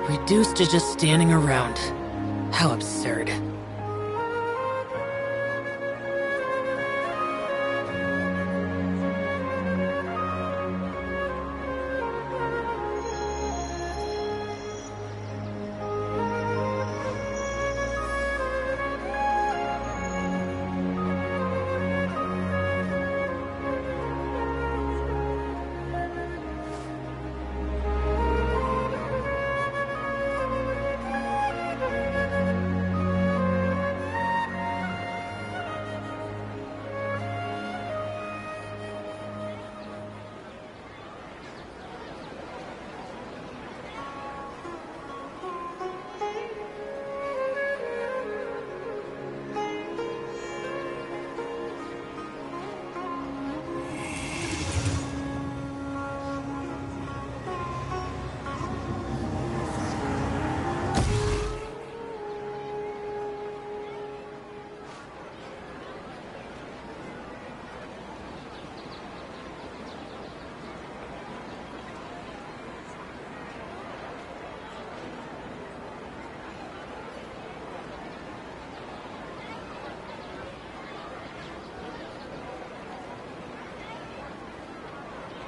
Reduced to just standing around. How absurd.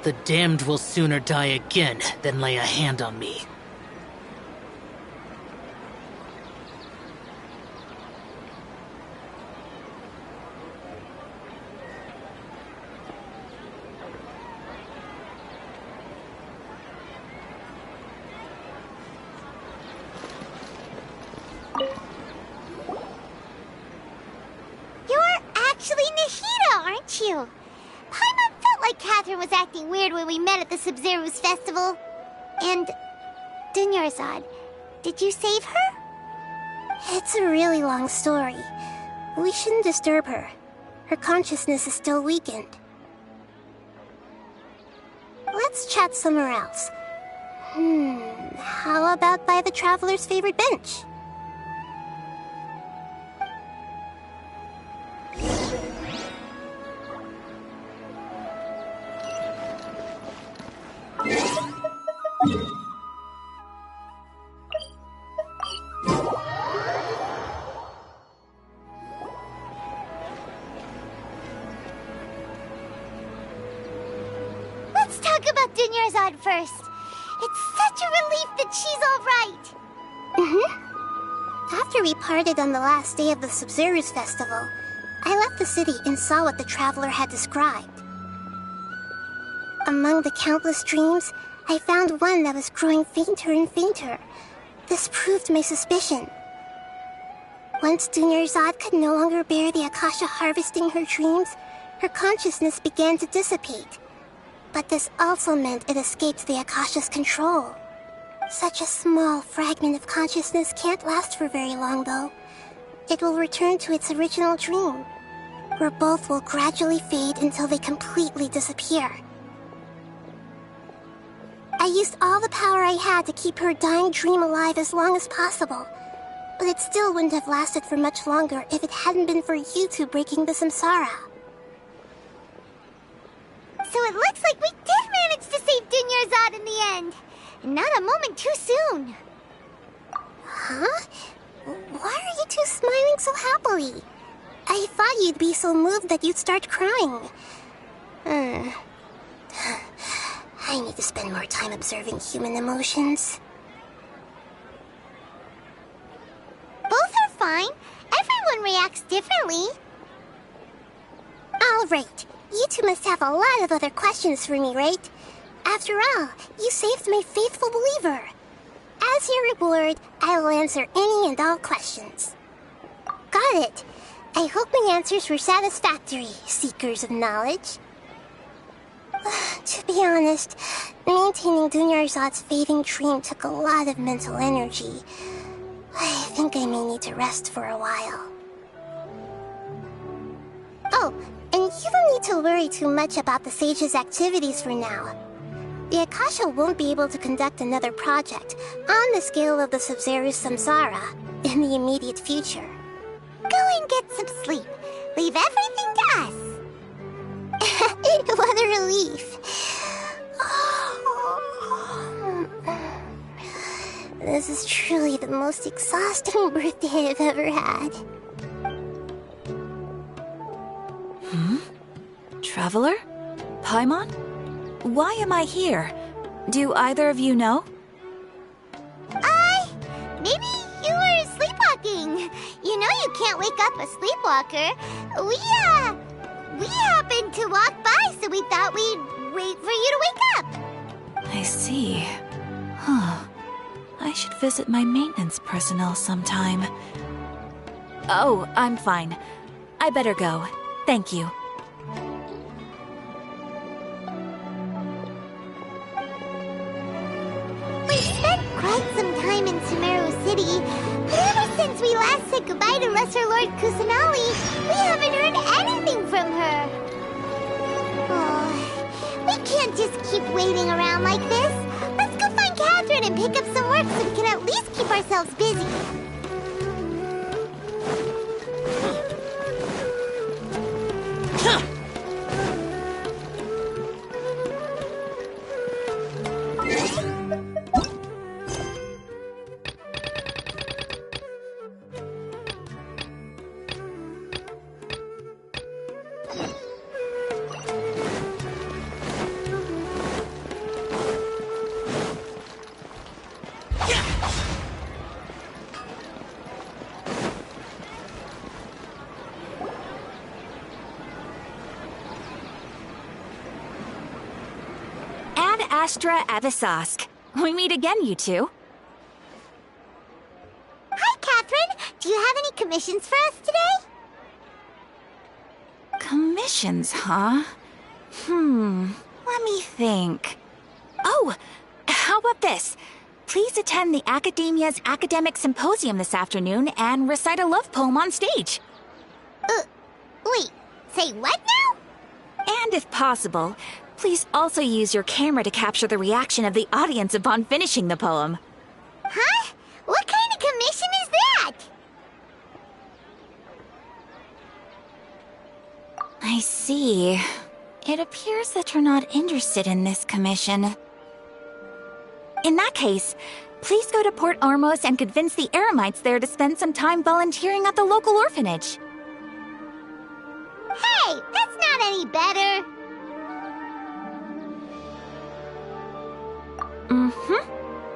The damned will sooner die again than lay a hand on me. You're actually Nahida, aren't you? Paimon felt like Catherine was acting weird when we met at the Sumeru's festival. And... Dunyarzad, did you save her? It's a really long story. We shouldn't disturb her. Her consciousness is still weakened. Let's chat somewhere else. How about by the Traveler's favorite bench? Let's talk about Dunyarzad first. It's such a relief that she's all right. After we parted on the last day of the Sumeru's festival, I left the city and saw what the Traveler had described. Among the countless dreams, I found one that was growing fainter and fainter. This proved my suspicion. Once Dunyarzad could no longer bear the Akasha harvesting her dreams, her consciousness began to dissipate. But this also meant it escaped the Akasha's control. Such a small fragment of consciousness can't last for very long, though. It will return to its original dream, where both will gradually fade until they completely disappear. I used all the power I had to keep her dying dream alive as long as possible, but it still wouldn't have lasted for much longer if it hadn't been for you two breaking the samsara. So it looks like we did manage to save Dunyarzad in the end. And not a moment too soon. Huh? Why are you two smiling so happily? I thought you'd be so moved that you'd start crying. I need to spend more time observing human emotions. Both are fine. Everyone reacts differently. All right. You two must have a lot of other questions for me, right? After all, you saved my faithful believer. As your reward, I will answer any and all questions. Got it. I hope my answers were satisfactory, seekers of knowledge. To be honest, maintaining Dunyarzad's fading dream took a lot of mental energy. I think I may need to rest for a while. Oh, and you don't need to worry too much about the Sage's activities for now. The Akasha won't be able to conduct another project on the scale of the Sumeru's samsara in the immediate future. Go and get some sleep. Leave everything to us. What a relief. This is truly the most exhausting birthday I've ever had. Traveler? Paimon? Why am I here? Do either of you know? Maybe you were sleepwalking. You know you can't wake up a sleepwalker. We happened to walk by, so we thought we'd wait for you to wake up. I see. Huh. I should visit my maintenance personnel sometime. Oh, I'm fine. I better go. Thank you. We spent quite some time in Sumeru City, but ever since we last said goodbye to Lesser Lord Kusanali, we haven't heard anything from her. Oh, we can't just keep waiting around like this. Let's go find Catherine and pick up some work so we can at least keep ourselves busy. Astra Avisask. We meet again, you two. Hi, Catherine. Do you have any commissions for us today? Commissions, huh? Let me think. Oh, how about this? Please attend the Academia's Academic Symposium this afternoon and recite a love poem on stage. Wait, say what now? And if possible, please also use your camera to capture the reaction of the audience upon finishing the poem. Huh? What kind of commission is that? I see. It appears that you're not interested in this commission. In that case, please go to Port Ormos and convince the Eremites there to spend some time volunteering at the local orphanage. Hey, that's not any better.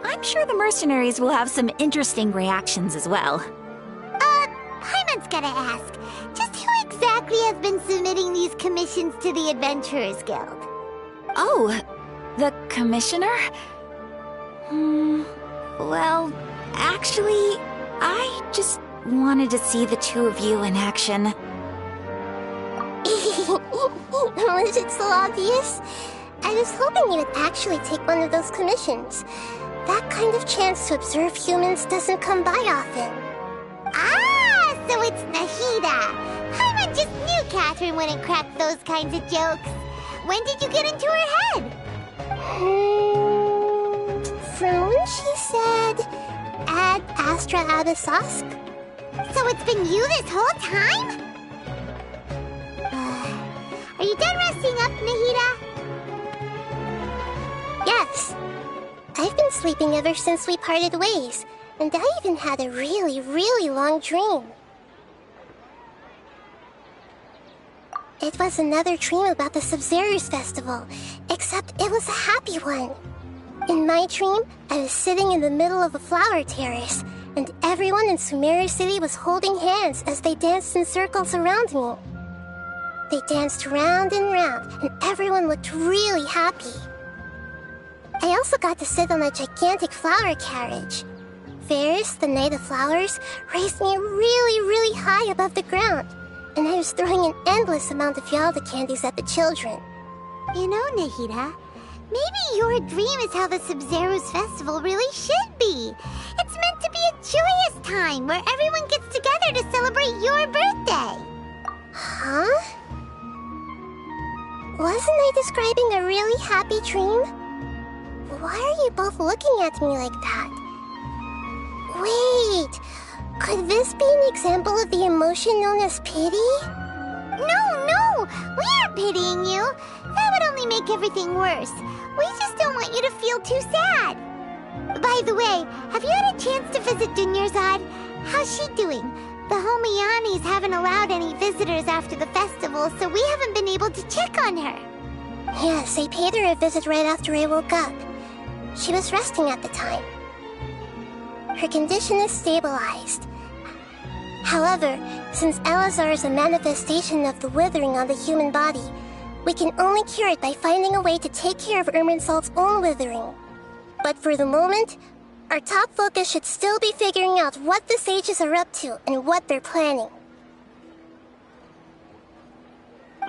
I'm sure the mercenaries will have some interesting reactions as well. Paimon's gotta ask, just who exactly has been submitting these commissions to the Adventurers Guild? Oh, the commissioner? Well, actually, I just wanted to see the two of you in action. Was it so obvious? I was hoping you would actually take one of those commissions. That kind of chance to observe humans doesn't come by often. Ah, so it's Nahida. Paimon just knew Catherine wouldn't crack those kinds of jokes. When did you get into her head? From when she said, Ad Astra Abisask? So it's been you this whole time? Are you done resting up, Nahida? Yes. I've been sleeping ever since we parted ways, and I even had a really, really long dream. It was another dream about the Sub-Zerus Festival, except it was a happy one. In my dream, I was sitting in the middle of a flower terrace, and everyone in Sumeru City was holding hands as they danced in circles around me. They danced round and round, and everyone looked really happy. I also got to sit on a gigantic flower carriage. Ferris, the Knight of Flowers, raised me really, really high above the ground, and I was throwing an endless amount of Yalda candies at the children. You know, Nahida, maybe your dream is how the Sub-Zerus Festival really should be. It's meant to be a joyous time where everyone gets together to celebrate your birthday. Huh? Wasn't I describing a really happy dream? Why are you both looking at me like that? Wait, could this be an example of the emotion known as pity? No, we aren't pitying you. That would only make everything worse. We just don't want you to feel too sad. By the way, have you had visit Dunyarzad. How's she doing? The Homiyanis haven't allowed any visitors after the festival, so we haven't been able to check on her. Yes, I paid her a visit right after I woke up. She was resting at the time. Her condition is stabilized. However, since Elazar is a manifestation of the withering on the human body, we can only cure it by finding a way to take care of Irminsul's own withering. But for the moment, our top focus should still be figuring out what the sages are up to and what they're planning.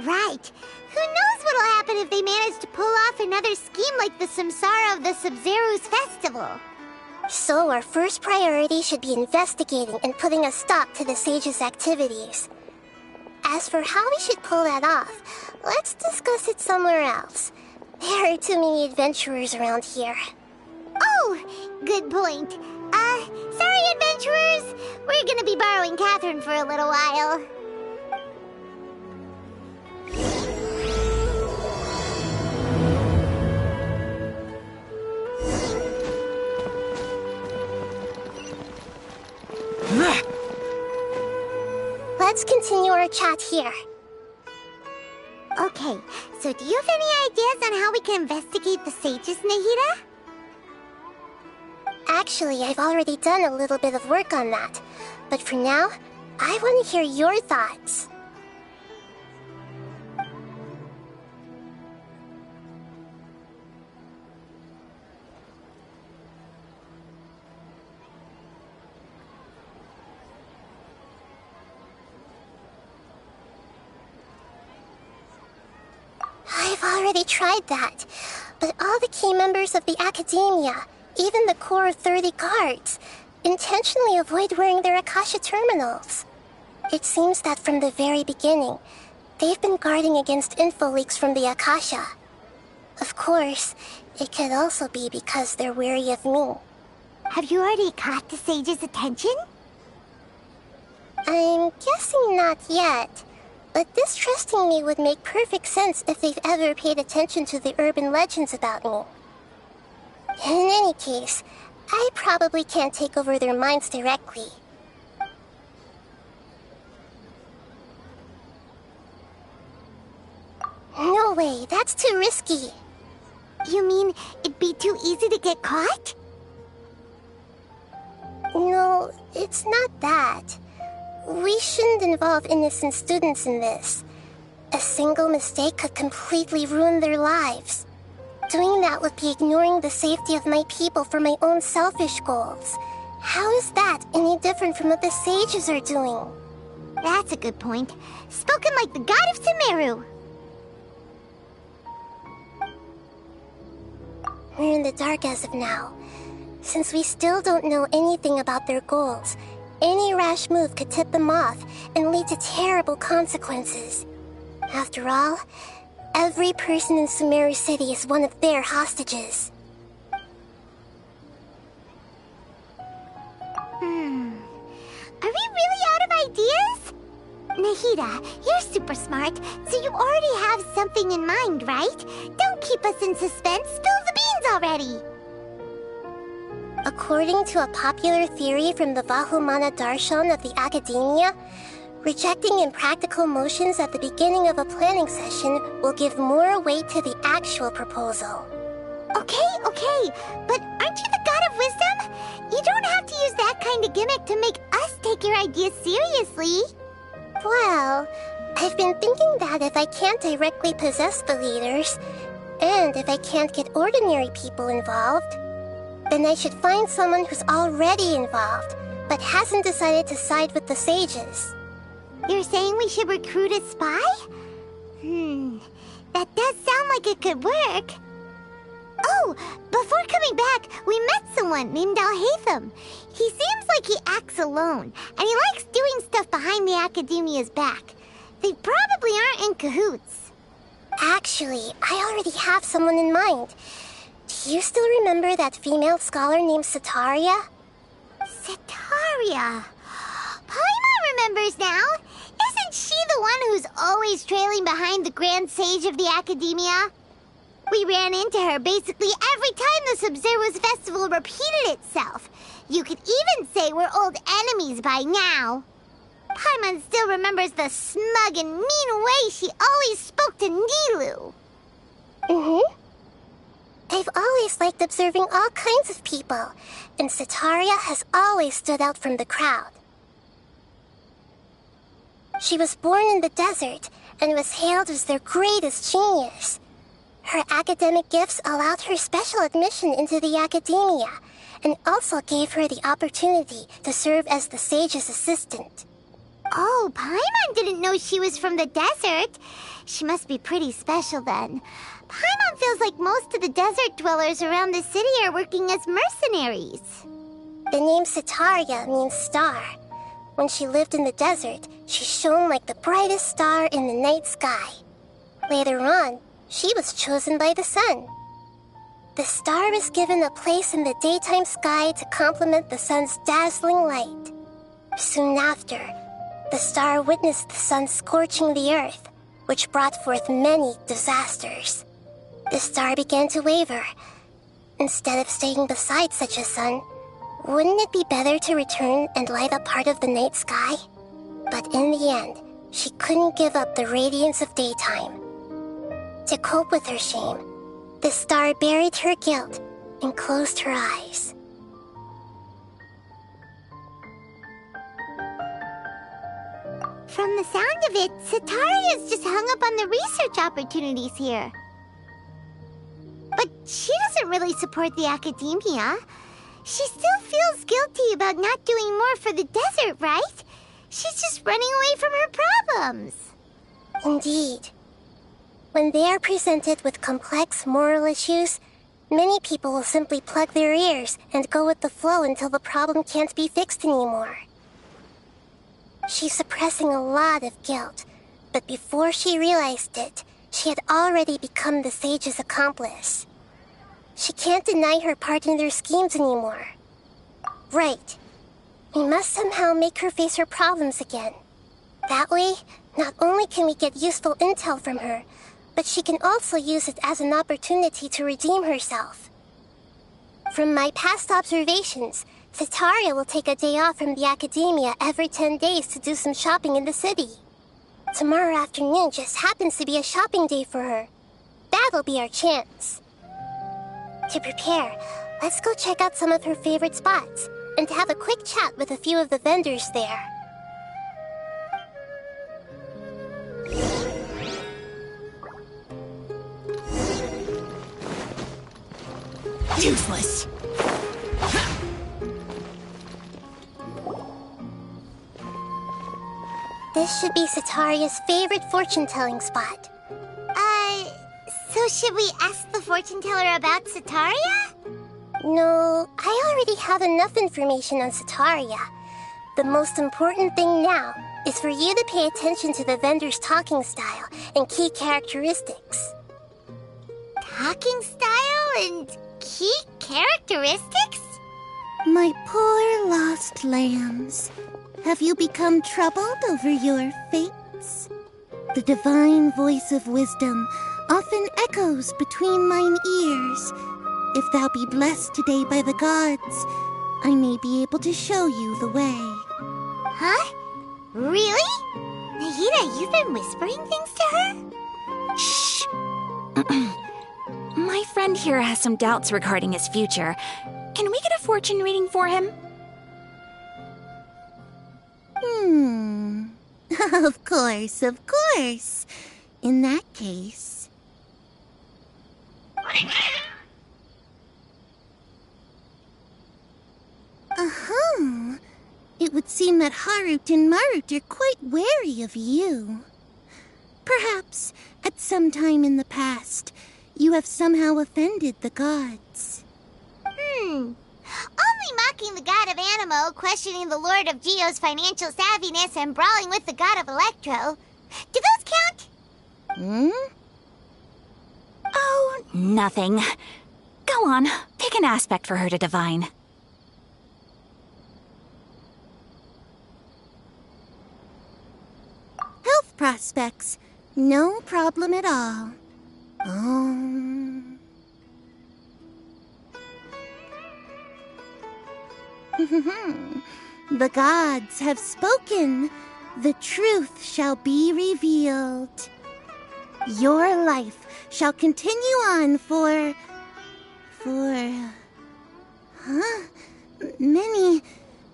Right. Who knows what'll happen if they manage to pull off another scheme like the Samsara of the Sub-Zero's festival? So our first priority should be investigating and putting a stop to the sages' activities. As for how we should pull that off, let's discuss it somewhere else. There are too many adventurers around here. Oh, good point. Sorry, adventurers. We're gonna be borrowing Catherine for a little while. Let's continue our chat here. Okay, so do you have any ideas on how we can investigate the sages, Nahida? Actually, I've already done a little bit of work on that. But for now, I want to hear your thoughts. I've already tried that, but all the key members of the Academia, even the core 30 guards, intentionally avoid wearing their Akasha terminals. It seems that from the very beginning, they've been guarding against info leaks from the Akasha. Of course, it could also be because they're wary of me. Have you already caught the sage's attention? I'm guessing not yet. But distrusting me would make perfect sense if they've ever paid attention to the urban legends about me. In any case, I probably can't take over their minds directly. No way, that's too risky. You mean it'd be too easy to get caught? No, it's not that. We shouldn't involve innocent students in this. A single mistake could completely ruin their lives. Doing that would be ignoring the safety of my people for my own selfish goals. How is that any different from what the sages are doing? That's a good point. Spoken like the god of Sumeru. We're in the dark as of now. Since we still don't know anything about their goals, any rash move could tip them off and lead to terrible consequences. After all, every person in Sumeru City is one of their hostages. Are we really out of ideas? Nahida, you're super smart, so you already have something in mind, right? Don't keep us in suspense. Spill the beans already. According to a popular theory from the Vahumana Darshan of the Academia, rejecting impractical motions at the beginning of a planning session will give more weight to the actual proposal. Okay, but aren't you the god of wisdom? You don't have to use that kind of gimmick to make us take your ideas seriously. Well, I've been thinking that if I can't directly possess the leaders, and if I can't get ordinary people involved, then I should find someone who's already involved, but hasn't decided to side with the sages. You're saying we should recruit a spy? That does sound like it could work. Oh, before coming back, we met someone named Al-Haytham. He seems like he acts alone, and he likes doing stuff behind the Academia's back. They probably aren't in cahoots. Actually, I already have someone in mind. Do you still remember that female scholar named Setaria? Setaria. Paimon remembers now. Isn't she the one who's always trailing behind the Grand Sage of the Academia? We ran into her basically every time the Sub-Zero's festival repeated itself. You could even say we're old enemies by now. Paimon still remembers the smug and mean way she always spoke to Nilou. I've always liked observing all kinds of people, and Setaria has always stood out from the crowd. She was born in the desert and was hailed as their greatest genius. Her academic gifts allowed her special admission into the academia, and also gave her the opportunity to serve as the sage's assistant. Oh, Paimon didn't know she was from the desert. She must be pretty special then. Paimon feels like most of the desert dwellers around the city are working as mercenaries. The name Setaria means star. When she lived in the desert, she shone like the brightest star in the night sky. Later on, she was chosen by the sun. The star was given a place in the daytime sky to complement the sun's dazzling light. Soon after, the star witnessed the sun scorching the earth, which brought forth many disasters. The star began to waver. Instead of staying beside such a sun, wouldn't it be better to return and light up part of the night sky? But in the end, she couldn't give up the radiance of daytime. To cope with her shame, the star buried her guilt and closed her eyes. From the sound of it, Setaria's just hung up on the research opportunities here. But she doesn't really support the academia. She still feels guilty about not doing more for the desert, right? She's just running away from her problems. Indeed. When they are presented with complex moral issues, many people will simply plug their ears and go with the flow until the problem can't be fixed anymore. She's suppressing a lot of guilt, but before she realized it, she had already become the sage's accomplice. She can't deny her part in their schemes anymore. Right. We must somehow make her face her problems again. That way, not only can we get useful intel from her, but she can also use it as an opportunity to redeem herself. From my past observations, Setaria will take a day off from the academia every 10 days to do some shopping in the city. Tomorrow afternoon just happens to be a shopping day for her. That'll be our chance. To prepare, let's go check out some of her favorite spots, and have a quick chat with a few of the vendors there. Useless. This should be Setaria's favorite fortune-telling spot. So should we ask the fortune teller about Setaria? No, I already have enough information on Setaria. The most important thing now is for you to pay attention to the vendor's talking style and key characteristics. Talking style and key characteristics? My poor lost lambs, have you become troubled over your fates? The divine voice of wisdom often echoes between mine ears. If thou be blessed today by the gods, I may be able to show you the way. Huh? Really? Nahida, you've been whispering things to her? Shh! My friend here has some doubts regarding his future. Can we get a fortune reading for him? Of course, of course. In that case... It would seem that Harut and Marut are quite wary of you. Perhaps, at some time in the past, you have somehow offended the gods. Only mocking the god of Animo, questioning the lord of Geo's financial savviness, and brawling with the god of Electro. Do those count? Oh, nothing. Go on, pick an aspect for her to divine. Health prospects. No problem at all. The gods have spoken. The truth shall be revealed. Your life shall continue on for...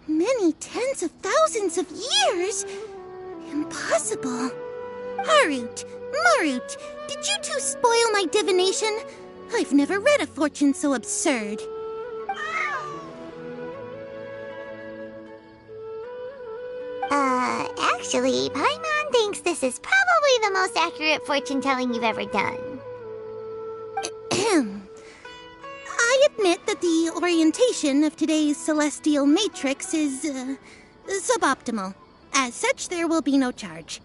Many tens of thousands of years? Impossible. Harut, Marut, did you two spoil my divination? I've never read a fortune so absurd. Actually, Paimon thinks this is probably the most accurate fortune-telling you've ever done. I admit that the orientation of today's celestial matrix is, suboptimal. As such, there will be no charge.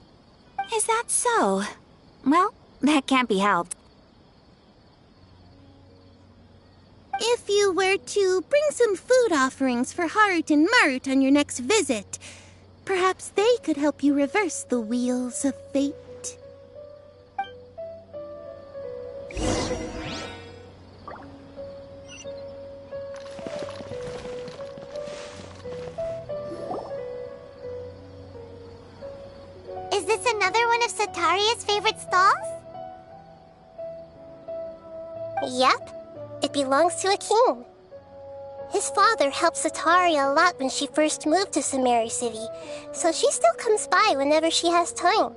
Is that so? Well, that can't be helped. If you were to bring some food offerings for Harut and Marut on your next visit, perhaps they could help you reverse the wheels of fate. Is this another one of Sataria's favorite stalls? Yep. It belongs to a king. His father helped Sataria a lot when she first moved to Sumeru City, so she still comes by whenever she has time.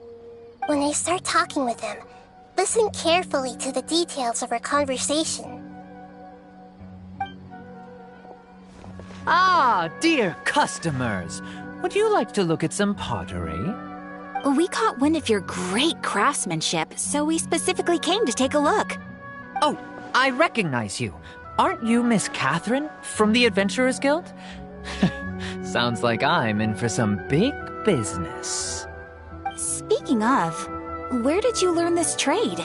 When I start talking with him, listen carefully to the details of our conversation. Ah, dear customers, would you like to look at some pottery? We caught wind of your great craftsmanship, so we specifically came to take a look. Oh, I recognize you. Aren't you Miss Catherine from the Adventurers Guild? Sounds like I'm in for some big business. Speaking of, where did you learn this trade?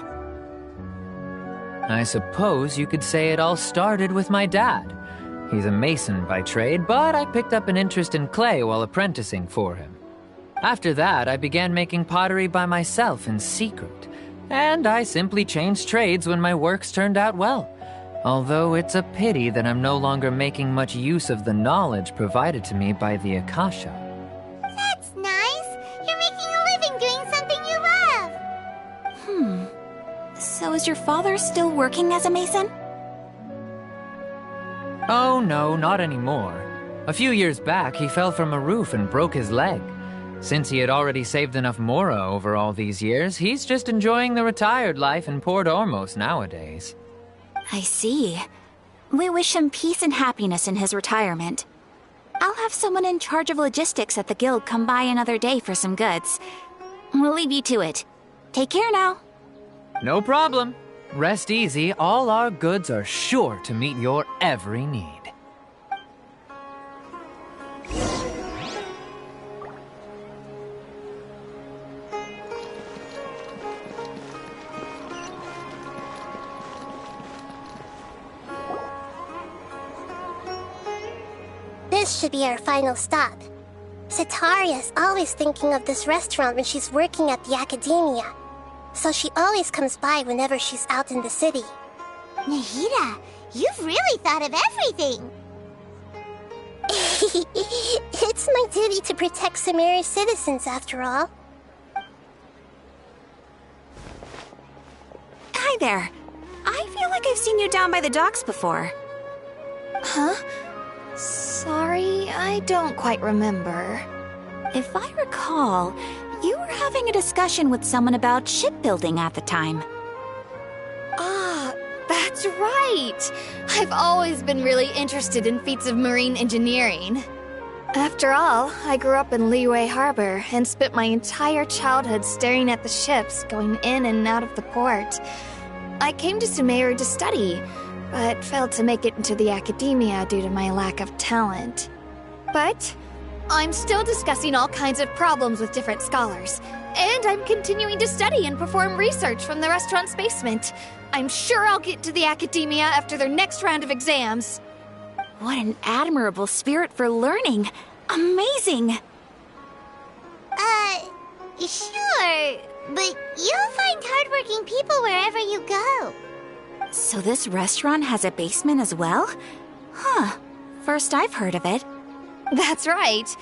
I suppose you could say it all started with my dad. He's a mason by trade, but I picked up an interest in clay while apprenticing for him. After that, I began making pottery by myself in secret, and I simply changed trades when my works turned out well. Although it's a pity that I'm no longer making much use of the knowledge provided to me by the Akasha. That's nice. You're making a living doing something you love. So is your father still working as a mason? Oh no, not anymore. A few years back, he fell from a roof and broke his leg. Since he had already saved enough mora over all these years, he's just enjoying the retired life in Port Ormos nowadays. I see. We wish him peace and happiness in his retirement. I'll have someone in charge of logistics at the guild come by another day for some goods. We'll leave you to it. Take care now. No problem. Rest easy, all our goods are sure to meet your every need. This should be our final stop. Sataria's always thinking of this restaurant when she's working at the academia, so she always comes by whenever she's out in the city. Nahida, you've really thought of everything. It's my duty to protect Sumeru's citizens, after all. Hi there. I feel like I've seen you down by the docks before. Huh? Sorry, I don't quite remember. If I recall, you were having a discussion with someone about shipbuilding at the time. Ah, that's right! I've always been really interested in feats of marine engineering. After all, I grew up in Liyue Harbor and spent my entire childhood staring at the ships going in and out of the port. I came to Sumeru to study, but failed to make it into the academia due to my lack of talent. But I'm still discussing all kinds of problems with different scholars, and I'm continuing to study and perform research from the restaurant's basement. I'm sure I'll get to the academia after their next round of exams. What an admirable spirit for learning! Amazing! Sure, but you'll find hardworking people wherever you go. So this restaurant has a basement as well? Huh. First I've heard of it. That's right.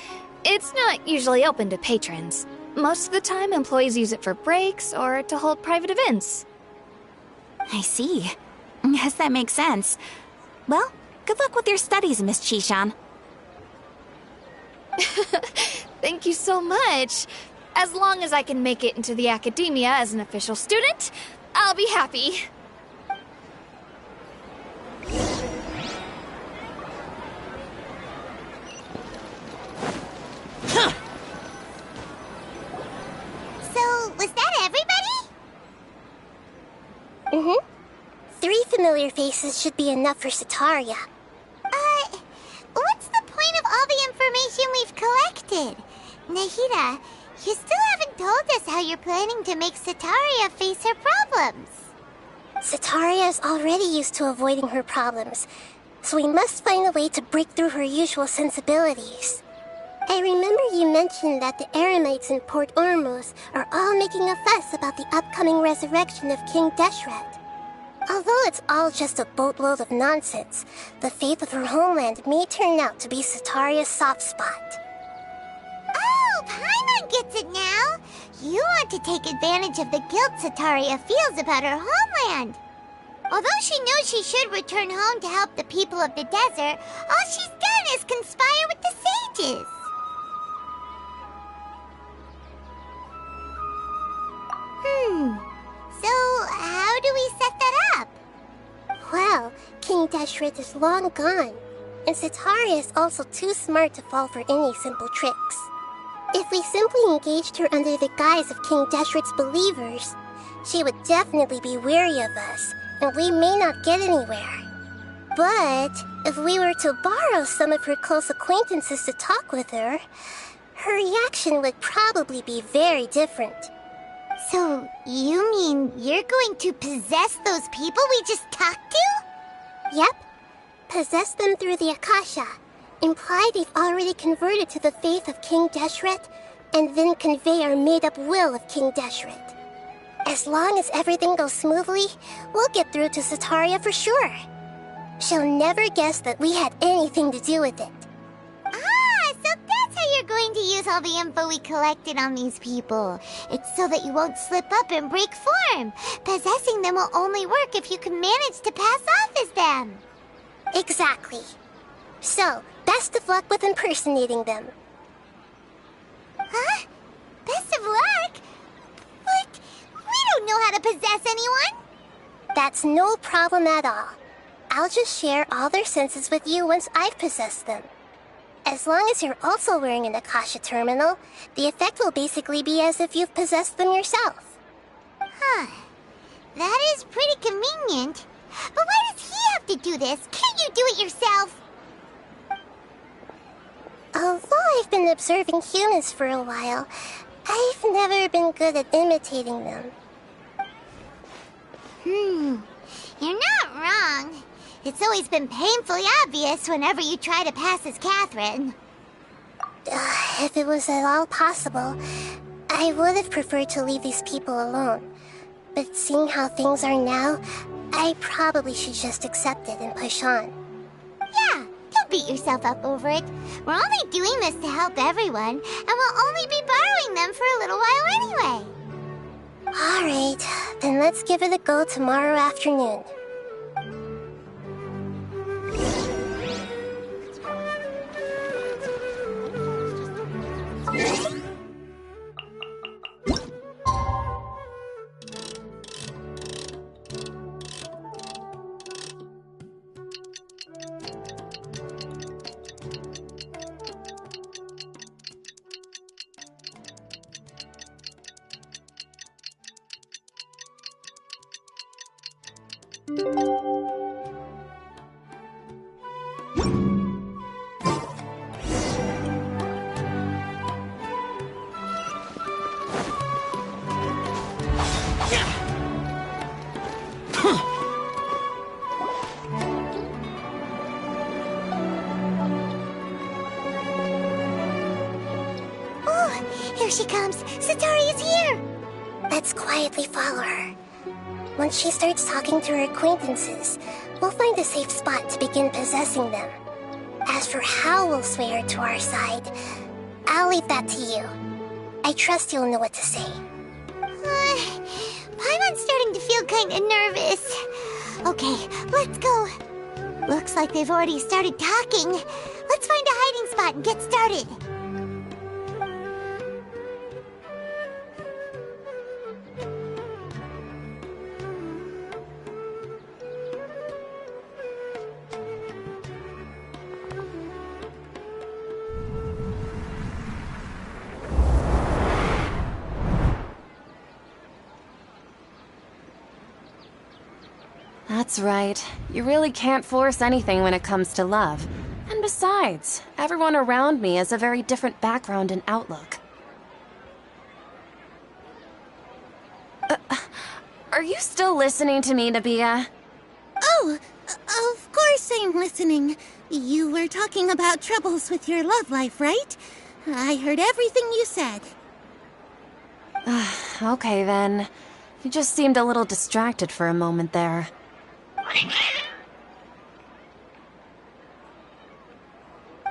It's not usually open to patrons. Most of the time, employees use it for breaks or to hold private events. I see. Guess that makes sense. Well, good luck with your studies, Miss Chishan. Thank you so much. As long as I can make it into the academia as an official student, I'll be happy. So, was that everybody? Mm-hmm. 3 familiar faces should be enough for Sataria. What's the point of all the information we've collected? Nahida, you still haven't told us how you're planning to make Sataria face her problems. Sataria is already used to avoiding her problems, so we must find a way to break through her usual sensibilities. I remember you mentioned that the Eremites in Port Ormuz are all making a fuss about the upcoming resurrection of King Deshret. Although it's all just a boatload of nonsense, the fate of her homeland may turn out to be Sataria's soft spot. Oh, Paimon gets it now! You want to take advantage of the guilt Sataria feels about her homeland. Although she knows she should return home to help the people of the desert, all she's done is conspire with the sages. So, how do we set that up? Well, King Deshret is long gone, and Sataria is also too smart to fall for any simple tricks. If we simply engaged her under the guise of King Deshret's believers, she would definitely be weary of us, and we may not get anywhere. But if we were to borrow some of her close acquaintances to talk with her, her reaction would probably be very different. So, you mean you're going to possess those people we just talked to? Yep. Possess them through the Akasha. Imply they've already converted to the faith of King Deshret, and then convey our made-up will of King Deshret. As long as everything goes smoothly, we'll get through to Sataria for sure. She'll never guess that we had anything to do with it. Ah, so that's how you're going to use all the info we collected on these people. It's so that you won't slip up and break form. Possessing them will only work if you can manage to pass off as them. Exactly. So, best of luck with impersonating them. Huh? Best of luck? But we don't know how to possess anyone. That's no problem at all. I'll just share all their senses with you once I've possessed them. As long as you're also wearing an Akasha terminal, the effect will basically be as if you've possessed them yourself. Huh. That is pretty convenient. But why does he have to do this? Can't you do it yourself? Although I've been observing humans for a while, I've never been good at imitating them. You're not wrong. It's always been painfully obvious whenever you try to pass as Catherine. If it was at all possible, I would have preferred to leave these people alone. But seeing how things are now, I probably should just accept it and push on. Yeah, don't beat yourself up over it. We're only doing this to help everyone, and we'll only be borrowing them for a little while anyway. Alright, then let's give it a go tomorrow afternoon. Here she comes! Sataria's here! Let's quietly follow her. Once she starts talking to her acquaintances, we'll find a safe spot to begin possessing them. As for how we'll sway her to our side, I'll leave that to you. I trust you'll know what to say. Paimon's starting to feel kinda nervous. Okay, let's go. Looks like they've already started talking. Let's find a hiding spot and get started. That's right. You really can't force anything when it comes to love. And besides, everyone around me has a very different background and outlook. Are you still listening to me, Nabia? Oh, of course I'm listening. You were talking about troubles with your love life, right? I heard everything you said. Okay then. You just seemed a little distracted for a moment there.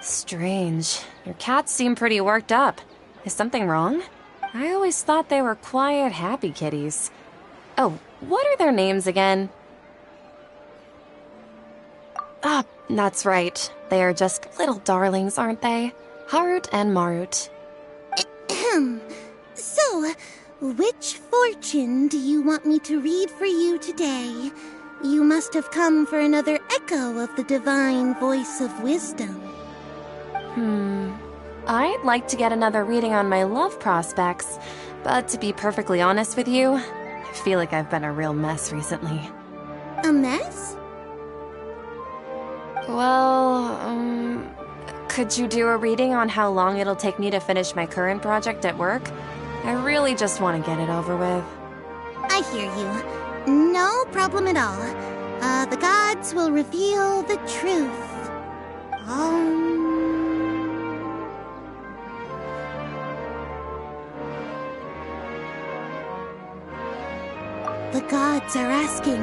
Strange. Your cats seem pretty worked up. Is something wrong? I always thought they were quiet, happy kitties. Oh, what are their names again? Ah, that's right. They are just little darlings, aren't they? Harut and Marut. So, which fortune do you want me to read for you today? You must have come for another echo of the divine voice of wisdom. I'd like to get another reading on my love prospects, but to be perfectly honest with you, I feel like I've been a real mess recently. A mess? Well, could you do a reading on how long it'll take me to finish my current project at work? I really just want to get it over with. I hear you. No problem at all. The gods will reveal the truth. The gods are asking,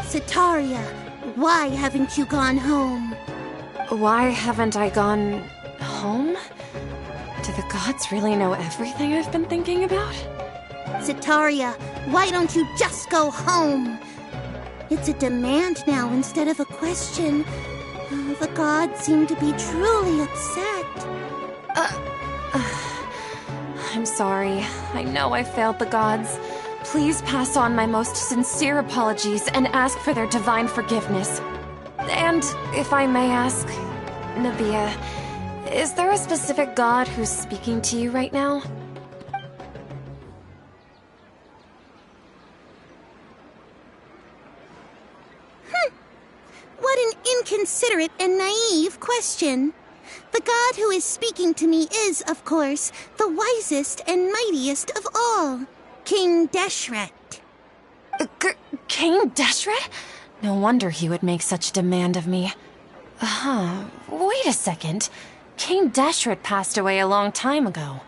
Sitaria, why haven't you gone home? Why haven't I gone home? Do the gods really know everything I've been thinking about? Sitaria, why don't you just go home? It's a demand now instead of a question. The gods seem to be truly upset. I'm sorry. I know I failed the gods. Please pass on my most sincere apologies and ask for their divine forgiveness. And, if I may ask, Nabia, is there a specific god who's speaking to you right now? What an inconsiderate and naive question. The god who is speaking to me is, of course, the wisest and mightiest of all, King Deshret. King Deshret? No wonder he would make such demand of me. Wait a second. King Deshret passed away a long time ago.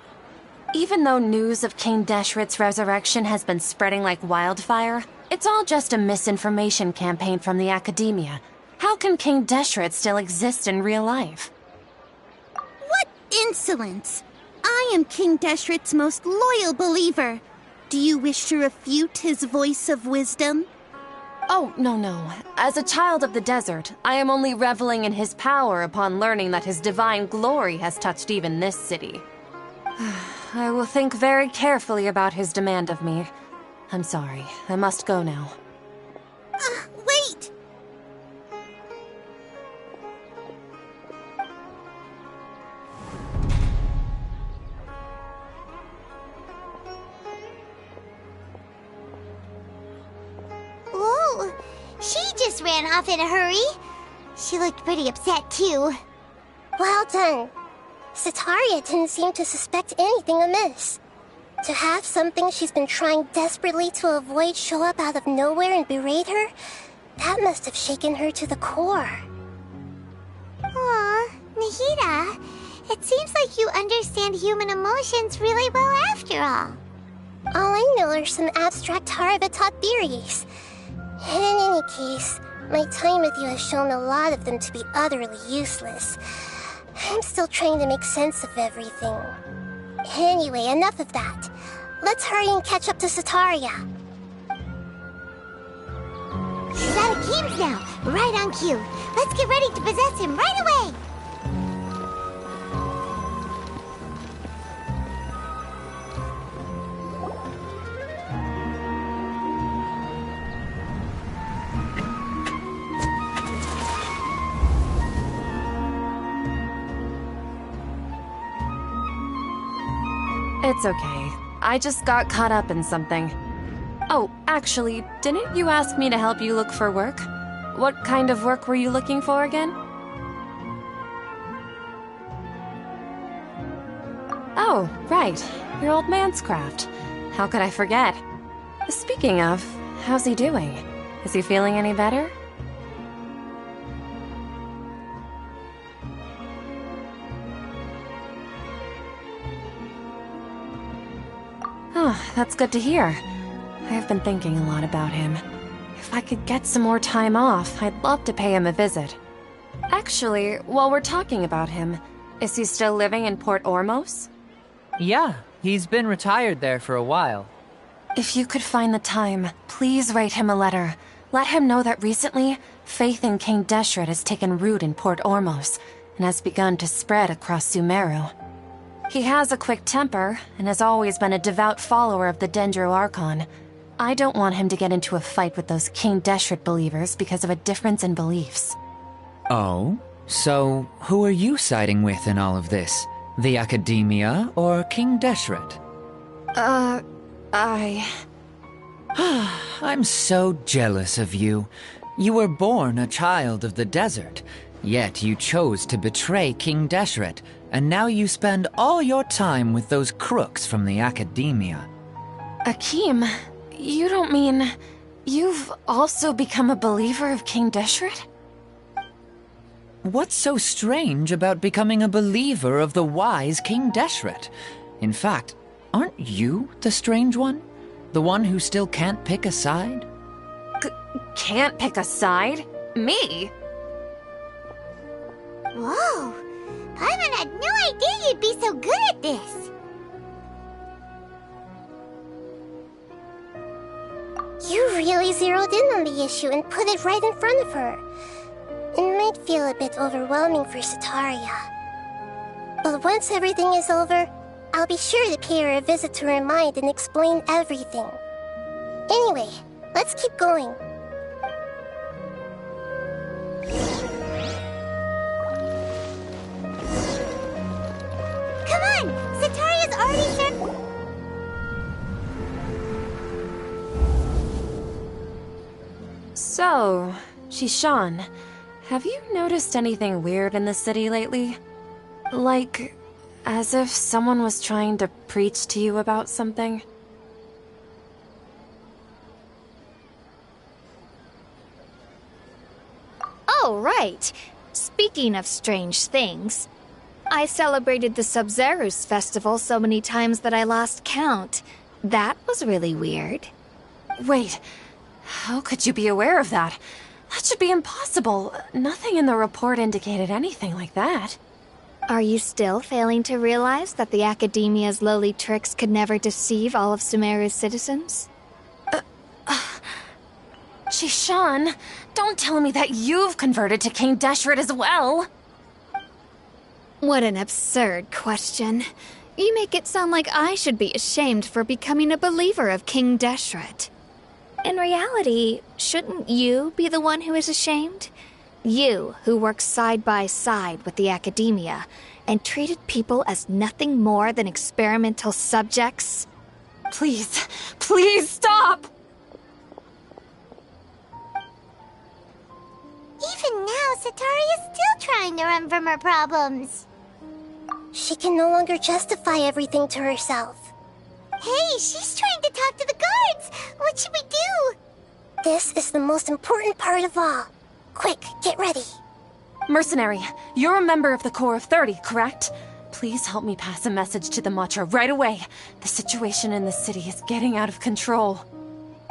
Even though news of King Deshret's resurrection has been spreading like wildfire, it's all just a misinformation campaign from the academia. How can King Deshret still exist in real life? What insolence! I am King Deshret's most loyal believer. Do you wish to refute his voice of wisdom? Oh, no. As a child of the desert, I am only reveling in his power upon learning that his divine glory has touched even this city. I will think very carefully about his demand of me. I'm sorry. I must go now. Wait! Whoa! She just ran off in a hurry. She looked pretty upset, too. Well done. Sitaria didn't seem to suspect anything amiss. To have something she's been trying desperately to avoid show up out of nowhere and berate her, that must have shaken her to the core. Aw, Nahida, it seems like you understand human emotions really well after all. All I know are some abstract Harabata theories. And in any case, My time with you has shown a lot of them to be utterly useless. I'm still trying to make sense of everything. Anyway, enough of that. Let's hurry and catch up to Sataria. He's out of Keem's now. Right on cue. Let's get ready to possess him right away. It's okay. I just got caught up in something. Oh, actually, didn't you ask me to help you look for work? What kind of work were you looking for again? Oh, right. Your old man's craft. How could I forget? Speaking of, how's he doing? Is he feeling any better? Oh, that's good to hear. I have been thinking a lot about him. If I could get some more time off, I'd love to pay him a visit. Actually, while we're talking about him, is he still living in Port Ormos? Yeah, he's been retired there for a while. If you could find the time, please write him a letter. Let him know that recently, faith in King Deshret has taken root in Port Ormos and has begun to spread across Sumeru. He has a quick temper and has always been a devout follower of the Dendro Archon. I don't want him to get into a fight with those King Deshret believers because of a difference in beliefs. Oh? So, who are you siding with in all of this? The Academia or King Deshret? I'm so jealous of you. You were born a child of the desert, yet you chose to betray King Deshret, and now you spend all your time with those crooks from the Academia. Akeem, you don't mean you've also become a believer of King Deshret? What's so strange about becoming a believer of the wise King Deshret? In fact, aren't you the strange one? The one who still can't pick a side? Can't pick a side? Me? Whoa. Paimon had no idea you'd be so good at this. You really zeroed in on the issue and put it right in front of her. It might feel a bit overwhelming for Sataria. But once everything is over, I'll be sure to pay her a visit to her mind and explain everything. Anyway, let's keep going. Come on! Sataria's already started... So, Shishan, have you noticed anything weird in the city lately? Like, as if someone was trying to preach to you about something? Oh, right. Speaking of strange things, I celebrated the Sub-Zerus festival so many times that I lost count. That was really weird. Wait, how could you be aware of that? That should be impossible. Nothing in the report indicated anything like that. Are you still failing to realize that the Academia's lowly tricks could never deceive all of Sumeru's citizens? Shishan, don't tell me that you've converted to King Deshret as well! What an absurd question. You make it sound like I should be ashamed for becoming a believer of King Deshret. In reality, shouldn't you be the one who is ashamed? You, who works side by side with the Academia, and treated people as nothing more than experimental subjects? Please, please stop! Even now, Sataria's still trying to run from her problems. She can no longer justify everything to herself. Hey, she's trying to talk to the guards! What should we do? This is the most important part of all. Quick, get ready. Mercenary, you're a member of the Corps of 30, correct? Please help me pass a message to the Matcha right away. The situation in the city is getting out of control.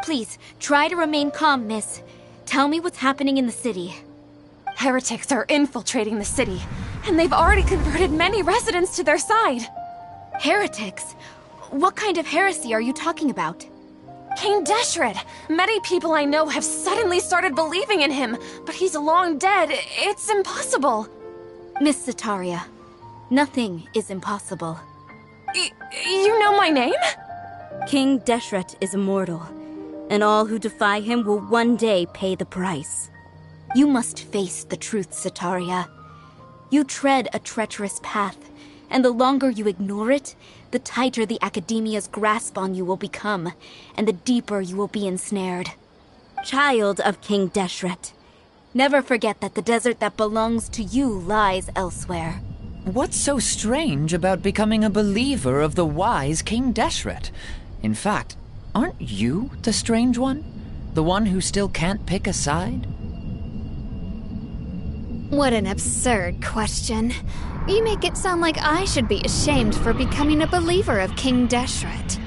Please, try to remain calm, miss. Tell me what's happening in the city. Heretics are infiltrating the city, and they've already converted many residents to their side. Heretics? What kind of heresy are you talking about? King Deshret! Many people I know have suddenly started believing in him, but he's long dead. It's impossible. Miss Sataria, nothing is impossible. You know my name? King Deshret is immortal, and all who defy him will one day pay the price. You must face the truth, Sataria. You tread a treacherous path, and the longer you ignore it, the tighter the Academia's grasp on you will become, and the deeper you will be ensnared. Child of King Deshret, never forget that the desert that belongs to you lies elsewhere. What's so strange about becoming a believer of the wise King Deshret? In fact, aren't you the strange one? The one who still can't pick a side? What an absurd question. You make it sound like I should be ashamed for becoming a believer of King Deshret.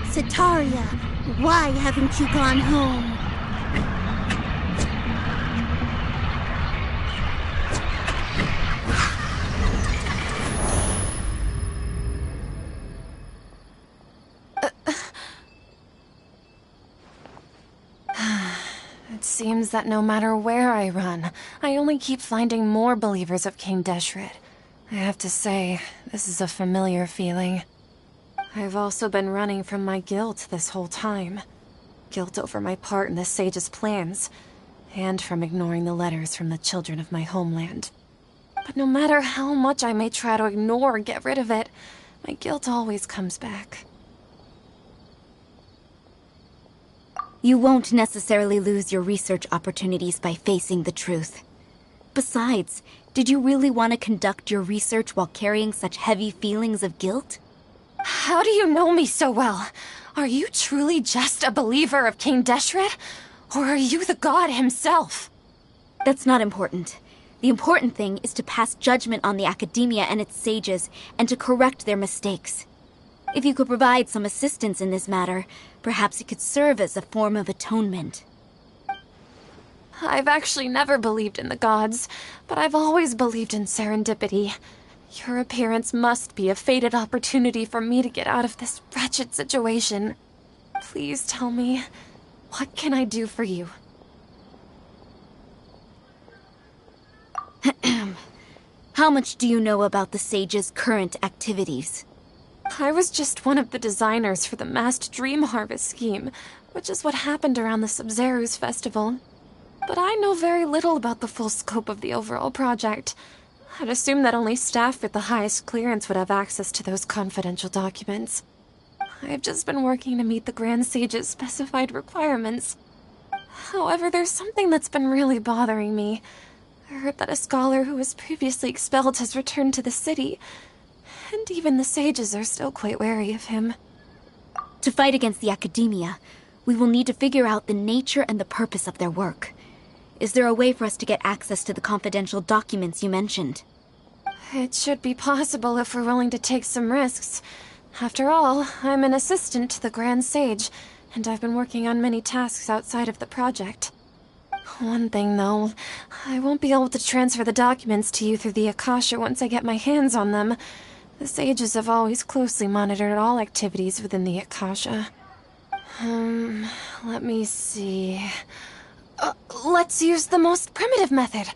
Sataria, why haven't you gone home? It seems that no matter where I run, I only keep finding more believers of King Deshret. I have to say, this is a familiar feeling. I've also been running from my guilt this whole time. Guilt over my part in the Sage's plans, and from ignoring the letters from the children of my homeland. But no matter how much I may try to ignore or get rid of it, my guilt always comes back. You won't necessarily lose your research opportunities by facing the truth. Besides, did you really want to conduct your research while carrying such heavy feelings of guilt? How do you know me so well? Are you truly just a believer of King Deshret? Or are you the god himself? That's not important. The important thing is to pass judgment on the Academia and its sages, and to correct their mistakes. If you could provide some assistance in this matter, perhaps it could serve as a form of atonement. I've actually never believed in the gods, but I've always believed in serendipity. Your appearance must be a fated opportunity for me to get out of this wretched situation. Please tell me, what can I do for you? How much do you know about the sage's current activities? I was just one of the designers for the massed dream harvest scheme, which is what happened around the Sumeru's festival. But I know very little about the full scope of the overall project. I'd assume that only staff with the highest clearance would have access to those confidential documents. I've just been working to meet the Grand Sage's specified requirements. However, there's something that's been really bothering me. I heard that a scholar who was previously expelled has returned to the city, and even the sages are still quite wary of him. To fight against the Academia, we will need to figure out the nature and the purpose of their work. Is there a way for us to get access to the confidential documents you mentioned? It should be possible if we're willing to take some risks. After all, I'm an assistant to the Grand Sage, and I've been working on many tasks outside of the project. One thing, though, I won't be able to transfer the documents to you through the Akasha once I get my hands on them. The sages have always closely monitored all activities within the Akasha. Let me see... let's use the most primitive method.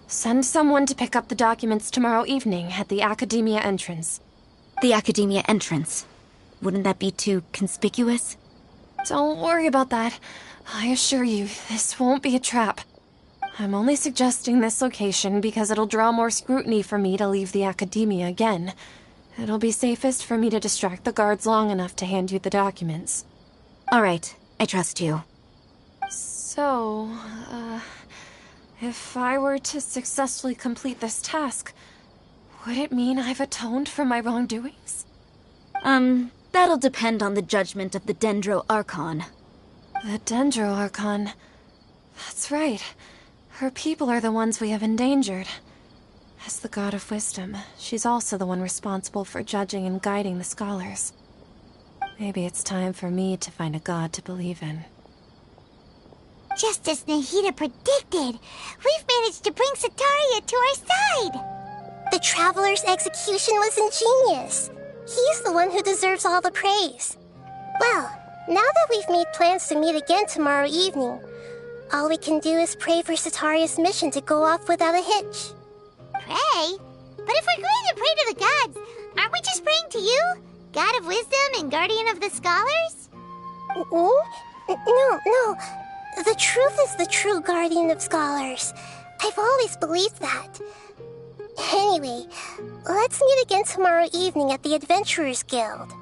Send someone to pick up the documents tomorrow evening at the Academia entrance. The Academia entrance? Wouldn't that be too conspicuous? Don't worry about that. I assure you, this won't be a trap. I'm only suggesting this location because it'll draw more scrutiny for me to leave the Academia again. It'll be safest for me to distract the guards long enough to hand you the documents. All right, I trust you. So, if I were to successfully complete this task, would it mean I've atoned for my wrongdoings? That'll depend on the judgment of the Dendro Archon. The Dendro Archon. That's right. Her people are the ones we have endangered. As the god of wisdom, she's also the one responsible for judging and guiding the scholars. Maybe it's time for me to find a god to believe in. Just as Nahida predicted, we've managed to bring Sataria to our side. The Traveler's execution was ingenious. He's the one who deserves all the praise. Well, now that we've made plans to meet again tomorrow evening, all we can do is pray for Sataria's mission to go off without a hitch. Pray? But if we're going to pray to the gods, aren't we just praying to you? God of wisdom and guardian of the scholars? No. The truth is the true guardian of scholars. I've always believed that. Anyway, let's meet again tomorrow evening at the Adventurers Guild.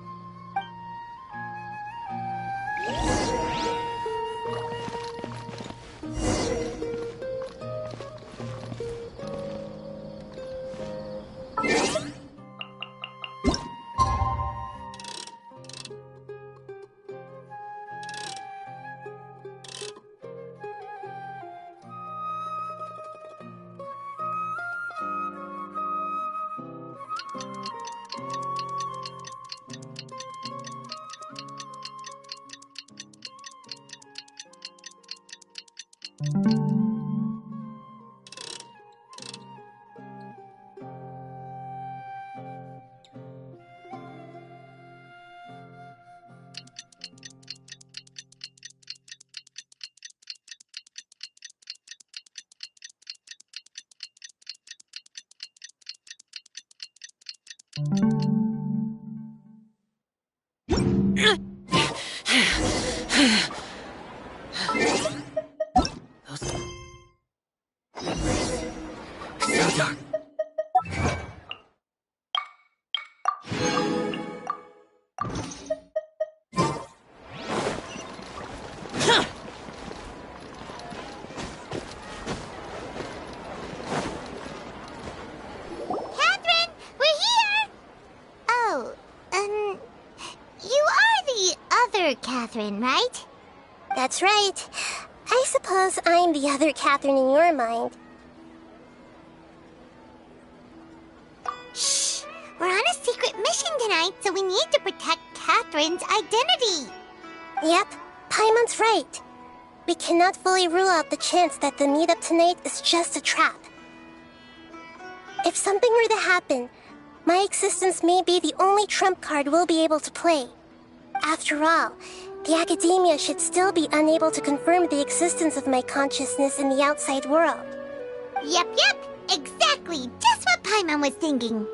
Catherine, right? That's right. I suppose I'm the other Catherine in your mind. Shh! We're on a secret mission tonight, so we need to protect Catherine's identity. Yep, Paimon's right. We cannot fully rule out the chance that the meetup tonight is just a trap. If something were to happen, my existence may be the only trump card we'll be able to play. After all, the Academia should still be unable to confirm the existence of my consciousness in the outside world. Yep, exactly, just what Paimon was thinking.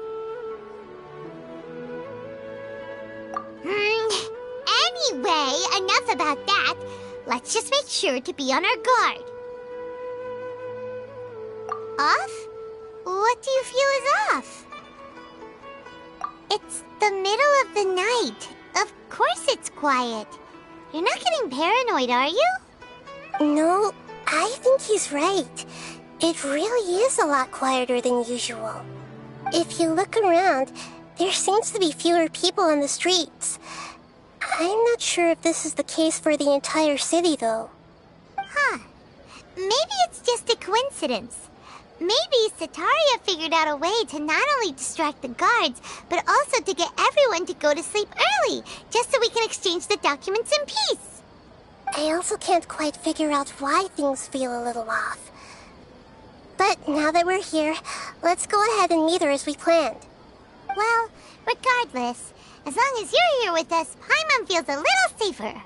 Anyway, enough about that. Let's just make sure to be on our guard. Off? What do you feel is off? It's the middle of the night. Of course it's quiet. You're not getting paranoid, are you? No, I think he's right. It really is a lot quieter than usual. If you look around, there seems to be fewer people on the streets. I'm not sure if this is the case for the entire city, though. Huh. Maybe it's just a coincidence. Maybe Sataria figured out a way to not only distract the guards, but also to get everyone to go to sleep early, just so we can exchange the documents in peace. I also can't quite figure out why things feel a little off. But now that we're here, let's go ahead and meet her as we planned. Well, regardless, as long as you're here with us, Paimon feels a little safer.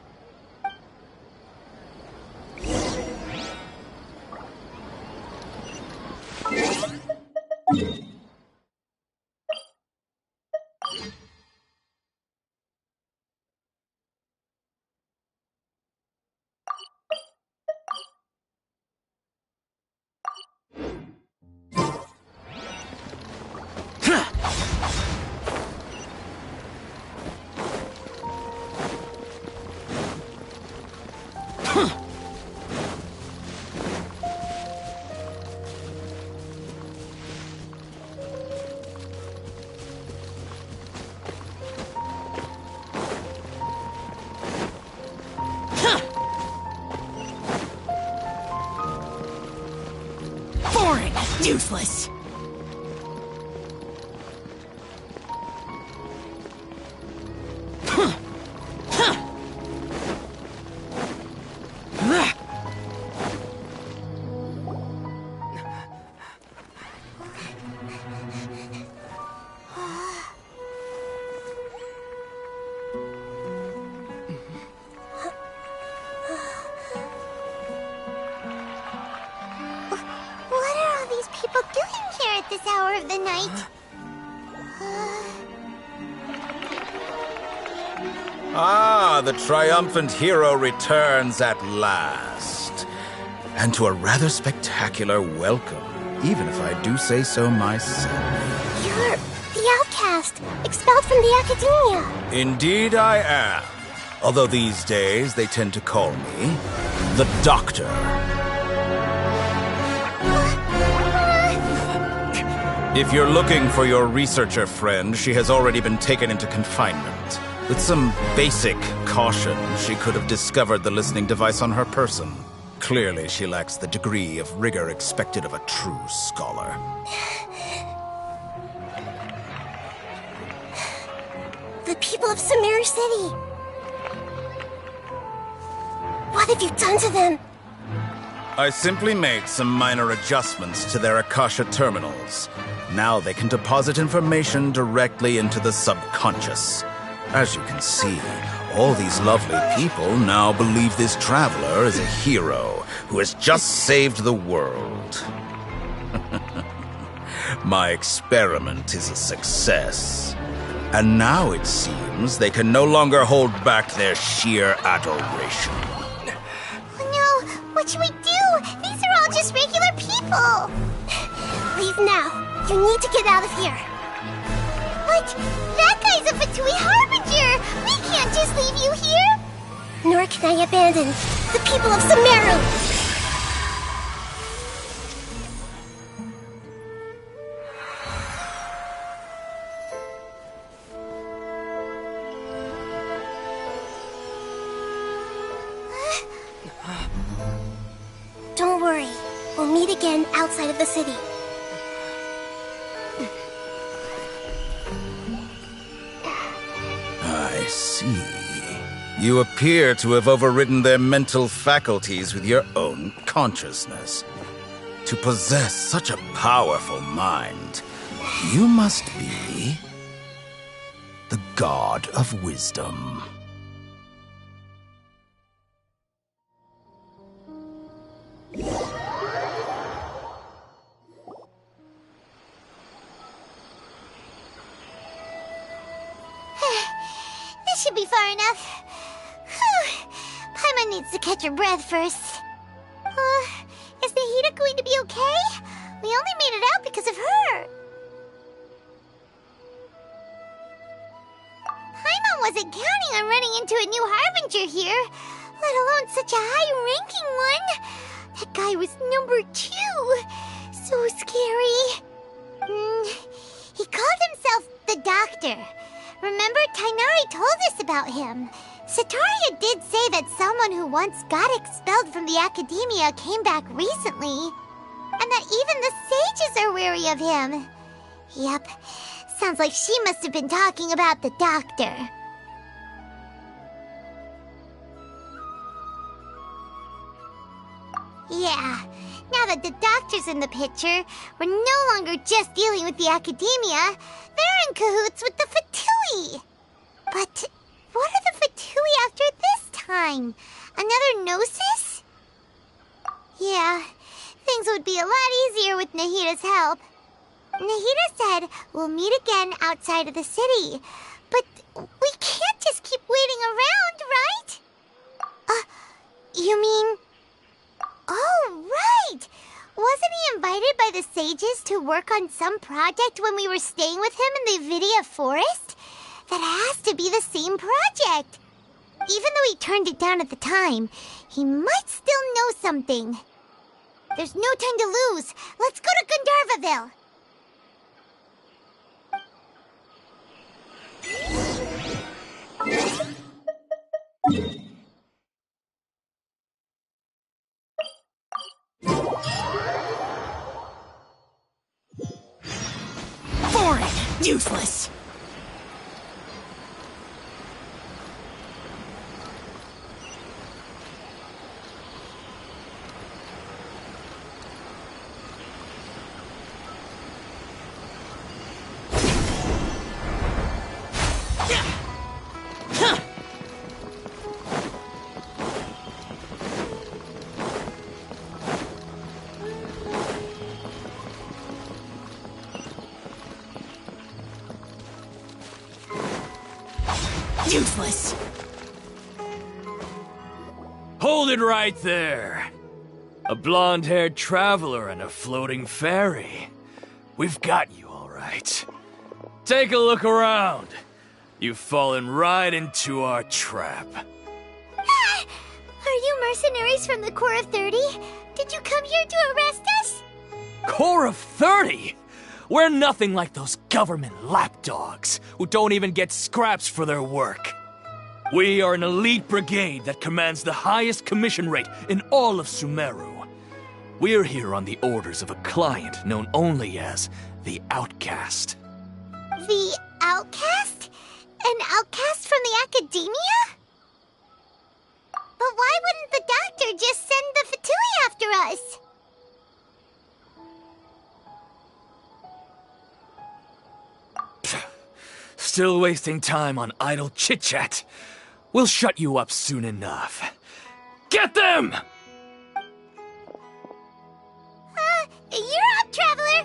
Useless. the night. The triumphant hero returns at last. And to a rather spectacular welcome, even if I do say so myself. You're the outcast, expelled from the academia. Indeed I am. Although these days they tend to call me the Doctor. If you're looking for your researcher friend, she has already been taken into confinement. With some basic caution, she could have discovered the listening device on her person. Clearly, she lacks the degree of rigor expected of a true scholar. The people of Sumeru City. What have you done to them? I simply made some minor adjustments to their Akasha terminals. Now they can deposit information directly into the subconscious. As you can see, all these lovely people now believe this traveler is a hero who has just saved the world. My experiment is a success. And now it seems they can no longer hold back their sheer adoration. Oh no, what should we do? These are all just regular people. Leave now. You need to get out of here. What? That guy's a Fatui Harbinger! We can't just leave you here! Nor can I abandon the people of Sumeru! Don't worry. We'll meet again outside of the city. I see. You appear to have overridden their mental faculties with your own consciousness. To possess such a powerful mind, you must be the god of wisdom. This should be far enough. Whew. Paimon needs to catch her breath first. Is Nahida going to be okay? We only made it out because of her. Paimon wasn't counting on running into a new Harbinger here, let alone such a high-ranking one. That guy was number 2. So scary. He called himself the Doctor. Remember, Tainari told us about him. Sataria did say that someone who once got expelled from the academia came back recently. And that even the sages are wary of him. Yep, sounds like she must have been talking about the Doctor. Yeah, now that the Doctor's in the picture, we're no longer just dealing with the academia. They're in cahoots with the Fatui. But what are the Fatui after this time? Another Gnosis? Yeah, things would be a lot easier with Nahida's help. Nahida said we'll meet again outside of the city. But we can't just keep waiting around, right? You mean... Oh, right! Wasn't he invited by the sages to work on some project when we were staying with him in the Vidia forest? That has to be the same project. Even though he turned it down at the time, he might still know something. There's no time to lose. Let's go to Gandharvaville. Foreign! Useless! Useless. Hold it right there. A blonde-haired traveler and a floating fairy. We've got you all right. Take a look around. You've fallen right into our trap. Are you mercenaries from the Corps of 30? Did you come here to arrest us? Corps of 30? We're nothing like those government lapdogs who don't even get scraps for their work. We are an elite brigade that commands the highest commission rate in all of Sumeru. We're here on the orders of a client known only as the Outcast. The Outcast? An outcast from the academia? But why wouldn't the doctor just send the Fatui after us? Still wasting time on idle chit-chat. We'll shut you up soon enough. Get them! You're up, traveler!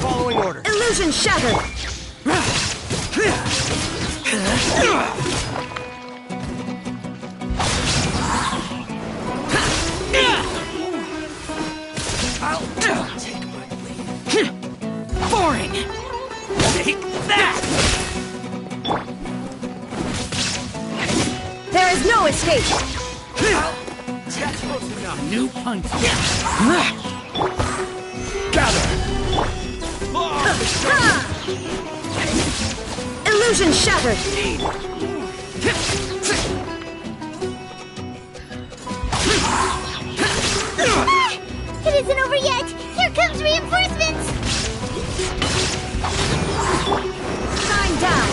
Following orders. Illusion shattered! I'll take my lead. Boring! Take that! There is no escape! That's close enough. New punch. Gather! Illusion shattered! It isn't over yet! Here comes reinforcements! Time down!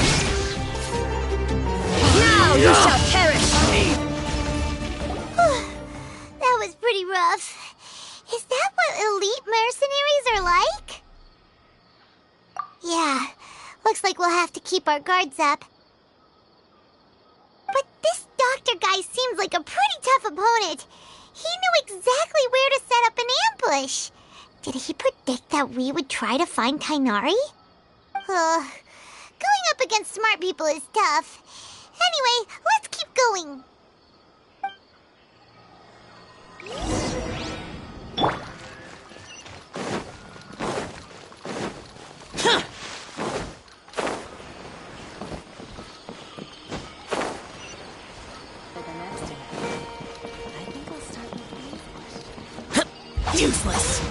Now you shall perish! That was pretty rough. Is that what elite mercenaries are like? Yeah, looks like we'll have to keep our guards up. But this doctor guy seems like a pretty tough opponent. He knew exactly where to set up an ambush. Did he predict that we would try to find Tainari? Going up against smart people is tough. Anyway, let's keep going. Useless.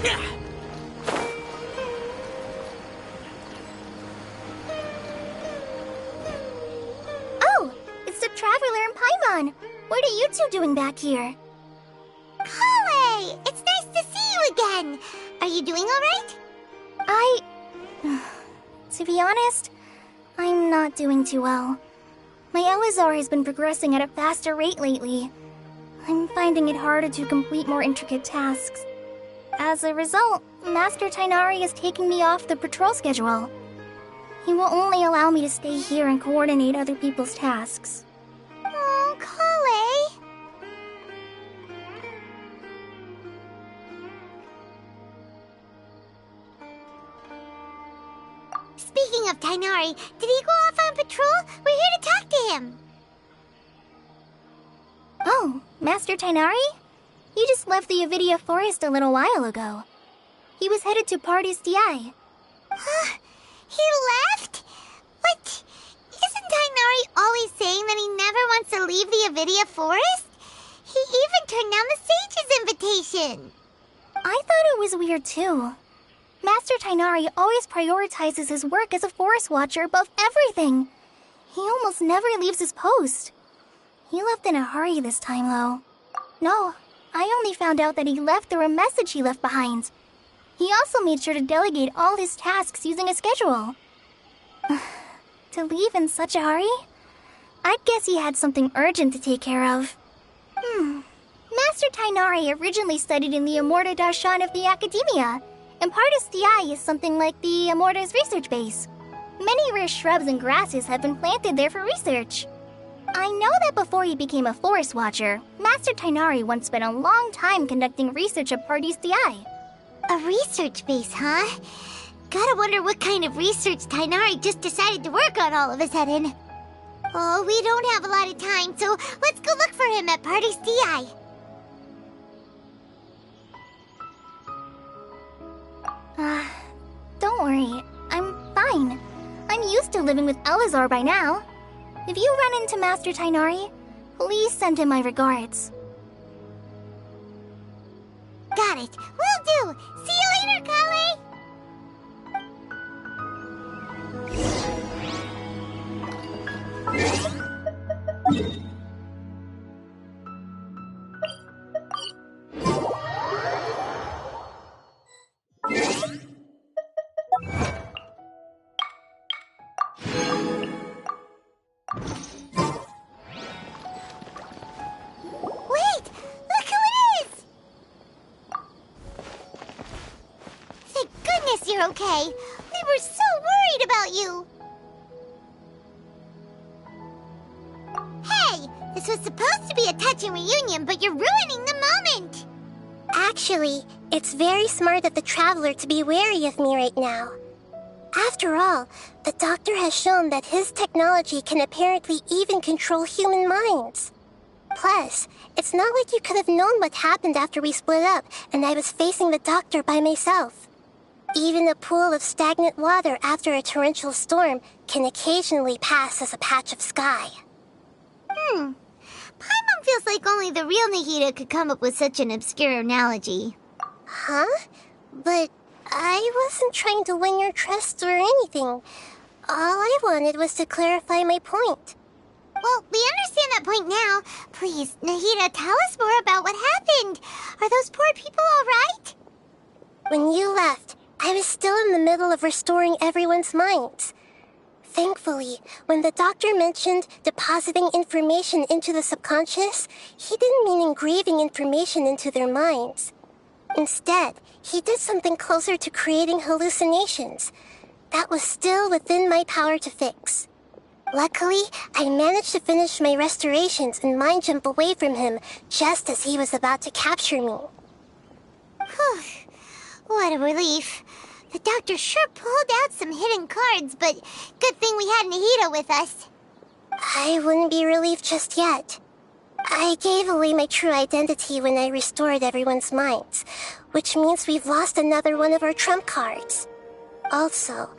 Oh, it's the Traveler and Paimon. What are you two doing back here? Kale, it's nice to see you again. Are you doing all right? To be honest, I'm not doing too well. My Elazar has been progressing at a faster rate lately. I'm finding it harder to complete more intricate tasks. As a result, Master Tainari is taking me off the patrol schedule. He will only allow me to stay here and coordinate other people's tasks. Oh, Kale. Speaking of Tainari, did he go off on patrol? We're here to talk to him. Oh, Master Tainari? He just left the Avidia Forest a little while ago. He was headed to Party's DI. He left? But isn't Tainari always saying that he never wants to leave the Avidia Forest? He even turned down the Sage's invitation. I thought it was weird too. Master Tainari always prioritizes his work as a forest watcher above everything. He almost never leaves his post. He left in a hurry this time, though. No, I only found out that he left through a message he left behind. He also made sure to delegate all his tasks using a schedule. To leave in such a hurry? I'd guess he had something urgent to take care of. Master Tainari originally studied in the Amorta Darshan of the Academia, and Partis DI is something like the Amorta's research base. Many rare shrubs and grasses have been planted there for research. I know that before he became a forest watcher, Master Tainari once spent a long time conducting research at Partis DI. A research base, huh? Gotta wonder what kind of research Tainari just decided to work on all of a sudden. Oh, we don't have a lot of time, so let's go look for him at Party's DI. Don't worry. I'm fine. I'm used to living with Elazar by now. If you run into Master Tainari, please send him my regards. Got it. Will do. See you later, Kale. You're okay. We were so worried about you. Hey, this was supposed to be a touching reunion, but you're ruining the moment. Actually, it's very smart of the Traveler to be wary of me right now. After all, the Doctor has shown that his technology can apparently even control human minds. Plus, it's not like you could have known what happened after we split up and I was facing the Doctor by myself. Even a pool of stagnant water after a torrential storm can occasionally pass as a patch of sky. Paimon feels like only the real Nahida could come up with such an obscure analogy. Huh? But I wasn't trying to win your trust or anything. All I wanted was to clarify my point. Well, we understand that point now. Please, Nahida, tell us more about what happened. Are those poor people all right? When you left, I was still in the middle of restoring everyone's minds. Thankfully, when the Doctor mentioned depositing information into the subconscious, he didn't mean engraving information into their minds. Instead, he did something closer to creating hallucinations. That was still within my power to fix. Luckily, I managed to finish my restorations and mind jump away from him just as he was about to capture me. Whew. What a relief. The Doctor sure pulled out some hidden cards, but good thing we had Nahida with us. I wouldn't be relieved just yet. I gave away my true identity when I restored everyone's minds, which means we've lost another one of our trump cards. Also,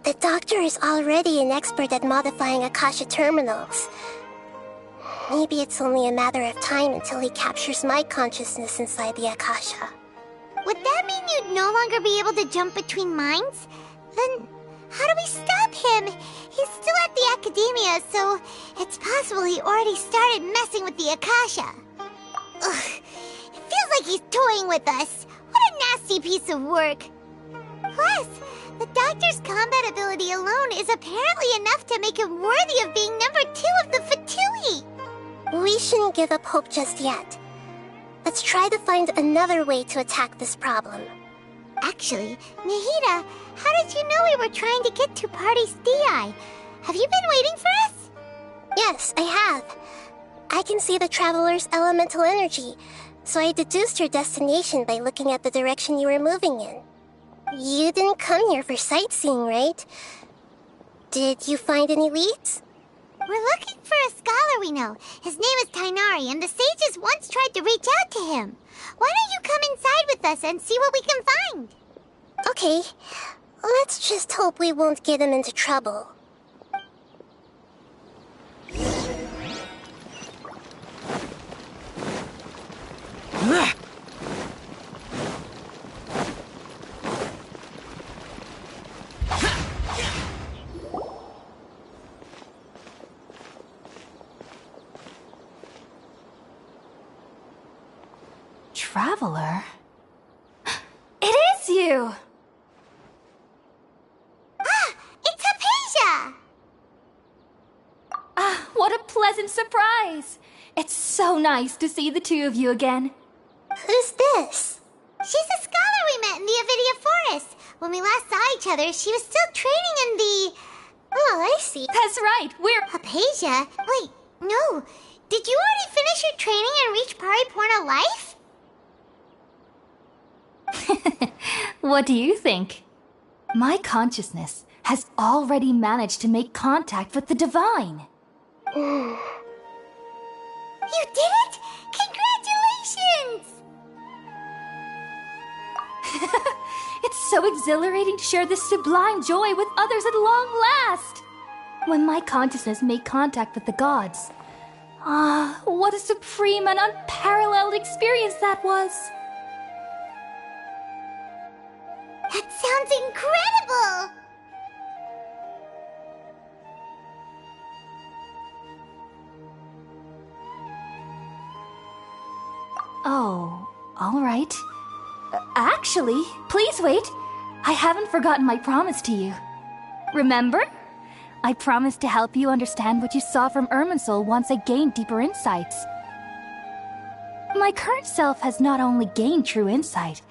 the Doctor is already an expert at modifying Akasha terminals. Maybe it's only a matter of time until he captures my consciousness inside the Akasha. Would that mean you'd no longer be able to jump between minds? Then how do we stop him? He's still at the Academia, so it's possible he already started messing with the Akasha. Ugh, it feels like he's toying with us. What a nasty piece of work. Plus, the Doctor's combat ability alone is apparently enough to make him worthy of being number 2 of the Fatui. We shouldn't give up hope just yet. Let's try to find another way to attack this problem. Actually, Nahida, how did you know we were trying to get to Party's DI? Have you been waiting for us? Yes, I have. I can see the Traveler's elemental energy, so I deduced your destination by looking at the direction you were moving in. You didn't come here for sightseeing, right? Did you find any leads? We're looking for a scholar we know. His name is Tainari, and the sages once tried to reach out to him. Why don't you come inside with us and see what we can find? Okay. Let's just hope we won't get him into trouble. Traveler? It is you! Ah! It's Hypatia! Ah, what a pleasant surprise! It's so nice to see the two of you again. Who's this? She's a scholar we met in the Avidia Forest. When we last saw each other, she was still training in the... Oh, I see. That's right, we're... Hypatia? Wait, no. Did you already finish your training and reach Pariporna life? What do you think? My consciousness has already managed to make contact with the divine. You did it! Congratulations! It's so exhilarating to share this sublime joy with others at long last! When my consciousness made contact with the gods. Ah, what a supreme and unparalleled experience that was! That sounds incredible! Oh, all right. Actually, please wait. I haven't forgotten my promise to you. Remember? I promised to help you understand what you saw from Irminsul once I gained deeper insights. My current self has not only gained true insight,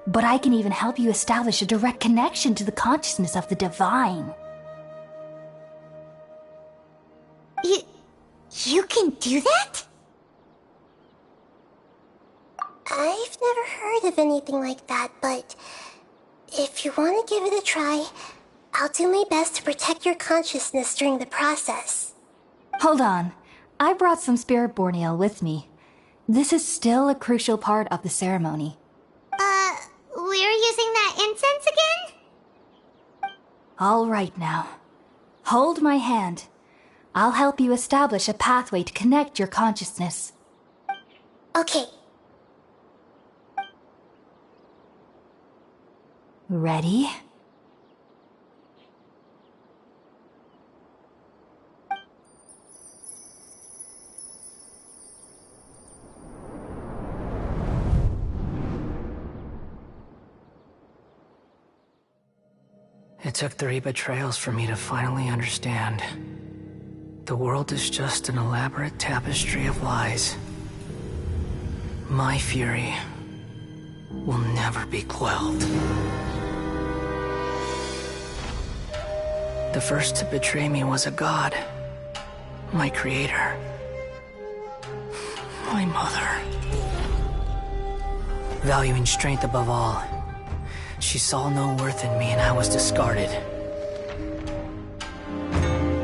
but I can even help you establish a direct connection to the consciousness of the divine. You can do that? I've never heard of anything like that, but if you want to give it a try, I'll do my best to protect your consciousness during the process. Hold on. I brought some spirit-born ale with me. This is still a crucial part of the ceremony. We're using that incense again? All right now. Hold my hand. I'll help you establish a pathway to connect your consciousness. Okay. Ready? It took 3 betrayals for me to finally understand. The world is just an elaborate tapestry of lies. My fury will never be quelled. The first to betray me was a god. My creator. My mother. Valuing strength above all, she saw no worth in me and I was discarded.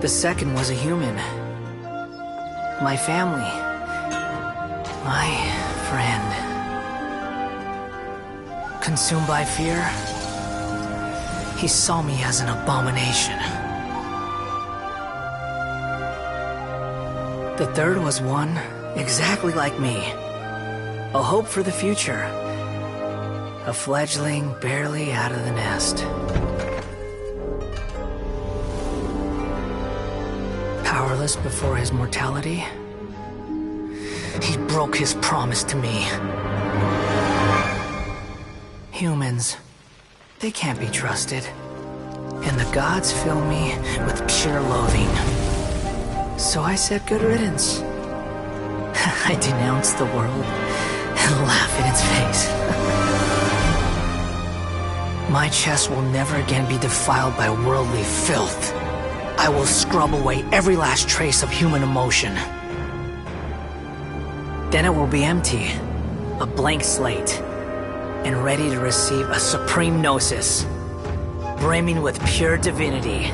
The second was a human. My family. My friend. Consumed by fear, he saw me as an abomination. The third was one exactly like me. A hope for the future. A fledgling barely out of the nest. Powerless before his mortality, he broke his promise to me. Humans, they can't be trusted. And the gods fill me with pure loathing. So I said good riddance. I denounce the world and laugh in its face. My chest will never again be defiled by worldly filth. I will scrub away every last trace of human emotion. Then it will be empty, a blank slate, and ready to receive a supreme gnosis, brimming with pure divinity.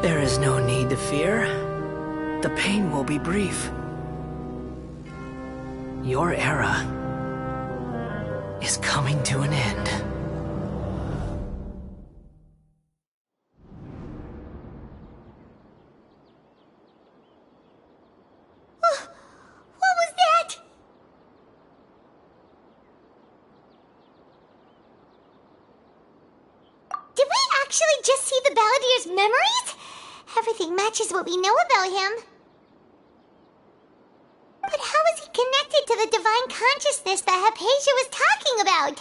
There is no need to fear. The pain will be brief. Your era is coming to an end. What was that? Did we actually just see the Balladier's memories? Everything matches what we know about him. But how is he connected to the divine consciousness that Hypatia was talking about?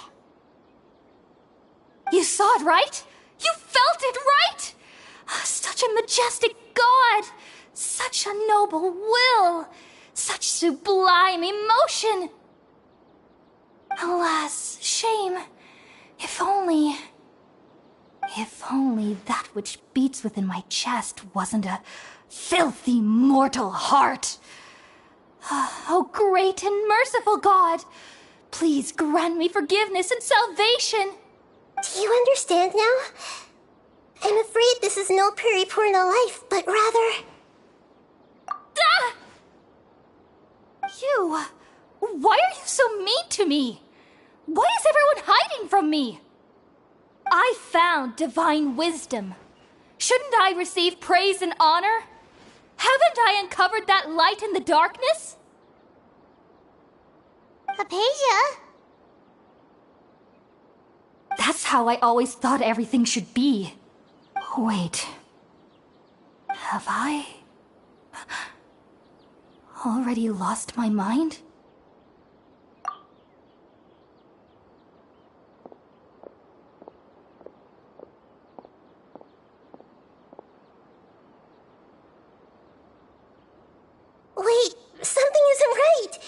You saw it, right? You felt it, right? Such a majestic god! Such a noble will! Such sublime emotion! Alas, shame. If only that which beats within my chest wasn't a filthy mortal heart. Oh, great and merciful God! Please grant me forgiveness and salvation! Do you understand now? I'm afraid this is no periporno life, but rather... Ah! You... Why are you so mean to me? Why is everyone hiding from me? I found divine wisdom. Shouldn't I receive praise and honor? Haven't I uncovered that light in the darkness? Hypatia? That's how I always thought everything should be. Wait. Have I... already lost my mind? Wait, something isn't right!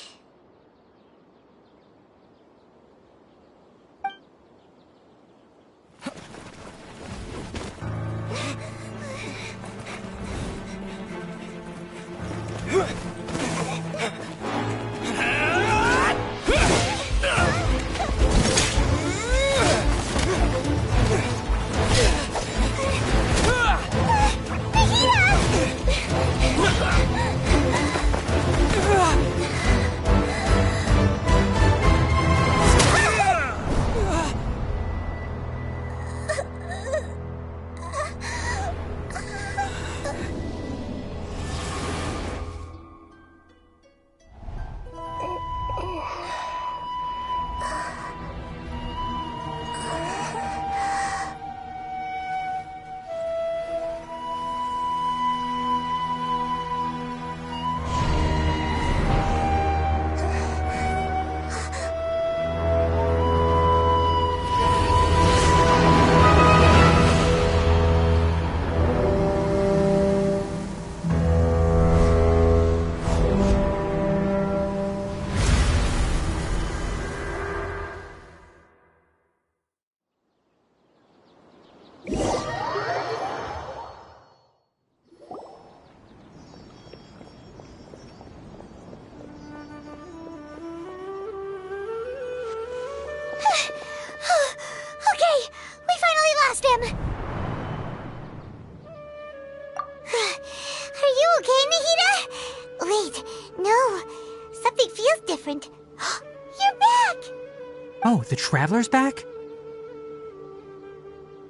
Oh, the Traveler's back?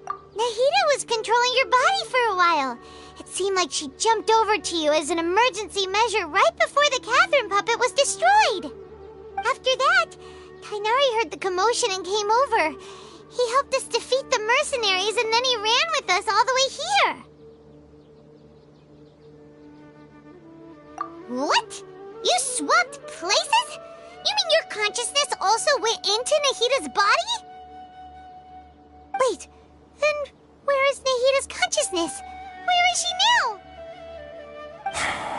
Nahida was controlling your body for a while. It seemed like she jumped over to you as an emergency measure right before the Catherine puppet was destroyed. After that, Kainari heard the commotion and came over. He helped us defeat the mercenaries and then he ran with us all the way here. What? You swapped places? You mean your consciousness also went into Nahida's body? Wait, then where is Nahida's consciousness? Where is she now?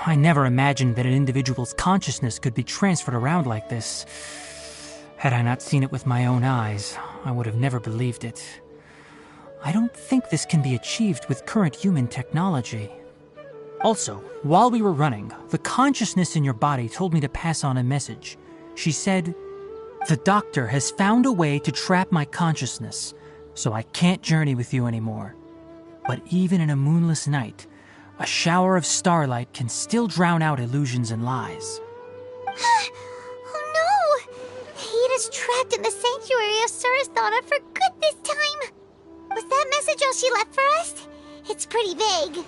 I never imagined that an individual's consciousness could be transferred around like this. Had I not seen it with my own eyes, I would have never believed it. I don't think this can be achieved with current human technology. Also, while we were running, the consciousness in your body told me to pass on a message. She said, "The doctor has found a way to trap my consciousness, so I can't journey with you anymore. But even in a moonless night, a shower of starlight can still drown out illusions and lies." Oh no! Nahida's trapped in the sanctuary of Surathana for good this time. Was that message all she left for us? It's pretty vague.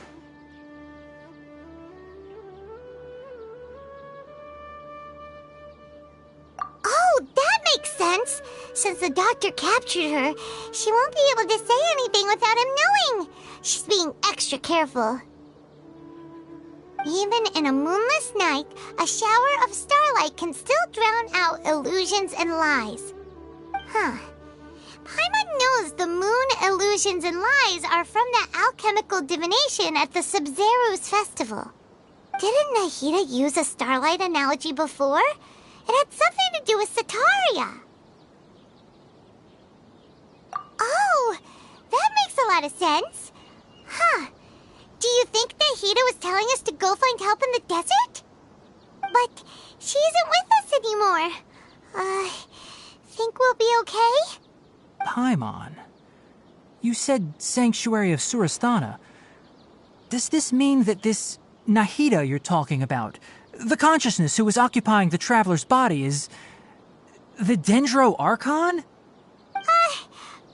Oh, that makes sense. Since the doctor captured her, she won't be able to say anything without him knowing. She's being extra careful. Even in a moonless night, a shower of starlight can still drown out illusions and lies. Huh. Paimon knows the moon illusions and lies are from that alchemical divination at the Sub-Zeru's festival. Didn't Nahida use a starlight analogy before? It had something to do with Sataria. Oh, that makes a lot of sense. Huh. Do you think Nahida was telling us to go find help in the desert? But She isn't with us anymore. Think we'll be okay? Paimon, you said Sanctuary of Surasthana. Does this mean that this Nahida you're talking about, the consciousness who was occupying the traveler's body, is the Dendro Archon?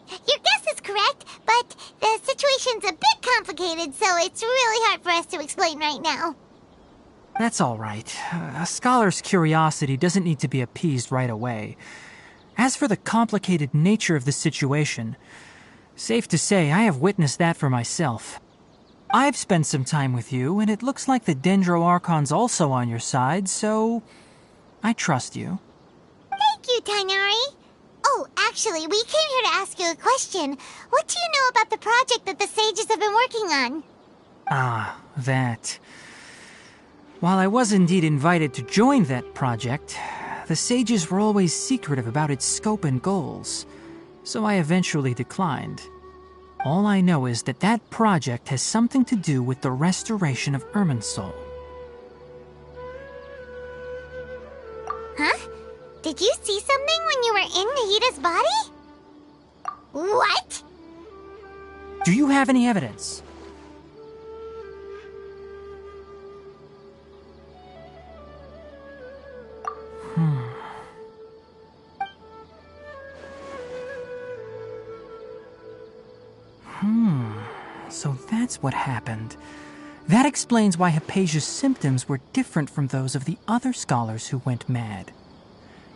Your guess is correct, but the situation's a bit complicated, so it's really hard for us to explain right now. That's all right. A scholar's curiosity doesn't need to be appeased right away. As for the complicated nature of the situation, safe to say I have witnessed that for myself. I've spent some time with you, and it looks like the Dendro Archon's also on your side, so I trust you. Thank you, Tainari. Oh, actually, we came here to ask you a question. What do you know about the project that the sages have been working on? Ah, that. While I was indeed invited to join that project, the sages were always secretive about its scope and goals, so I eventually declined. All I know is that that project has something to do with the restoration of Irminsul. Huh? Did you see something when you were in Nahida's body? What? Do you have any evidence? So that's what happened. That explains why Hypatia's symptoms were different from those of the other scholars who went mad.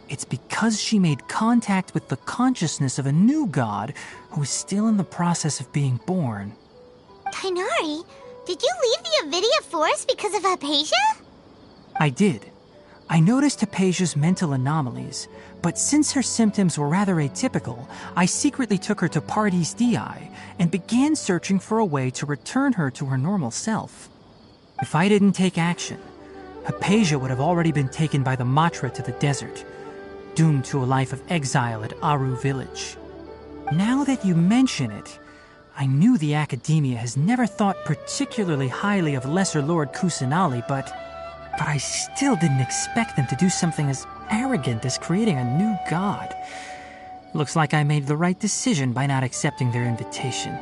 It's because she made contact with the consciousness of a new god who is still in the process of being born. Tainari, did you leave the Avidia Forest because of Hypatia? I did. I noticed Hypatia's mental anomalies, but since her symptoms were rather atypical, I secretly took her to Pardis Dii and began searching for a way to return her to her normal self. If I didn't take action, Hypatia would have already been taken by the Matra to the desert, doomed to a life of exile at Aru village. Now that you mention it, I knew the Academia has never thought particularly highly of Lesser Lord Kusanali, but I still didn't expect them to do something as arrogant as creating a new god. Looks like I made the right decision by not accepting their invitation.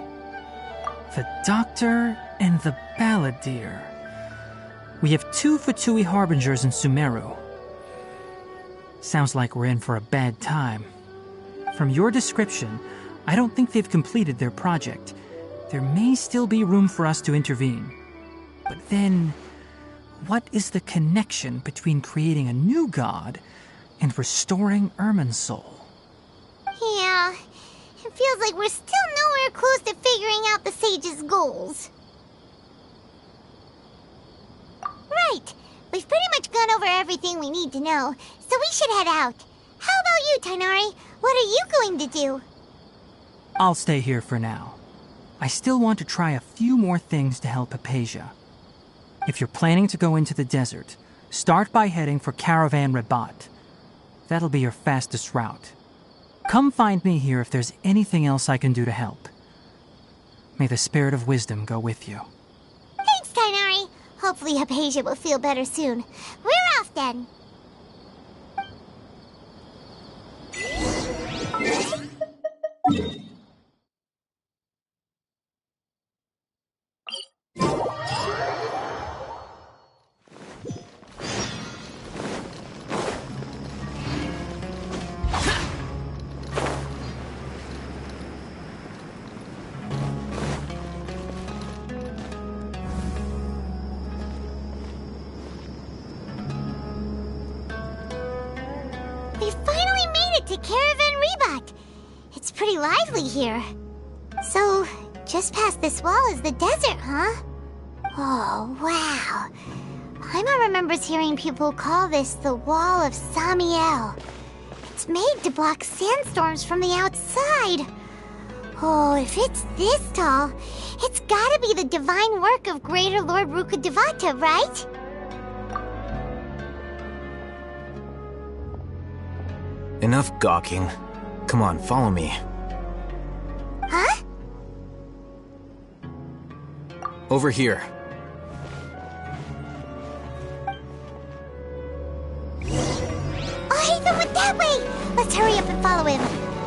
The Doctor and the Balladeer. We have 2 Fatui Harbingers in Sumeru. Sounds like we're in for a bad time. From your description, I don't think they've completed their project. There may still be room for us to intervene. But then, what is the connection between creating a new god and restoring Irminsul? Yeah, it feels like we're still nowhere close to figuring out the sage's goals. Right, we've pretty much gone over everything we need to know, so we should head out. How about you, Tainari? What are you going to do? I'll stay here for now. I still want to try a few more things to help Hypatia. If you're planning to go into the desert, start by heading for Caravan Rabat. That'll be your fastest route. Come find me here if there's anything else I can do to help. May the spirit of wisdom go with you. Thanks, Tainari. Hopefully Hypatia will feel better soon. We're off then. We finally made it to Caravan Rebat. It's pretty lively here. So, just past this wall is the desert, huh? Oh, wow. Paimon remembers hearing people call this the Wall of Samiel. It's made to block sandstorms from the outside. Oh, if it's this tall, it's gotta be the divine work of Greater Lord Rukkhadevata, right? Enough gawking. Come on, follow me. Huh? Over here. That way! Let's hurry up and follow him.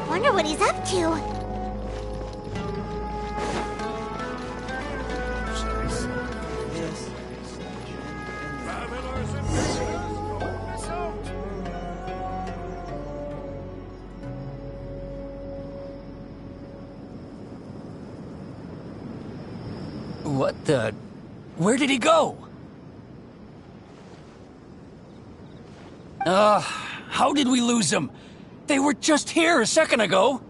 Wonder what he's up to. What the... Where did he go? How did we lose them? They were just here a second ago.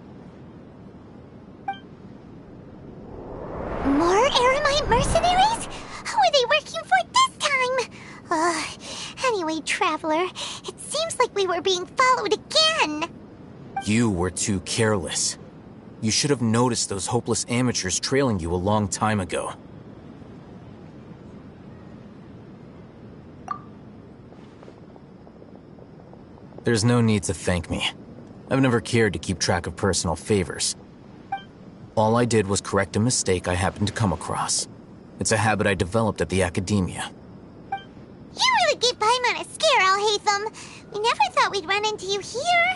More Eremite mercenaries? Who are they working for this time? Anyway, Traveler, it seems like we were being followed again. You were too careless. You should have noticed those hopeless amateurs trailing you a long time ago. There's no need to thank me. I've never cared to keep track of personal favors. All I did was correct a mistake I happened to come across. It's a habit I developed at the Academia. You really gave Paimon a scare, Alhaitham. We never thought we'd run into you here.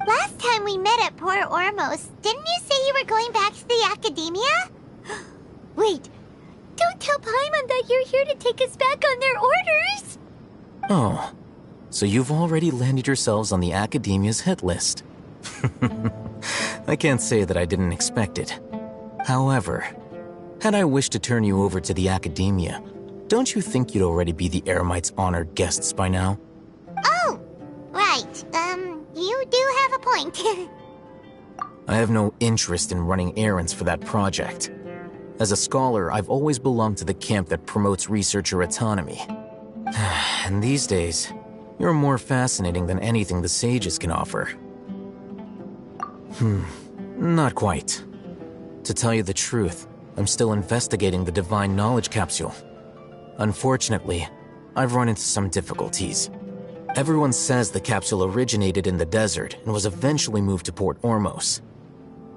Last time we met at Port Ormos, didn't you say you were going back to the Academia? Wait, don't tell Paimon that you're here to take us back on their orders! Oh, so you've already landed yourselves on the Academia's hit list. I can't say that I didn't expect it. However, had I wished to turn you over to the Academia, don't you think you'd already be the Eremites' honored guests by now? Oh, right. You do have a point. I have no interest in running errands for that project. As a scholar, I've always belonged to the camp that promotes researcher autonomy. And these days, you're more fascinating than anything the sages can offer. Not quite. To tell you the truth, I'm still investigating the Divine Knowledge Capsule. Unfortunately, I've run into some difficulties. Everyone says the capsule originated in the desert and was eventually moved to Port Ormos.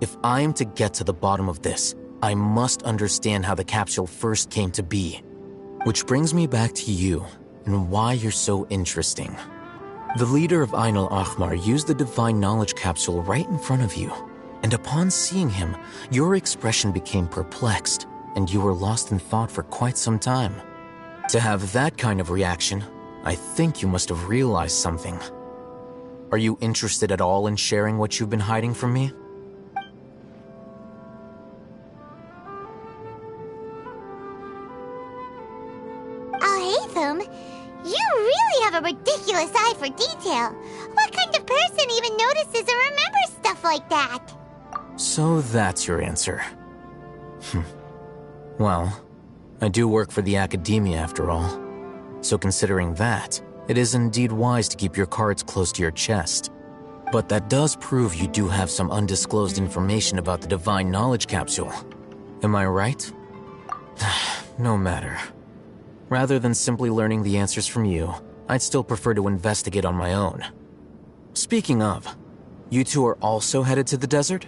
If I am to get to the bottom of this, I must understand how the capsule first came to be. Which brings me back to you, and why you're so interesting. The leader of Ain al-Ahmar used the Divine Knowledge Capsule right in front of you, and upon seeing him, your expression became perplexed, and you were lost in thought for quite some time. To have that kind of reaction, I think you must have realized something. Are you interested at all in sharing what you've been hiding from me? Alhaitham, you really have a ridiculous eye for detail. What kind of person even notices or remembers stuff like that? So that's your answer. Well, I do work for the Academia after all. So considering that, it is indeed wise to keep your cards close to your chest. But that does prove you do have some undisclosed information about the Divine Knowledge Capsule. Am I right? No matter. Rather than simply learning the answers from you, I'd still prefer to investigate on my own. Speaking of, you two are also headed to the desert?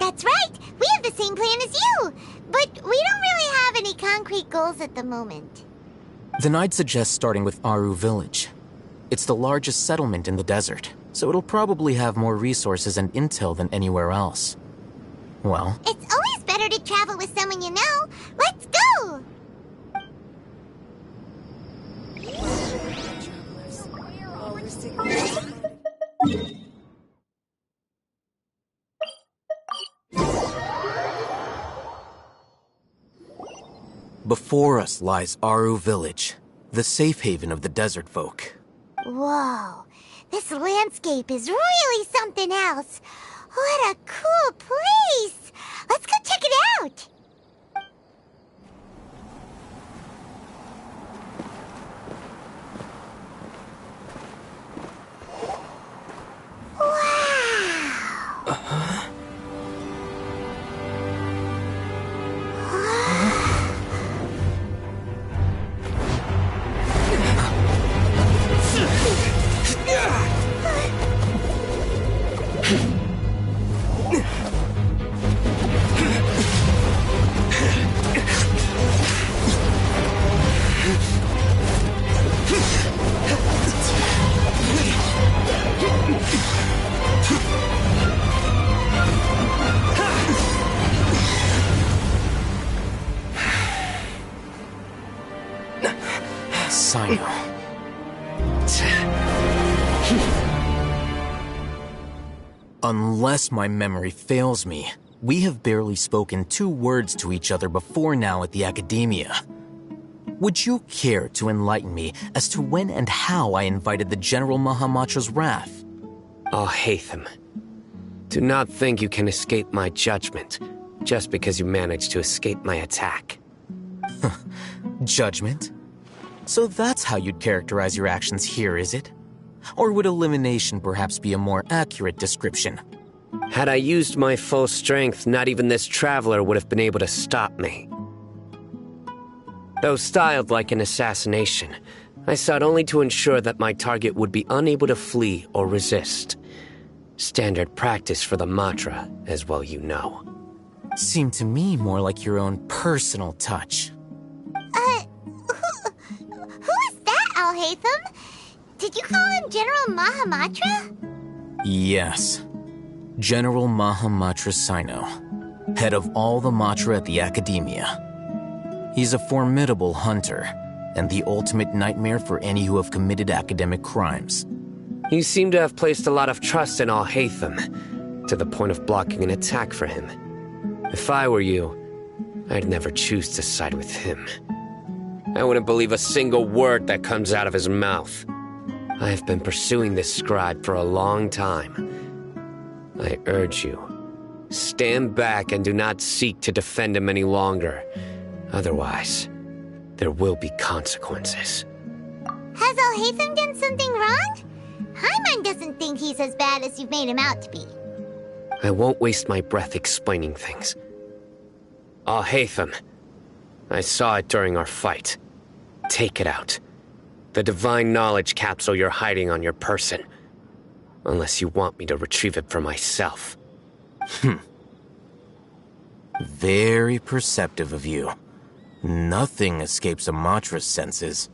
That's right! We have the same plan as you! But we don't really have any concrete goals at the moment. Then I'd suggest starting with Aru Village. It's the largest settlement in the desert, so it'll probably have more resources and intel than anywhere else. Well, it's always better to travel with someone you know. Let's go! before us lies Aru Village, the safe haven of the desert folk. Whoa, this landscape is really something else. What a cool place! Let's go check it out! Unless my memory fails me, we have barely spoken 2 words to each other before now at the Academia. Would you care to enlighten me as to when and how I invited the General Mahamatra's wrath? Alhaitham, do not think you can escape my judgment just because you managed to escape my attack. Judgment? So that's how you'd characterize your actions here, is it? Or would elimination perhaps be a more accurate description? Had I used my full strength, not even this traveler would have been able to stop me. Though styled like an assassination, I sought only to ensure that my target would be unable to flee or resist. Standard practice for the Matra, as well you know. Seemed to me more like your own personal touch. Who is that, Alhaitham? Did you call him General Mahamatra? Yes. General Mahamatra Sino, head of all the Matra at the Academia. He's a formidable hunter, and the ultimate nightmare for any who have committed academic crimes. You seem to have placed a lot of trust in Alhaitham, to the point of blocking an attack for him. If I were you, I'd never choose to side with him. I wouldn't believe a single word that comes out of his mouth. I have been pursuing this scribe for a long time. I urge you, stand back and do not seek to defend him any longer. Otherwise, there will be consequences. Has Alhaitham done something wrong? Paimon doesn't think he's as bad as you've made him out to be. I won't waste my breath explaining things. Alhaitham, I saw it during our fight. Take it out. The divine knowledge capsule you're hiding on your person. Unless you want me to retrieve it for myself. Very perceptive of you. Nothing escapes a Matra's senses.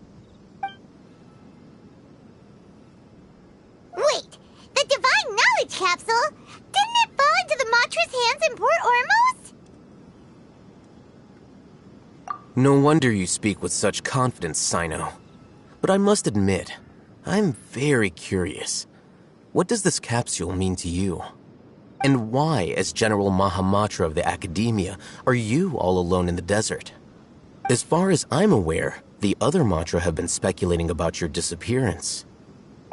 Wait, the divine knowledge capsule? Didn't it fall into the Matra's hands in Port Ormos? No wonder you speak with such confidence, Sino. But I must admit, I'm very curious. What does this capsule mean to you? And why, as General Mahamatra of the Academia, are you all alone in the desert? As far as I'm aware, the other Matra have been speculating about your disappearance.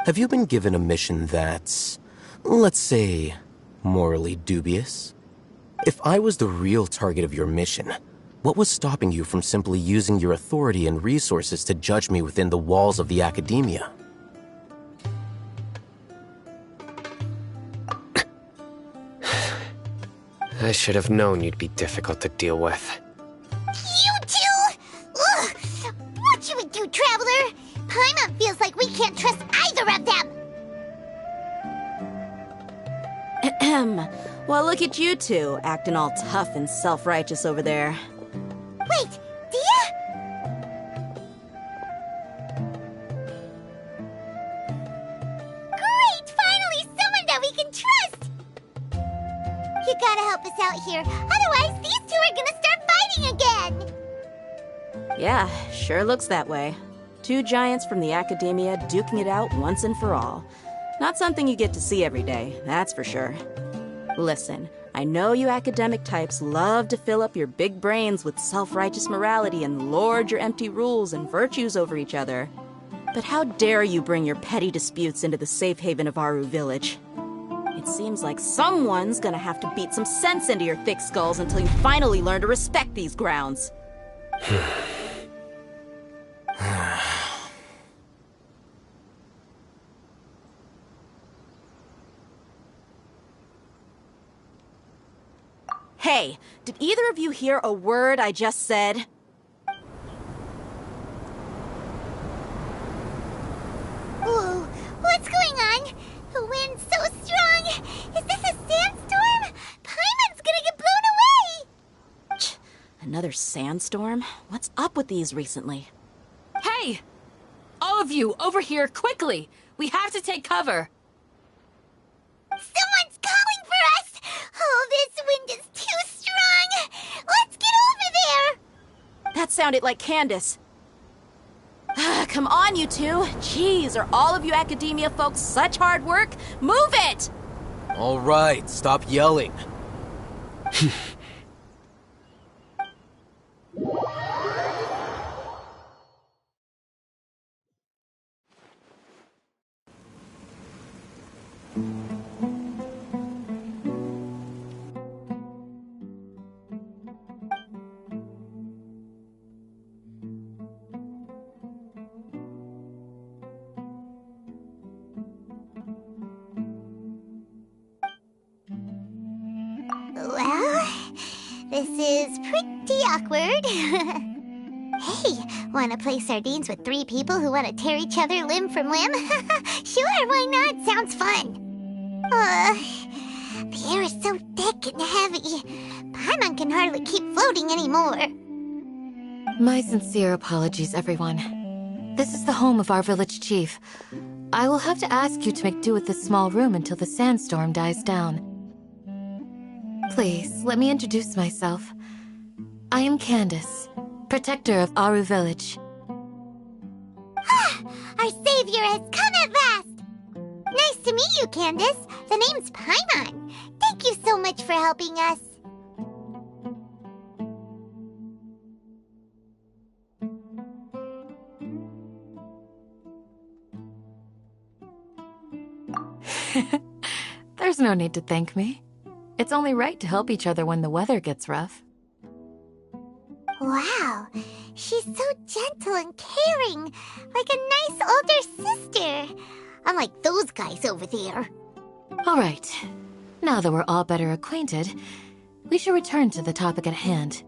Have you been given a mission that's, let's say, morally dubious? If I was the real target of your mission, what was stopping you from simply using your authority and resources to judge me within the walls of the Academia? I should have known you'd be difficult to deal with. You two! Ugh! What should we do, Traveler? Paimon feels like we can't trust either of them! Ahem. Well, look at you two, acting all tough and self-righteous over there. Wait, Dia? Great! Finally, someone that we can trust! You gotta help us out here, otherwise these two are gonna start fighting again! Yeah, sure looks that way. 2 giants from the Academia duking it out once and for all. Not something you get to see every day, that's for sure. Listen, I know you academic types love to fill up your big brains with self-righteous morality and lord your empty rules and virtues over each other. But how dare you bring your petty disputes into the safe haven of Aru Village? It seems like someone's gonna have to beat some sense into your thick skulls until you finally learn to respect these grounds. Hey, did either of you hear a word I just said? Whoa, what's going on? The wind's so strong! Is this a sandstorm? Paimon's gonna get blown away! Another sandstorm? What's up with these recently? Hey! All of you, over here, quickly! We have to take cover! Someone's calling for us! Oh, this wind is too strong! Let's get over there! That sounded like Candace. Come on, you two. Jeez, are all of you Academia folks such hard work? Move it! All right, stop yelling. Well, this is pretty awkward. Hey, wanna play sardines with 3 people who wanna tear each other limb from limb? Sure, why not? Sounds fun. The air is so thick and heavy. Paimon can hardly keep floating anymore. My sincere apologies, everyone. This is the home of our village chief. I will have to ask you to make do with this small room until the sandstorm dies down. Please, let me introduce myself. I am Candace, protector of Aru Village. Our savior has come at last! Nice to meet you, Candace. The name's Paimon. Thank you so much for helping us. There's no need to thank me. It's only right to help each other when the weather gets rough. Wow, she's so gentle and caring, like a nice older sister. Unlike those guys over there. All right. Now that we're all better acquainted, we should return to the topic at hand.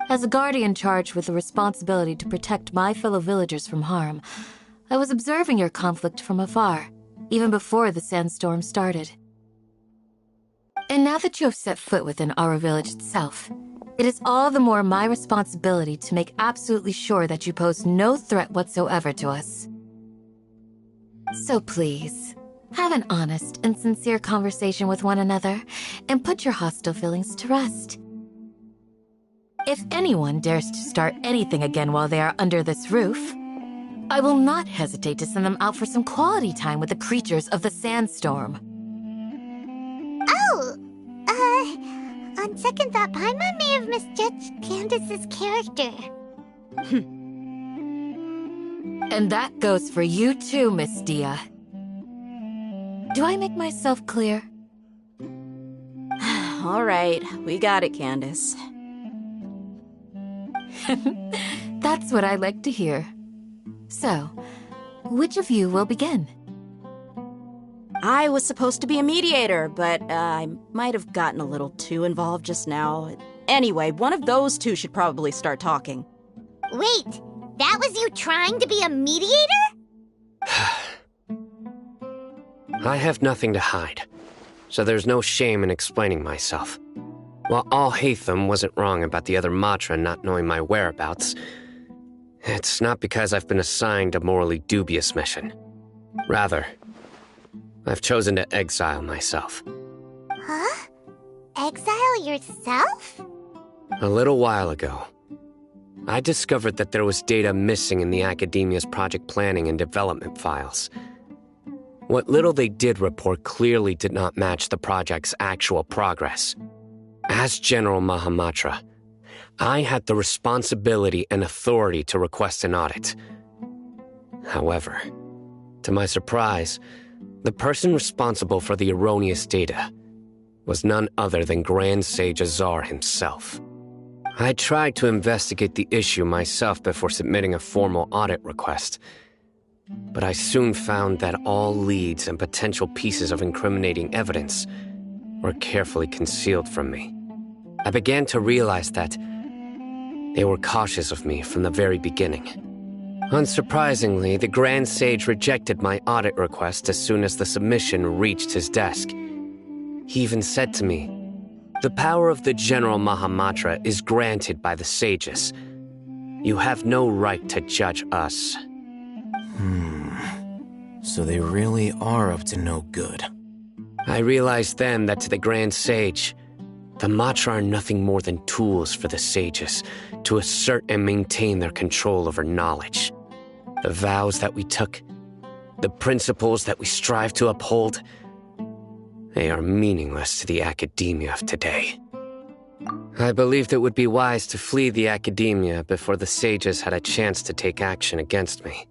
As a guardian charged with the responsibility to protect my fellow villagers from harm, I was observing your conflict from afar, even before the sandstorm started. And now that you have set foot within our village itself, it is all the more my responsibility to make absolutely sure that you pose no threat whatsoever to us. So please, have an honest and sincere conversation with one another, and put your hostile feelings to rest. If anyone dares to start anything again while they are under this roof, I will not hesitate to send them out for some quality time with the creatures of the sandstorm. Oh, on second thought, Paimon may have misjudged Candace's character. And that goes for you too, Miss Dia. Do I make myself clear? All right, we got it, Candace. That's what I like to hear. So, which of you will begin? I was supposed to be a mediator, but I might have gotten a little too involved just now. Anyway, one of those two should probably start talking. Wait, that was you trying to be a mediator? I have nothing to hide, so there's no shame in explaining myself. While All Hatham wasn't wrong about the other Matra not knowing my whereabouts, it's not because I've been assigned a morally dubious mission. Rather, I've chosen to exile myself. Huh? Exile yourself? A little while ago, I discovered that there was data missing in the Academia's project planning and development files. What little they did report clearly did not match the project's actual progress. As General Mahamatra, I had the responsibility and authority to request an audit. However, to my surprise, the person responsible for the erroneous data was none other than Grand Sage Azar himself. I tried to investigate the issue myself before submitting a formal audit request, but I soon found that all leads and potential pieces of incriminating evidence were carefully concealed from me. I began to realize that they were cautious of me from the very beginning. Unsurprisingly, the Grand Sage rejected my audit request as soon as the submission reached his desk. He even said to me, "The power of the General Mahamatra is granted by the sages. You have no right to judge us." So they really are up to no good. I realized then that to the Grand Sage, the Matra are nothing more than tools for the sages to assert and maintain their control over knowledge. The vows that we took, the principles that we strive to uphold, They are meaningless to the academia of today. I believed it would be wise to flee the academia before the sages had a chance to take action against me.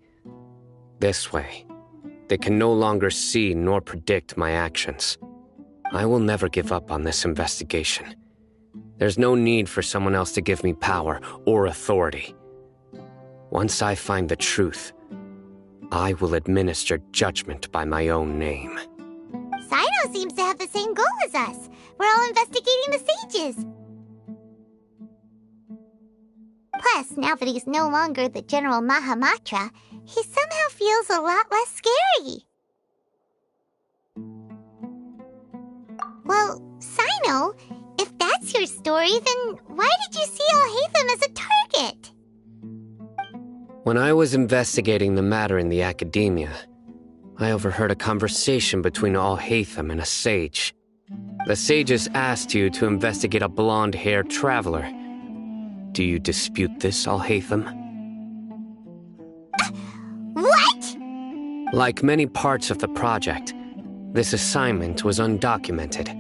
This way, they can no longer see nor predict my actions. I will never give up on this investigation. There's no need for someone else to give me power or authority. Once I find the truth, I will administer judgment by my own name. Sino seems to have the same goal as us. We're all investigating the sages. Plus, now that he's no longer the General Mahamatra, he somehow feels a lot less scary. Well, Sino, if that's your story, then why did you see Alhaitham as a target? When I was investigating the matter in the academia, I overheard a conversation between Alhaitham and a sage. The sages asked you to investigate a blonde-haired traveler. Do you dispute this, Alhaitham? What? Like many parts of the project, this assignment was undocumented.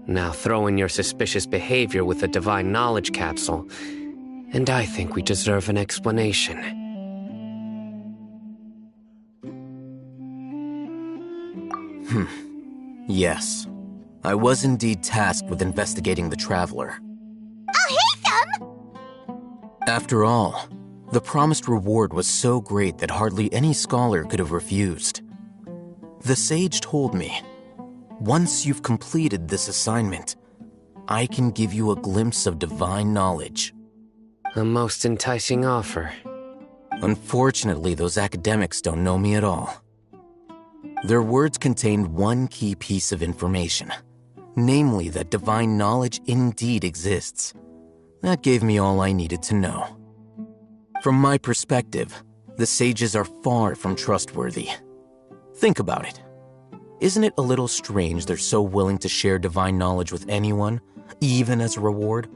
Now throw in your suspicious behavior with the Divine Knowledge Capsule, and I think we deserve an explanation. Yes. I was indeed tasked with investigating the Traveler. Alhaitham! After all, the promised reward was so great that hardly any scholar could have refused. The sage told me, once you've completed this assignment, I can give you a glimpse of divine knowledge. A most enticing offer. Unfortunately, those academics don't know me at all. Their words contained one key piece of information, namely that divine knowledge indeed exists. That gave me all I needed to know. From my perspective, the sages are far from trustworthy. Think about it. Isn't it a little strange they're so willing to share divine knowledge with anyone, even as a reward?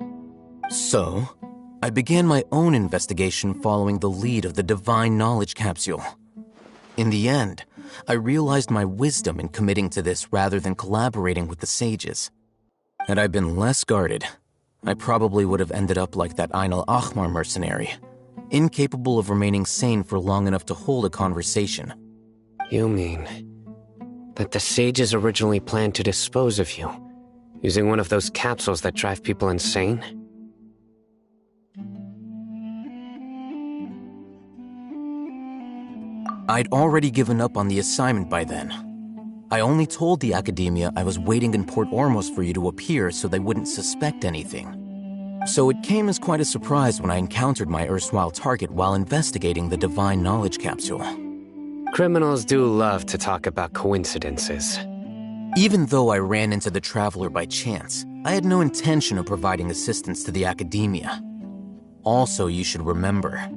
So, I began my own investigation following the lead of the Divine Knowledge Capsule. In the end, I realized my wisdom in committing to this rather than collaborating with the sages. Had I been less guarded, I probably would have ended up like that Ain al-Ahmar mercenary, incapable of remaining sane for long enough to hold a conversation. You mean that the sages originally planned to dispose of you, using one of those capsules that drive people insane? I'd already given up on the assignment by then. I only told the academia I was waiting in Port Ormos for you to appear so they wouldn't suspect anything. So it came as quite a surprise when I encountered my erstwhile target while investigating the Divine Knowledge Capsule. Criminals do love to talk about coincidences. Even though I ran into the Traveler by chance, I had no intention of providing assistance to the academia. Also, you should remember,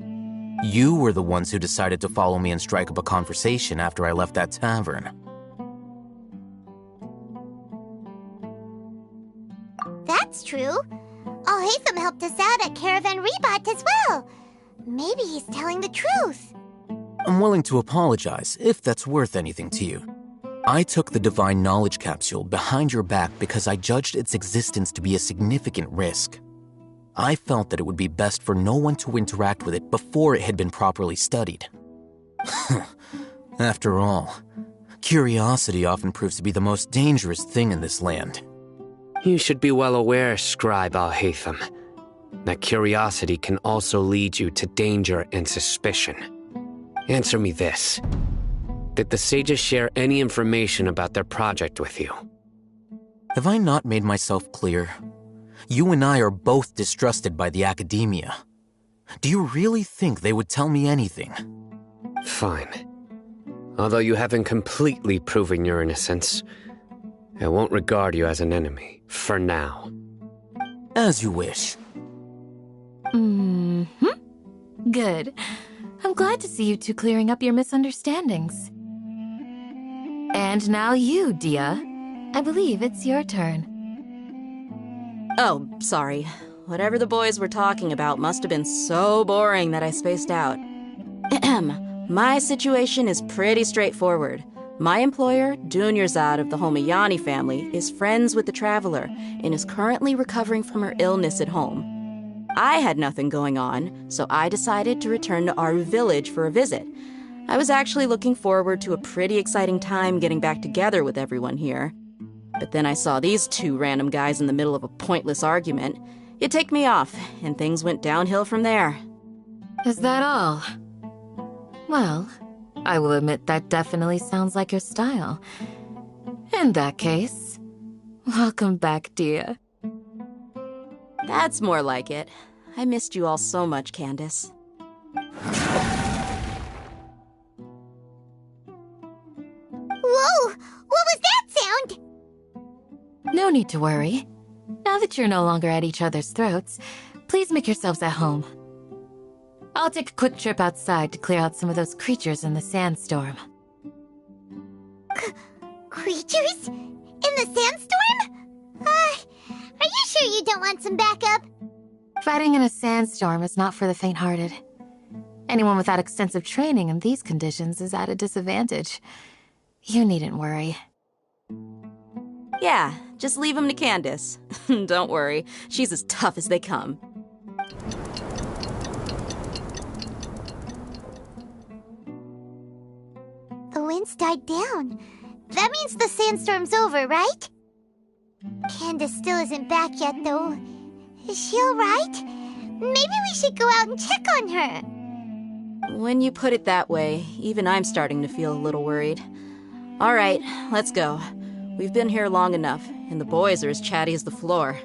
you were the ones who decided to follow me and strike up a conversation after I left that tavern. That's true. Alhaitham helped us out at Caravan Rebat as well. Maybe he's telling the truth. I'm willing to apologize, if that's worth anything to you. I took the Divine Knowledge Capsule behind your back because I judged its existence to be a significant risk. I felt that it would be best for no one to interact with it before it had been properly studied. After all, curiosity often proves to be the most dangerous thing in this land. You should be well aware, Scribe Alhaitham, that curiosity can also lead you to danger and suspicion. Answer me this. Did the sages share any information about their project with you? Have I not made myself clear? You and I are both distrusted by the academia. Do you really think they would tell me anything? Fine. Although you haven't completely proven your innocence, I won't regard you as an enemy, for now. As you wish. Good. I'm glad to see you two clearing up your misunderstandings. And now you, Dia. I believe it's your turn. Oh, sorry. Whatever the boys were talking about must have been so boring that I spaced out. My situation is pretty straightforward. My employer, Dunyarzad of the Homayani family, is friends with the Traveler and is currently recovering from her illness at home. I had nothing going on, so I decided to return to Aru village for a visit. I was actually looking forward to a pretty exciting time getting back together with everyone here. But then I saw these two random guys in the middle of a pointless argument. It ticked me off, and things went downhill from there. Is that all? Well, I will admit that definitely sounds like your style. In that case, welcome back, dear. That's more like it. I missed you all so much, Candace. Whoa! What was that sound? No need to worry. Now that you're no longer at each other's throats, please make yourselves at home. I'll take a quick trip outside to clear out some of those creatures in the sandstorm. Creatures? In the sandstorm? Are you sure you don't want some backup? Fighting in a sandstorm is not for the faint-hearted. Anyone without extensive training in these conditions is at a disadvantage. You needn't worry. Yeah, just leave him to Candace. Don't worry, she's as tough as they come. The wind's died down. That means the sandstorm's over, right? Candace still isn't back yet, though. Is she alright? Maybe we should go out and check on her. When you put it that way, even I'm starting to feel a little worried. All right, let's go. We've been here long enough, and the boys are as chatty as the floor.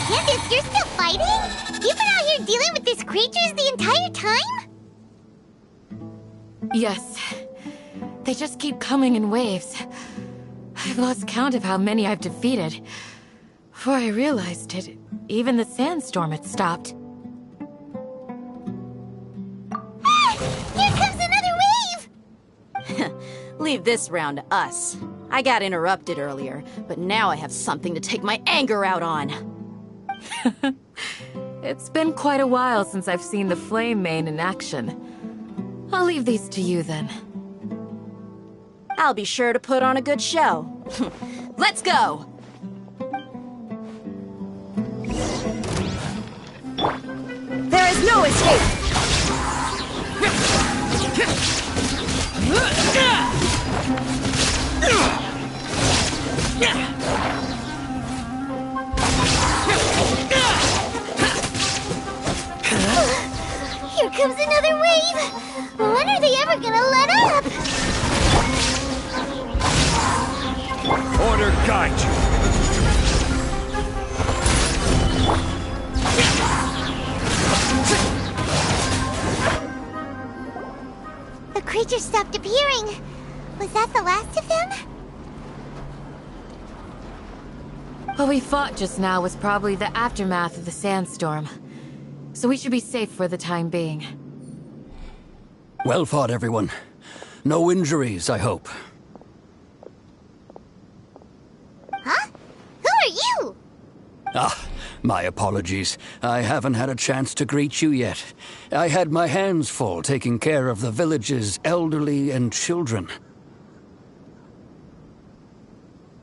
Candace, you're still fighting? You've been out here dealing with these creatures the entire time? Yes. They just keep coming in waves. I've lost count of how many I've defeated. Before I realized it, even the sandstorm had stopped. Here comes another wave! Leave this round to us. I got interrupted earlier, but now I have something to take my anger out on. It's been quite a while since I've seen the Flame Mane in action. I'll leave these to you then. I'll be sure to put on a good show. Let's go! There is no escape! Here comes another wave! When are they ever gonna let up? Order guide you. The creatures stopped appearing. Was that the last of them? What we fought just now was probably the aftermath of the sandstorm. So we should be safe for the time being. Well fought, everyone. No injuries, I hope. Huh? Who are you? Ah, my apologies. I haven't had a chance to greet you yet. I had my hands full taking care of the village's elderly and children.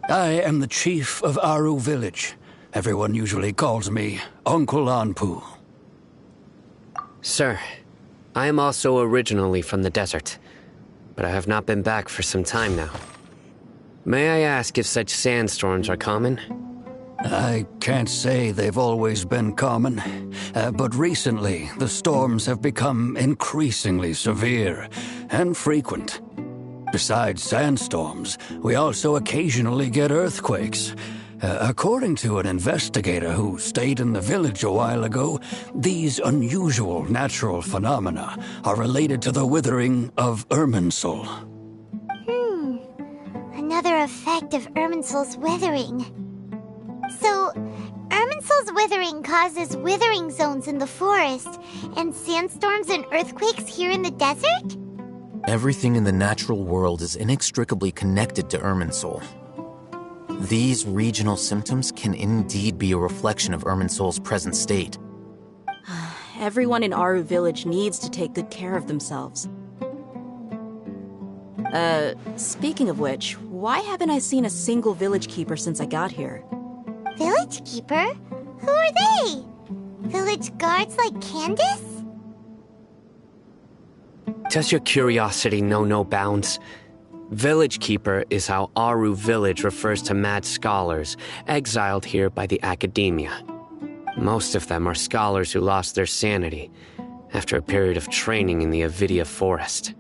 I am the chief of Aru village. Everyone usually calls me Uncle Anpu. Sir, I am also originally from the desert, but I have not been back for some time now. May I ask if such sandstorms are common? I can't say they've always been common, but recently the storms have become increasingly severe and frequent. Besides sandstorms, we also occasionally get earthquakes. According to an investigator who stayed in the village a while ago, these unusual natural phenomena are related to the withering of Irminsul. Another effect effect of Irminsul's withering. So, Irminsul's withering causes withering zones in the forest, and sandstorms and earthquakes here in the desert? Everything in the natural world is inextricably connected to Irminsul. These regional symptoms can indeed be a reflection of Irminsul's present state. Everyone in Aru Village needs to take good care of themselves. Speaking of which, why haven't I seen a single village keeper since I got here? Village keeper? Who are they? Village guards like Candace? Does your curiosity know no bounds? Village Keeper is how Aru Village refers to mad scholars exiled here by the Academia. Most of them are scholars who lost their sanity after a period of training in the Avidia Forest.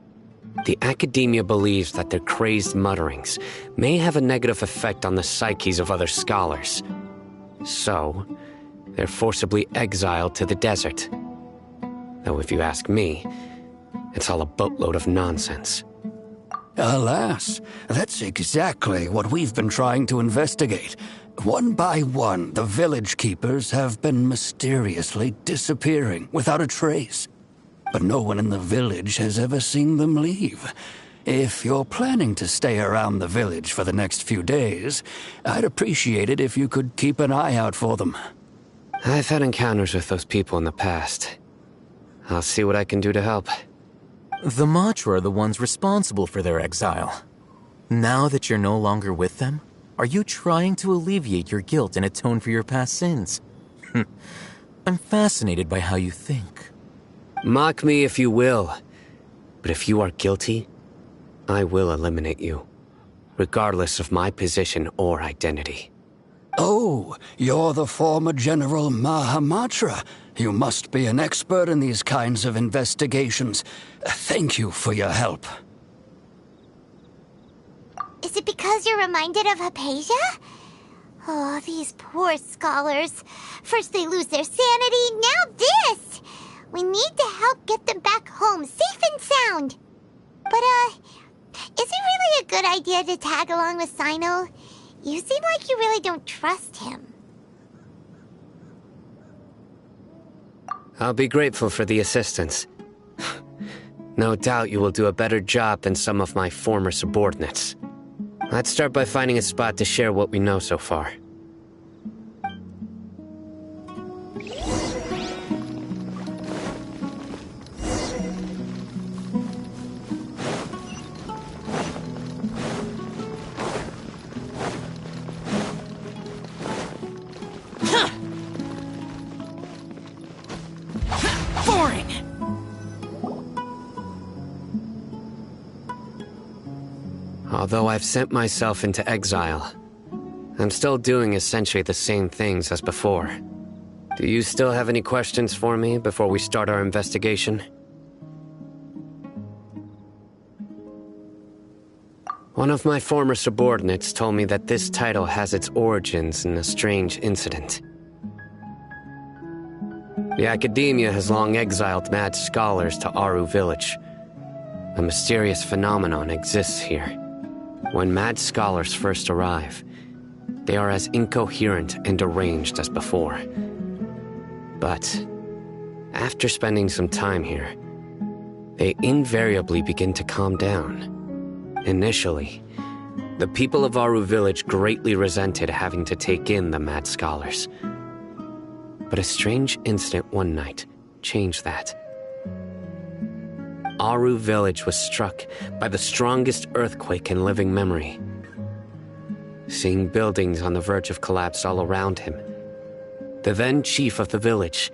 The Academia believes that their crazed mutterings may have a negative effect on the psyches of other scholars. So, they're forcibly exiled to the desert. Though if you ask me, it's all a boatload of nonsense. Alas, that's exactly what we've been trying to investigate. One by one, the village keepers have been mysteriously disappearing without a trace. But no one in the village has ever seen them leave. If you're planning to stay around the village for the next few days, I'd appreciate it if you could keep an eye out for them. I've had encounters with those people in the past. I'll see what I can do to help. The Matra are the ones responsible for their exile. Now that you're no longer with them, are you trying to alleviate your guilt and atone for your past sins? I'm fascinated by how you think. Mock me if you will, but if you are guilty, I will eliminate you, regardless of my position or identity. Oh, you're the former General Mahamatra. You must be an expert in these kinds of investigations. Thank you for your help. Is it because you're reminded of Hypatia? Oh, these poor scholars. First they lose their sanity, now this! We need to help get them back home, safe and sound. But, is it really a good idea to tag along with Sino? You seem like you really don't trust him. I'll be grateful for the assistance. No doubt you will do a better job than some of my former subordinates. Let's start by finding a spot to share what we know so far. Although I've sent myself into exile, I'm still doing essentially the same things as before. Do you still have any questions for me before we start our investigation? One of my former subordinates told me that this title has its origins in a strange incident. The Academia has long exiled mad scholars to Aru Village. A mysterious phenomenon exists here. When mad scholars first arrive, they are as incoherent and deranged as before. But after spending some time here, they invariably begin to calm down. Initially, the people of Aru Village greatly resented having to take in the mad scholars. But a strange incident one night changed that. Aru Village was struck by the strongest earthquake in living memory. Seeing buildings on the verge of collapse all around him, the then chief of the village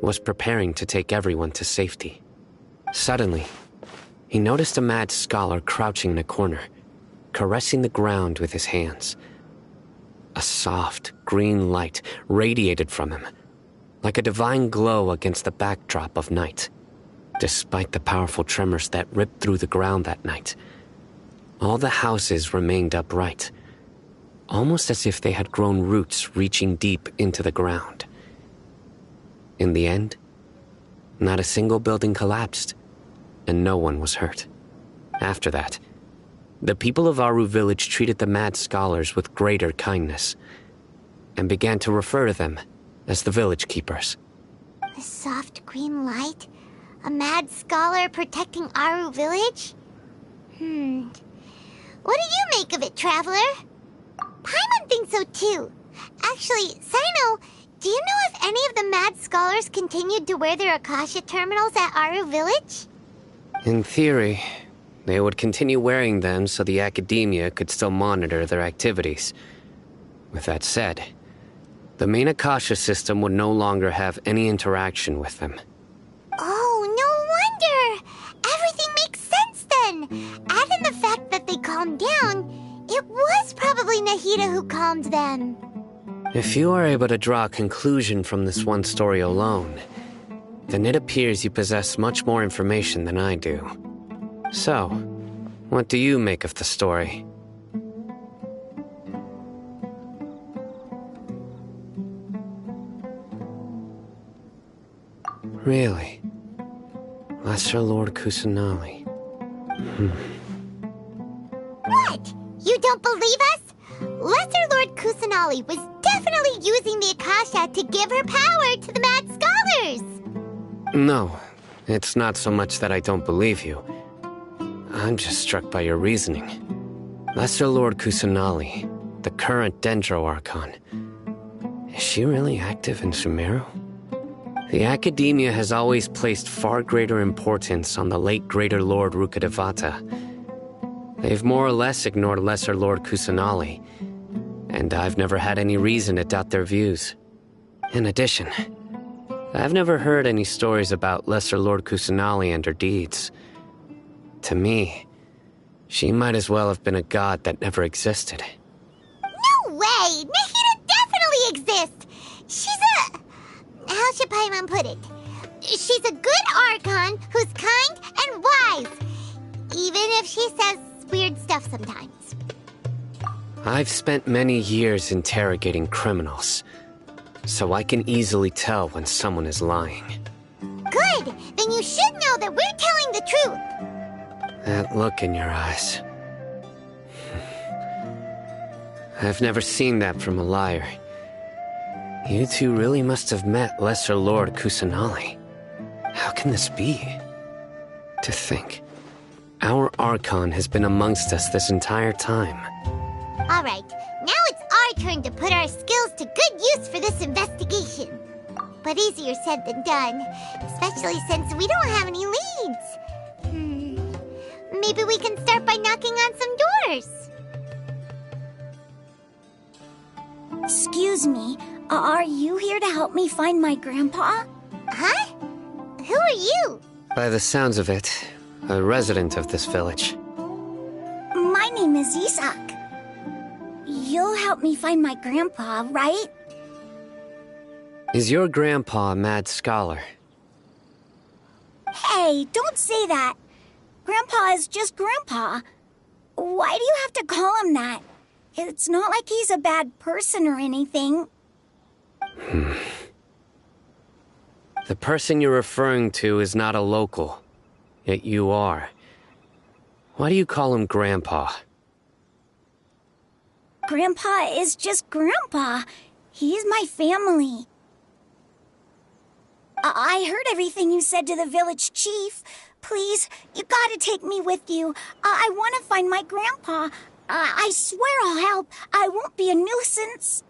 was preparing to take everyone to safety. Suddenly, he noticed a mad scholar crouching in a corner, caressing the ground with his hands. A soft, green light radiated from him, like a divine glow against the backdrop of night. Despite the powerful tremors that ripped through the ground that night, all the houses remained upright, almost as if they had grown roots reaching deep into the ground. In the end, not a single building collapsed, and no one was hurt. After that, the people of Aru village treated the mad scholars with greater kindness, and began to refer to them as the village keepers. A soft green light? A mad scholar protecting Aru village? What do you make of it, Traveler? Paimon thinks so too. Actually, Sino, do you know if any of the mad scholars continued to wear their Akasha terminals at Aru village? In theory, they would continue wearing them so the academia could still monitor their activities. With that said, the main Akasha system would no longer have any interaction with them. Oh, no wonder! Everything makes sense then! Add in the fact that they calmed down, it was probably Nahida who calmed them. If you are able to draw a conclusion from this one story alone, then it appears you possess much more information than I do. So, what do you make of the story? Really? Lesser Lord Kusanali. What? You don't believe us? Lesser Lord Kusanali was definitely using the Akasha to give her power to the mad scholars! No, it's not so much that I don't believe you. I'm just struck by your reasoning. Lesser Lord Kusanali, the current Dendro Archon. Is she really active in Sumeru? The Academia has always placed far greater importance on the late Greater Lord Rukkhadevata. They've more or less ignored Lesser Lord Kusanali, and I've never had any reason to doubt their views. In addition, I've never heard any stories about Lesser Lord Kusanali and her deeds. To me, she might as well have been a god that never existed. No way! Nahida definitely exists! She's a... how should Paimon put it? She's a good Archon who's kind and wise. Even if she says weird stuff sometimes. I've spent many years interrogating criminals, so I can easily tell when someone is lying. Good! Then you should know that we're telling the truth! That look in your eyes. I've never seen that from a liar. You two really must have met Lesser Lord Kusanali. How can this be? To think, our Archon has been amongst us this entire time. Alright, now it's our turn to put our skills to good use for this investigation. But easier said than done, especially since we don't have any leads. Maybe we can start by knocking on some doors. Excuse me, are you here to help me find my grandpa? Huh? Who are you? By the sounds of it, a resident of this village. My name is Isak. You'll help me find my grandpa, right? Is your grandpa a mad scholar? Hey, don't say that. Grandpa is just Grandpa. Why do you have to call him that? It's not like he's a bad person or anything. The person you're referring to is not a local, yet you are. Why do you call him Grandpa? Grandpa is just Grandpa. He's my family. I heard everything you said to the village chief. Please, you gotta take me with you. I want to find my grandpa. I swear I'll help. I won't be a nuisance.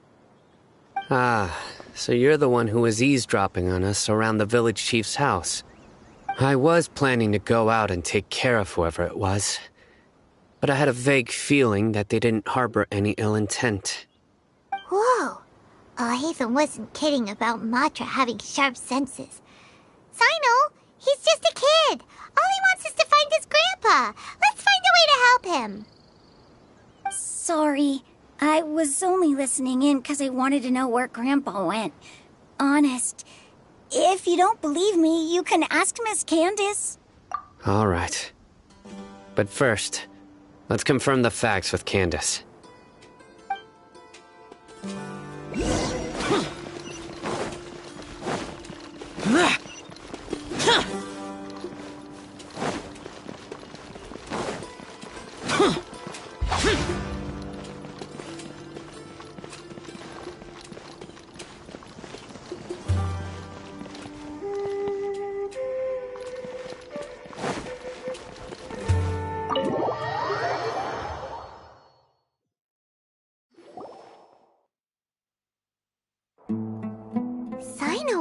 Ah, so you're the one who was eavesdropping on us around the village chief's house. I was planning to go out and take care of whoever it was, but I had a vague feeling that they didn't harbor any ill intent. Whoa. Hatham wasn't kidding about Matra having sharp senses. Sino, he's just a kid. All he wants is to find his grandpa. Let's find a way to help him. Sorry. I was only listening in because I wanted to know where Grandpa went. Honest. If you don't believe me, you can ask Miss Candace. All right. But first, let's confirm the facts with Candace.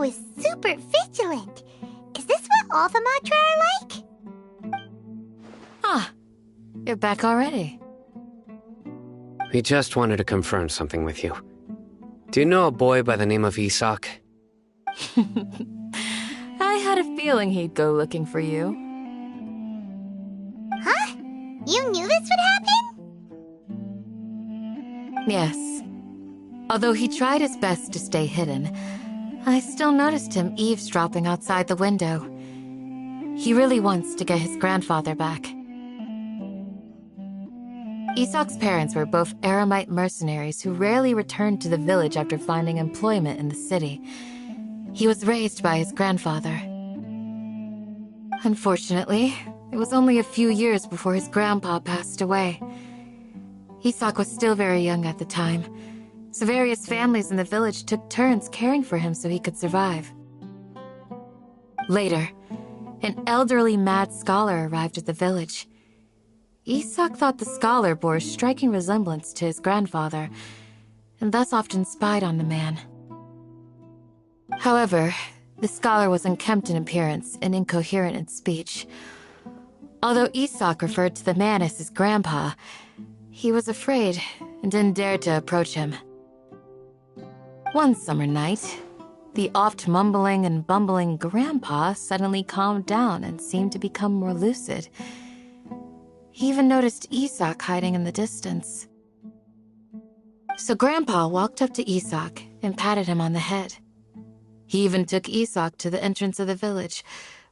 Cyno is super vigilant. Is this what all the Matra are like? Ah, you're back already. We just wanted to confirm something with you. Do you know a boy by the name of Isak? I had a feeling he'd go looking for you. Huh? You knew this would happen? Yes. Although he tried his best to stay hidden, I still noticed him eavesdropping outside the window. He really wants to get his grandfather back. Isak's parents were both Eremite mercenaries who rarely returned to the village after finding employment in the city. He was raised by his grandfather. Unfortunately, it was only a few years before his grandpa passed away. Isak was still very young at the time, so various families in the village took turns caring for him so he could survive. Later, an elderly mad scholar arrived at the village. Isak thought the scholar bore a striking resemblance to his grandfather, and thus often spied on the man. However, the scholar was unkempt in appearance and incoherent in speech. Although Isak referred to the man as his grandpa, he was afraid and didn't dare to approach him. One summer night, the oft mumbling and bumbling grandpa suddenly calmed down and seemed to become more lucid. He even noticed Isak hiding in the distance. So Grandpa walked up to Isak and patted him on the head. He even took Isak to the entrance of the village,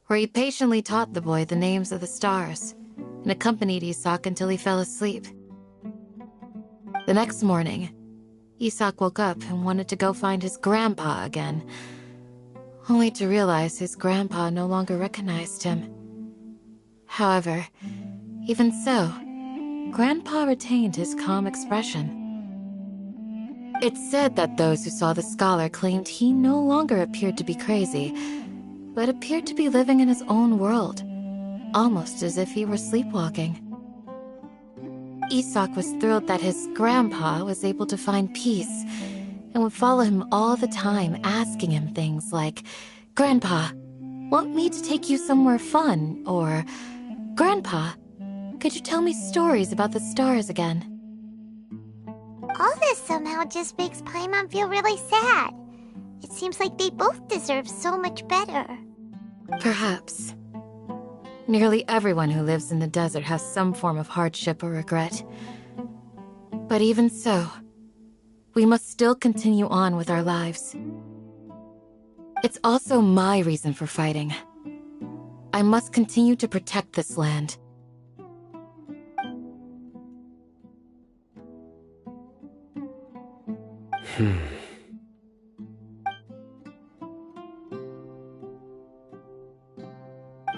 where he patiently taught the boy the names of the stars, and accompanied Isak until he fell asleep. The next morning, Isak woke up and wanted to go find his grandpa again, only to realize his grandpa no longer recognized him. However, even so, Grandpa retained his calm expression. It's said that those who saw the scholar claimed he no longer appeared to be crazy, but appeared to be living in his own world, almost as if he were sleepwalking. Isak was thrilled that his grandpa was able to find peace, and would follow him all the time, asking him things like, "Grandpa, want me to take you somewhere fun?" or, "Grandpa, could you tell me stories about the stars again?" All this somehow just makes Paimon feel really sad. It seems like they both deserve so much better. Perhaps. Nearly everyone who lives in the desert has some form of hardship or regret. But even so, we must still continue on with our lives. It's also my reason for fighting. I must continue to protect this land.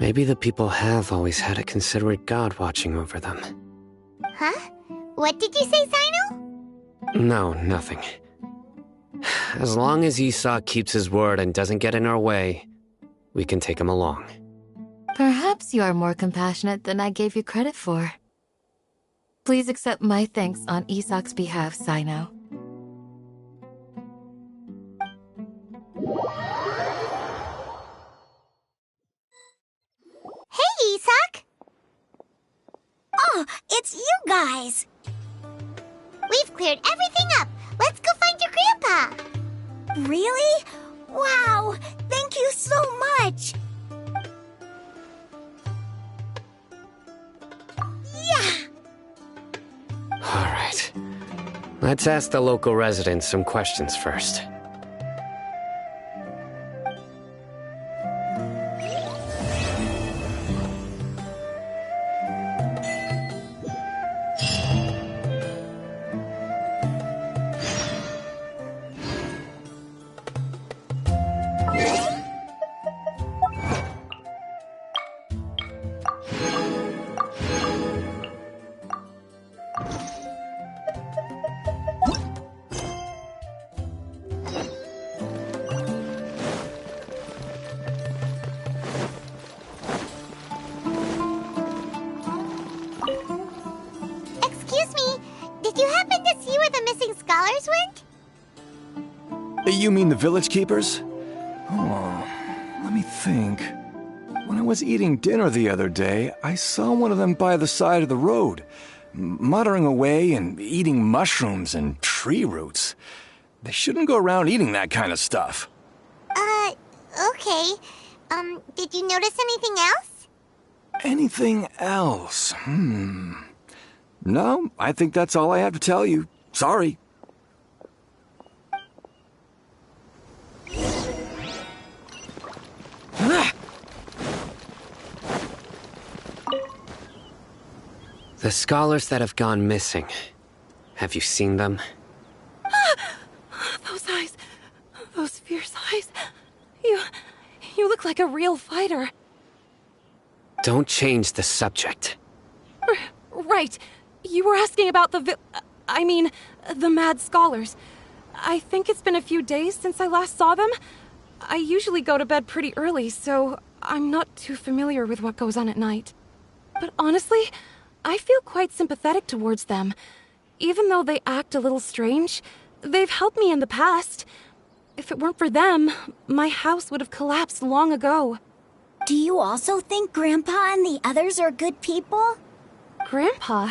Maybe the people have always had a considerate god watching over them. Huh? What did you say, Cyno? No, nothing. As long as Isak keeps his word and doesn't get in our way, we can take him along. Perhaps you are more compassionate than I gave you credit for. Please accept my thanks on Isak's behalf, Cyno. Hey, Isak! Oh, it's you guys! We've cleared everything up. Let's go find your grandpa. Really? Wow! Thank you so much! Yeah! Alright. Let's ask the local residents some questions first. Excuse me, did you happen to see where the missing scholars went? You mean the village keepers? Oh, let me think. When I was eating dinner the other day, I saw one of them by the side of the road, muttering away and eating mushrooms and tree roots. They shouldn't go around eating that kind of stuff. Okay. Did you notice anything else? Anything else? No, I think that's all I have to tell you. Sorry. The scholars that have gone missing. Have you seen them? Those eyes. Those fierce eyes. You look like a real fighter. Don't change the subject. Right. You were asking about the mad scholars. I think it's been a few days since I last saw them. I usually go to bed pretty early, so I'm not too familiar with what goes on at night. But honestly, I feel quite sympathetic towards them. Even though they act a little strange, they've helped me in the past. If it weren't for them, my house would have collapsed long ago. Do you also think Grandpa and the others are good people? Grandpa?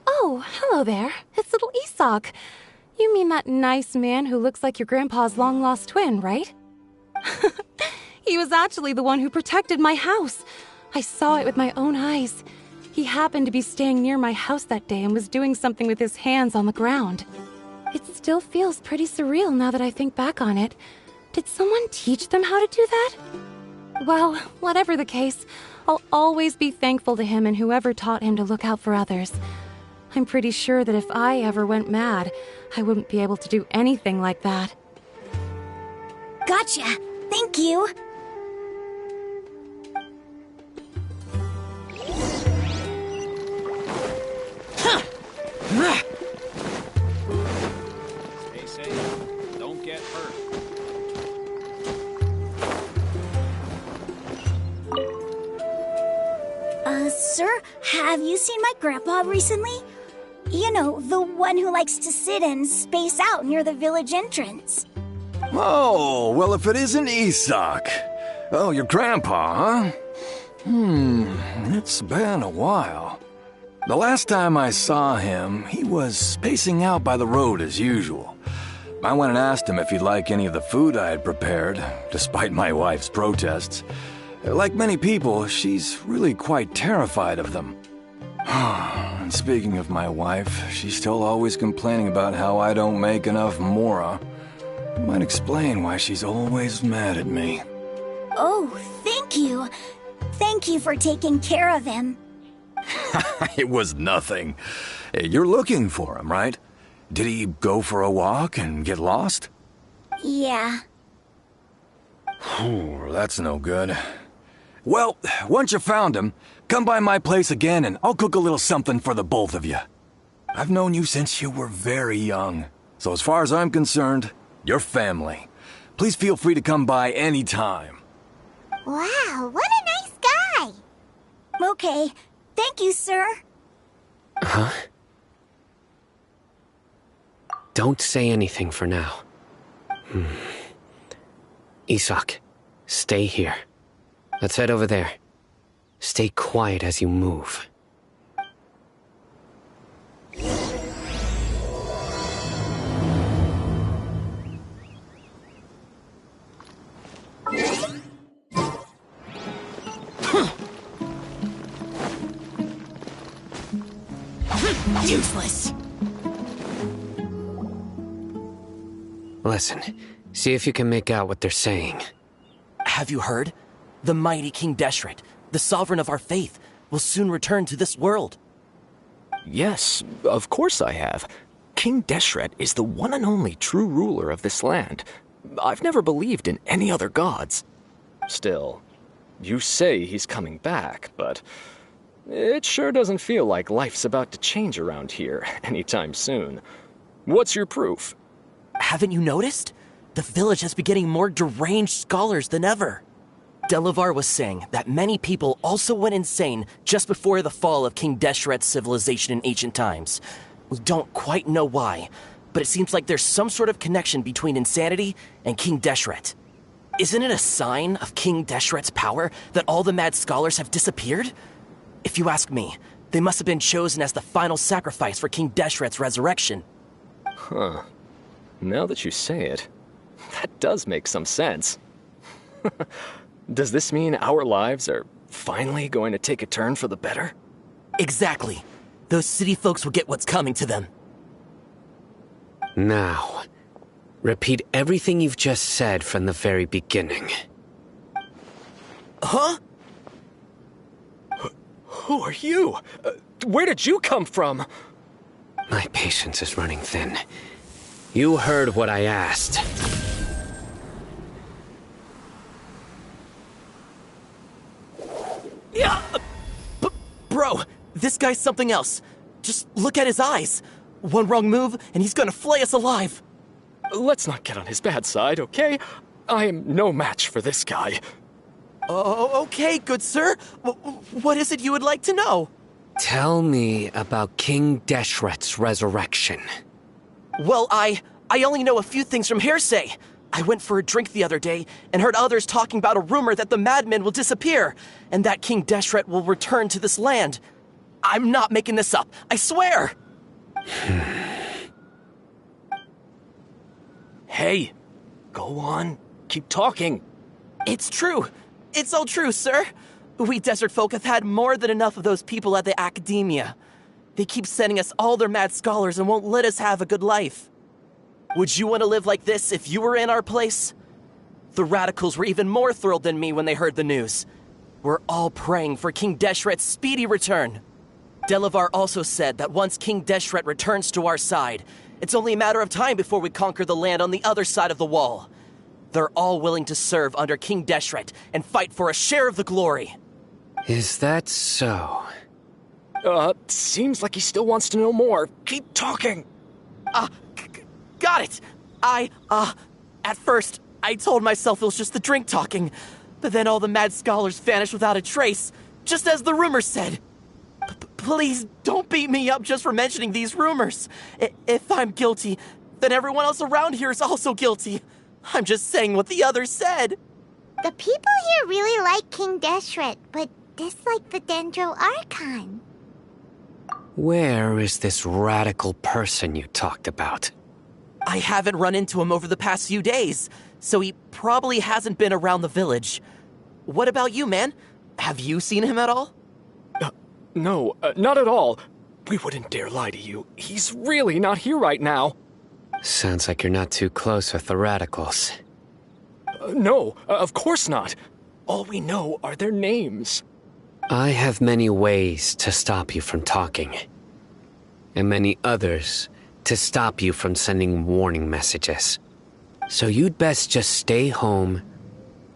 Oh, hello there. It's little Isak. You mean that nice man who looks like your grandpa's long-lost twin, right? He was actually the one who protected my house. I saw it with my own eyes. He happened to be staying near my house that day and was doing something with his hands on the ground. It still feels pretty surreal now that I think back on it. Did someone teach them how to do that? Well, whatever the case, I'll always be thankful to him and whoever taught him to look out for others. I'm pretty sure that if I ever went mad, I wouldn't be able to do anything like that. Gotcha. Thank you. Stay safe. Don't get hurt. Sir, have you seen my grandpa recently? You know, the one who likes to sit and space out near the village entrance. Oh, well, if it isn't Isak. Oh, your grandpa, huh? It's been a while. The last time I saw him, he was spacing out by the road as usual. I went and asked him if he'd like any of the food I had prepared, despite my wife's protests. Like many people, she's really quite terrified of them. And speaking of my wife, she's still always complaining about how I don't make enough mora. Might explain why she's always mad at me. Oh, thank you. Thank you for taking care of him. It was nothing. You're looking for him, right? Did he go for a walk and get lost? Yeah. That's no good. Well, once you found him, come by my place again and I'll cook a little something for the both of you. I've known you since you were very young, so as far as I'm concerned, you're family. Please feel free to come by anytime. Wow, what a nice guy! Okay, thank you, sir. Huh? Don't say anything for now. Isak, stay here. Let's head over there. Stay quiet as you move. Useless. Listen, see if you can make out what they're saying. Have you heard? The mighty King Deshret, the sovereign of our faith, will soon return to this world. Yes, of course I have. King Deshret is the one and only true ruler of this land. I've never believed in any other gods. Still, you say he's coming back, but it sure doesn't feel like life's about to change around here anytime soon. What's your proof? Haven't you noticed? The village has been getting more deranged scholars than ever. Delavar was saying that many people also went insane just before the fall of King Deshret's civilization in ancient times. We don't quite know why, but it seems like there's some sort of connection between insanity and King Deshret. Isn't it a sign of King Deshret's power that all the mad scholars have disappeared? If you ask me, they must have been chosen as the final sacrifice for King Deshret's resurrection. Huh. Now that you say it, that does make some sense. Does this mean our lives are finally going to take a turn for the better? Exactly. Those city folks will get what's coming to them. Now, repeat everything you've just said from the very beginning. Huh? Who are you? Where did you come from? My patience is running thin. You heard what I asked. Yeah! Bro, this guy's something else. Just look at his eyes. One wrong move, and he's gonna flay us alive. Let's not get on his bad side, okay? I am no match for this guy. Oh, okay, good sir. What is it you would like to know? Tell me about King Deshret's resurrection. Well, I only know a few things from hearsay. I went for a drink the other day and heard others talking about a rumor that the madmen will disappear and that King Deshret will return to this land. I'm not making this up, I swear! Hey, go on. Keep talking. It's true. It's all true, sir. We desert folk have had more than enough of those people at the academia. They keep sending us all their mad scholars and won't let us have a good life. Would you want to live like this if you were in our place? The radicals were even more thrilled than me when they heard the news. We're all praying for King Deshret's speedy return. Delavar also said that once King Deshret returns to our side, it's only a matter of time before we conquer the land on the other side of the wall. They're all willing to serve under King Deshret and fight for a share of the glory. Is that so? Seems like he still wants to know more. Keep talking. Got it. At first, I told myself it was just the drink talking, but then all the mad scholars vanished without a trace, just as the rumors said. Please don't beat me up just for mentioning these rumors. If I'm guilty, then everyone else around here is also guilty. I'm just saying what the others said. The people here really like King Deshret, but dislike the Dendro Archon. Where is this radical person you talked about? I haven't run into him over the past few days, so he probably hasn't been around the village. What about you, man? Have you seen him at all? No, not at all. We wouldn't dare lie to you. He's really not here right now. Sounds like you're not too close with the radicals. No, of course not. All we know are their names. I have many ways to stop you from talking. And many others to stop you from sending warning messages. So you'd best just stay home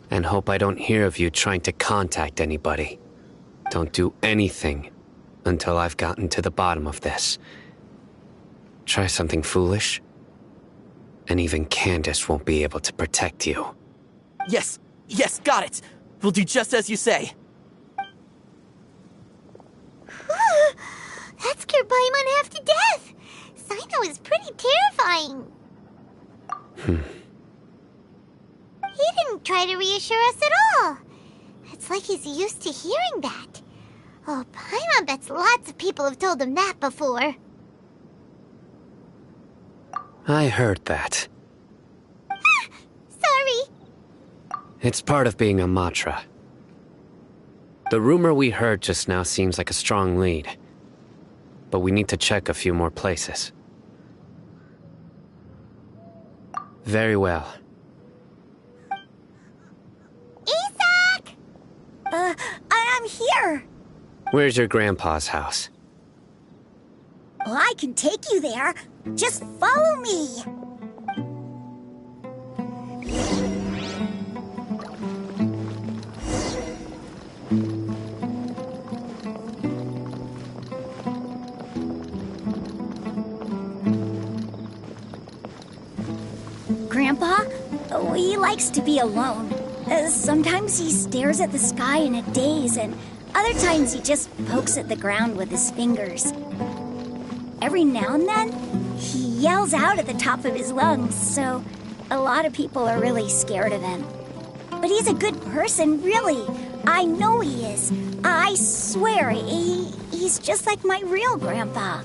and hope I don't hear of you trying to contact anybody. Don't do anything until I've gotten to the bottom of this. Try something foolish, and even Candace won't be able to protect you. Yes, got it. We'll do just as you say. That scared Paimon half to death. Sino is pretty terrifying. He didn't try to reassure us at all. It's like he's used to hearing that. Oh, Paimon bets lots of people have told him that before. I heard that. Sorry. It's part of being a Matra. The rumor we heard just now seems like a strong lead. But we need to check a few more places. Very well. Isak! I'm here. Where's your grandpa's house? Well, I can take you there. Just follow me. Grandpa, he likes to be alone. Sometimes he stares at the sky in a daze, and other times he just pokes at the ground with his fingers. Every now and then, he yells out at the top of his lungs, so a lot of people are really scared of him. but he's a good person, really. I know he is. I swear, he's just like my real grandpa.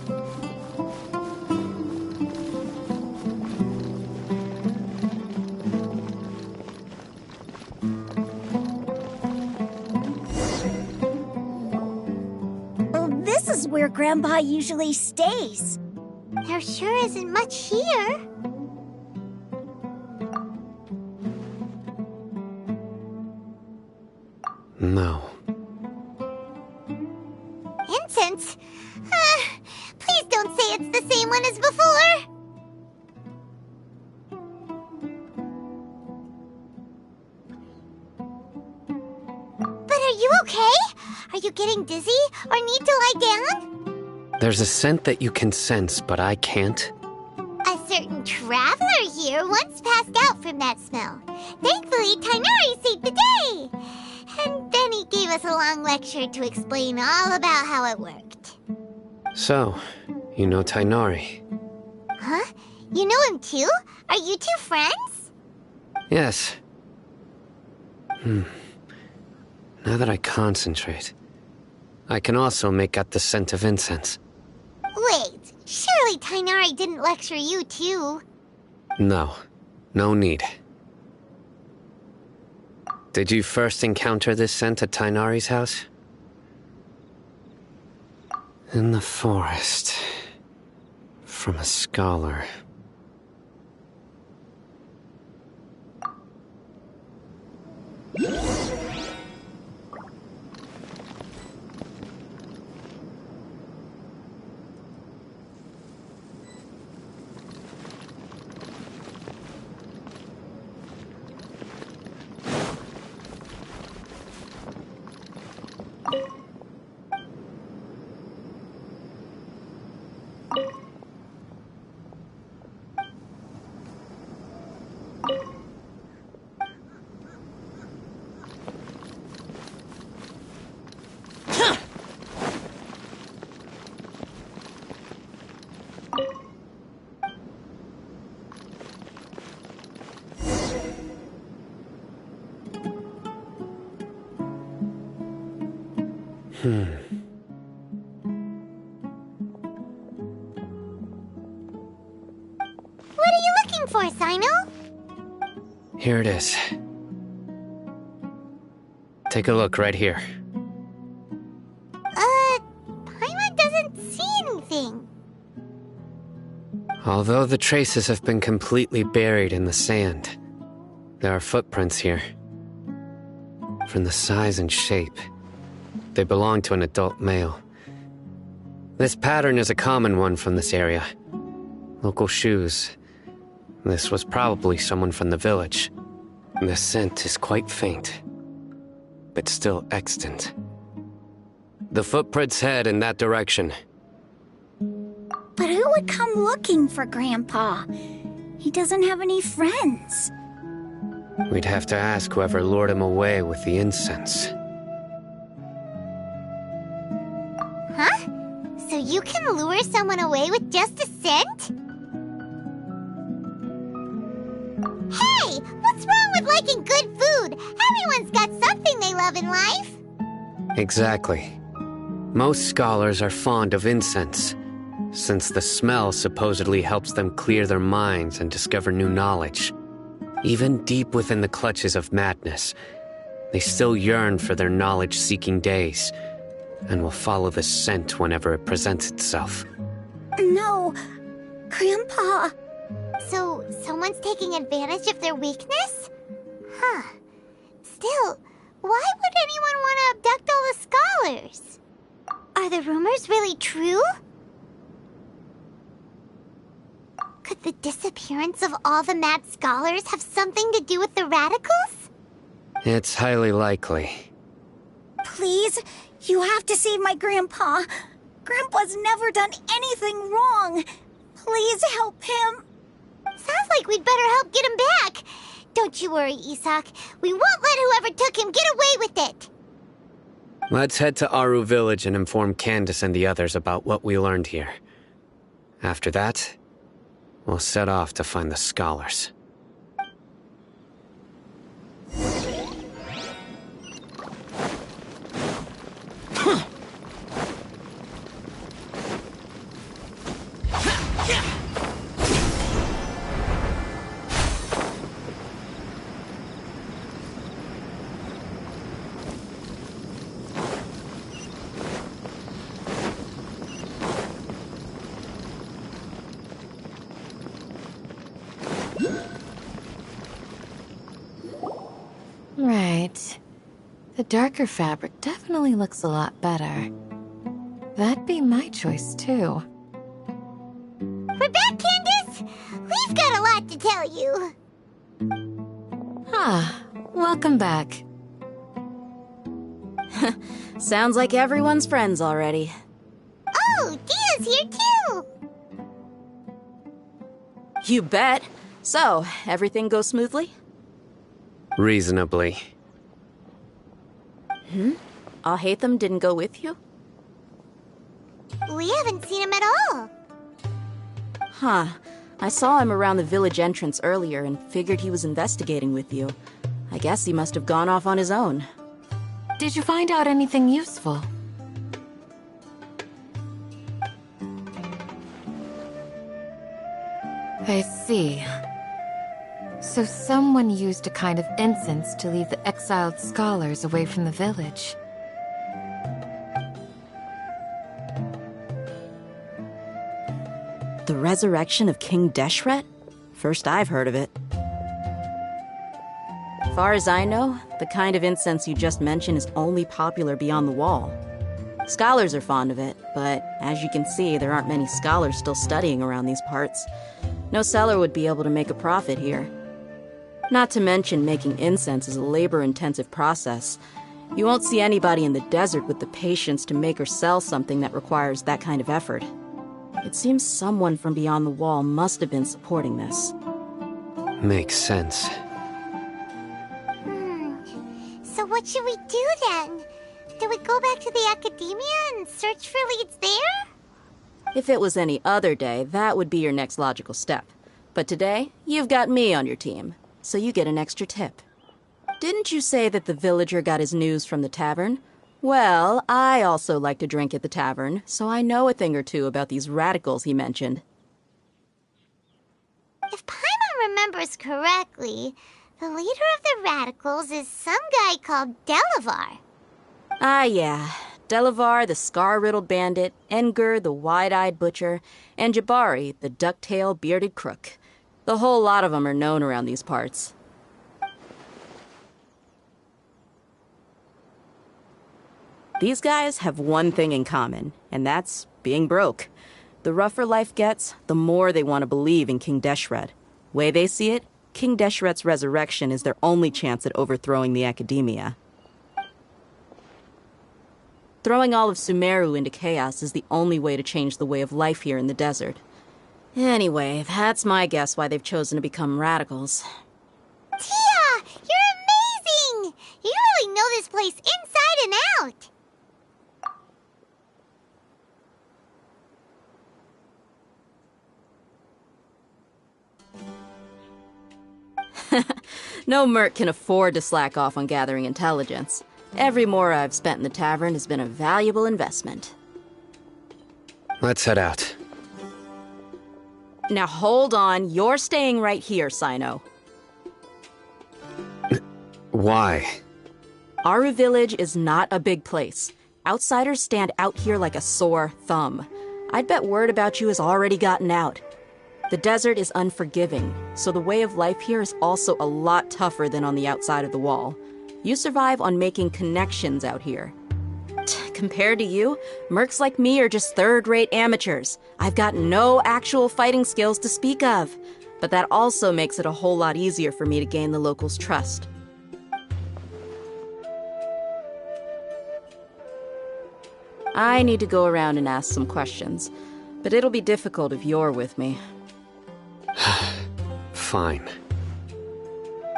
This is where Grandpa usually stays. There sure isn't much here. No. Incense? Please don't say it's the same one as before. But are you okay? Are you getting dizzy or need to lie down? There's a scent that you can sense, but I can't. A certain traveler here once passed out from that smell. Thankfully, Tainari saved the day. And then he gave us a long lecture to explain all about how it worked. So, you know Tainari? Huh? You know him too? Are you two friends? Yes. Now that I concentrate, I can also make out the scent of incense. Wait, surely Tainari didn't lecture you too? No, no need. Did you first encounter this scent at Tainari's house? In the forest. From a scholar. What are you looking for, Sino? Here it is. Take a look right here. Paimon doesn't see anything. Although the traces have been completely buried in the sand, there are footprints here. From the size and shape, they belong to an adult male. This pattern is a common one from this area. Local shoes. This was probably someone from the village. The scent is quite faint, but still extant. The footprints head in that direction. But who would come looking for Grandpa? He doesn't have any friends. We'd have to ask whoever lured him away with the incense. Huh? So you can lure someone away with just a scent? Hey! What's wrong with liking good food? Everyone's got something they love in life. Exactly. Most scholars are fond of incense, since the smell supposedly helps them clear their minds and discover new knowledge. Even deep within the clutches of madness, they still yearn for their knowledge-seeking days, and will follow the scent whenever it presents itself. No, Grandpa. So, someone's taking advantage of their weakness? Huh. Still, why would anyone want to abduct all the scholars? Are the rumors really true? Could the disappearance of all the mad scholars have something to do with the radicals? It's highly likely. Please, you have to save my Grandpa. Grandpa's never done anything wrong. Please help him. Sounds like we'd better help get him back. Don't you worry, Isak. We won't let whoever took him get away with it. Let's head to Aru Village and inform Candace and the others about what we learned here. After that, we'll set off to find the scholars. Right. The darker fabric definitely looks a lot better. That'd be my choice, too. We're back, Candace! We've got a lot to tell you. Ah, welcome back. Sounds like everyone's friends already. Oh, Dia's here too! You bet. So, everything goes smoothly? Reasonably. Alhaitham didn't go with you? We haven't seen him at all. Huh. I saw him around the village entrance earlier and figured he was investigating with you. I guess he must have gone off on his own. Did you find out anything useful? I see. So someone used a kind of incense to lead the exiled scholars away from the village. The resurrection of King Deshret? First I've heard of it. Far as I know, the kind of incense you just mentioned is only popular beyond the wall. Scholars are fond of it, but as you can see, there aren't many scholars still studying around these parts. No seller would be able to make a profit here. Not to mention, making incense is a labor-intensive process. You won't see anybody in the desert with the patience to make or sell something that requires that kind of effort. It seems someone from beyond the wall must have been supporting this. Makes sense. So what should we do then? Do we go back to the academia and search for leads there? If it was any other day, that would be your next logical step. But today, you've got me on your team, so you get an extra tip. Didn't you say that the villager got his news from the tavern? Well, I also like to drink at the tavern, so I know a thing or two about these radicals he mentioned. If Paimon remembers correctly, the leader of the radicals is some guy called Delavar. Ah, yeah. Delavar, the scar-riddled bandit, Engur, the wide-eyed butcher, and Jabari, the duck-tailed bearded crook. The whole lot of them are known around these parts. These guys have one thing in common, and that's being broke. The rougher life gets, the more they want to believe in King Deshret. Way they see it, King Deshret's resurrection is their only chance at overthrowing the academia. Throwing all of Sumeru into chaos is the only way to change the way of life here in the desert. Anyway, that's my guess why they've chosen to become radicals. Tia! You're amazing! You really know this place inside and out! No merc can afford to slack off on gathering intelligence. Every more I've spent in the tavern has been a valuable investment. Let's head out. Now hold on, you're staying right here, Sino. Why? Aru Village is not a big place. Outsiders stand out here like a sore thumb. I'd bet word about you has already gotten out. The desert is unforgiving, so the way of life here is also a lot tougher than on the outside of the wall. You survive on making connections out here. Compared to you, mercs like me are just third-rate amateurs. I've got no actual fighting skills to speak of. But that also makes it a whole lot easier for me to gain the locals' trust. I need to go around and ask some questions, but it'll be difficult if you're with me. Fine.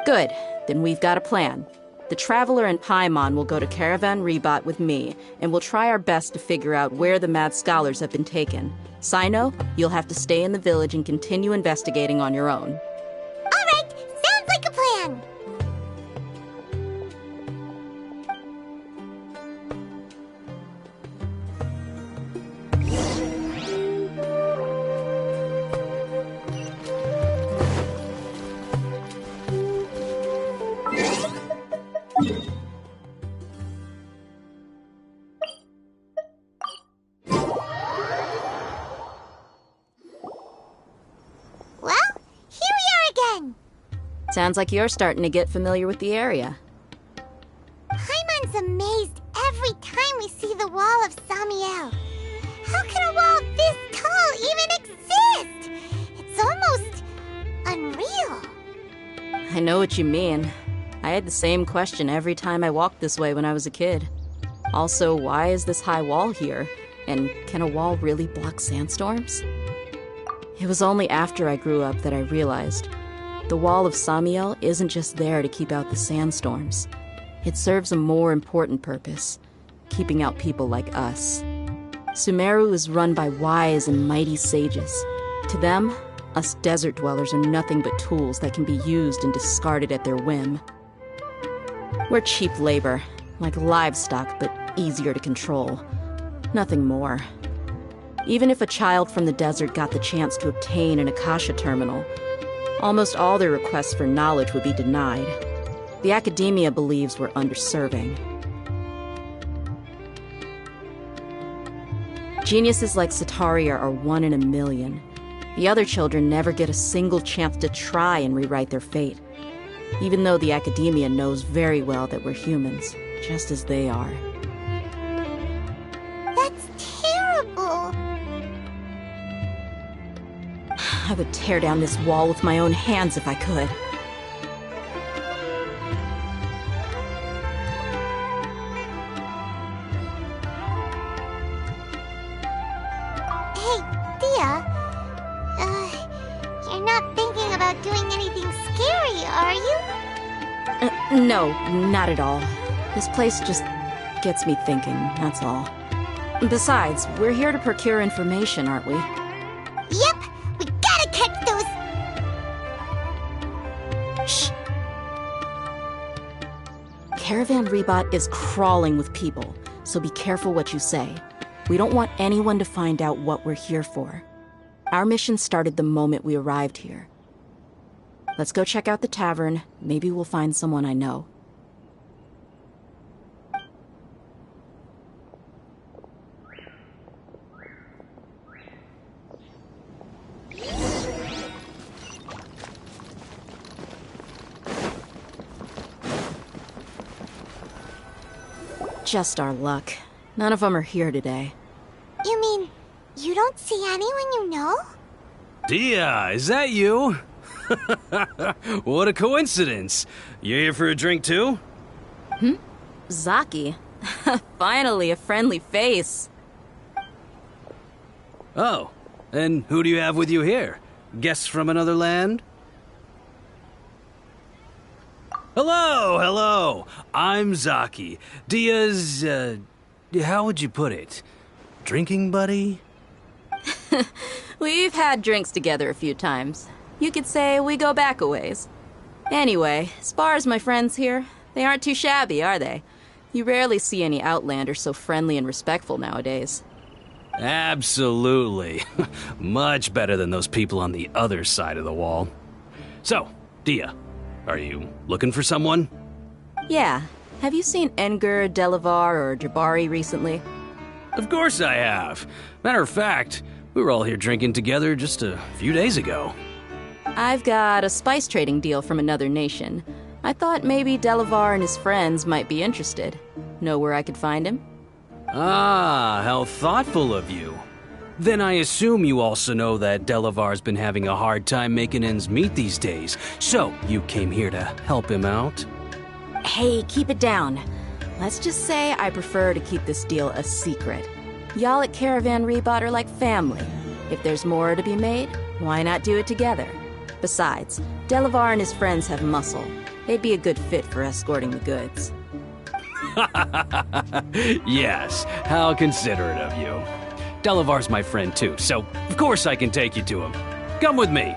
Good. Then we've got a plan. The Traveler and Paimon will go to Caravan Rebat with me, and we'll try our best to figure out where the mad scholars have been taken. Sino, you'll have to stay in the village and continue investigating on your own. All right, sounds like a plan. Sounds like you're starting to get familiar with the area. Everyone's amazed every time we see the wall of Samiel. How can a wall this tall even exist? It's almost unreal. I know what you mean. I had the same question every time I walked this way when I was a kid. Also, why is this high wall here? And can a wall really block sandstorms? It was only after I grew up that I realized the wall of Samiel isn't just there to keep out the sandstorms. It serves a more important purpose, keeping out people like us. Sumeru is run by wise and mighty sages. To them, us desert dwellers are nothing but tools that can be used and discarded at their whim. We're cheap labor, like livestock, but easier to control. Nothing more. Even if a child from the desert got the chance to obtain an Akasha terminal, almost all their requests for knowledge would be denied. The academia believes we're underserving. Geniuses like Sataria are 1 in a million. The other children never get a single chance to try and rewrite their fate, even though the academia knows very well that we're humans, just as they are. That's terrible. I would tear down this wall with my own hands if I could. Hey, Dia. You're not thinking about doing anything scary, are you? No, not at all. This place just gets me thinking, that's all. Besides, we're here to procure information, aren't we? Yep, we gotta catch those... Shh. Caravan Rebot is crawling with people, so be careful what you say. We don't want anyone to find out what we're here for. Our mission started the moment we arrived here. Let's go check out the tavern. Maybe we'll find someone I know. Just our luck. None of them are here today. You mean, you don't see anyone you know? Dia, is that you? What a coincidence. You here for a drink too? Zaki. Finally, a friendly face. Oh, and who do you have with you here? Guests from another land? Hello, hello. I'm Zaki. Dia's, how would you put it? Drinking buddy? We've had drinks together a few times. You could say we go back a ways. Anyway, as far as my friends here, they aren't too shabby, are they? You rarely see any Outlanders so friendly and respectful nowadays. Absolutely. Much better than those people on the other side of the wall. So, Dia, are you looking for someone? Yeah. Have you seen Engur, Delavar, or Jabari recently? Of course I have. Matter of fact, we were all here drinking together just a few days ago. I've got a spice trading deal from another nation. I thought maybe Delavar and his friends might be interested. Know where I could find him? Ah, how thoughtful of you. Then I assume you also know that Delavar's been having a hard time making ends meet these days, so you came here to help him out? Hey, keep it down. Let's just say I prefer to keep this deal a secret. Y'all at Caravan Rebot are like family. If there's more to be made, why not do it together? Besides, Delavar and his friends have muscle. They'd be a good fit for escorting the goods. Yes, how considerate of you. Delavar's my friend too, so of course I can take you to him. Come with me.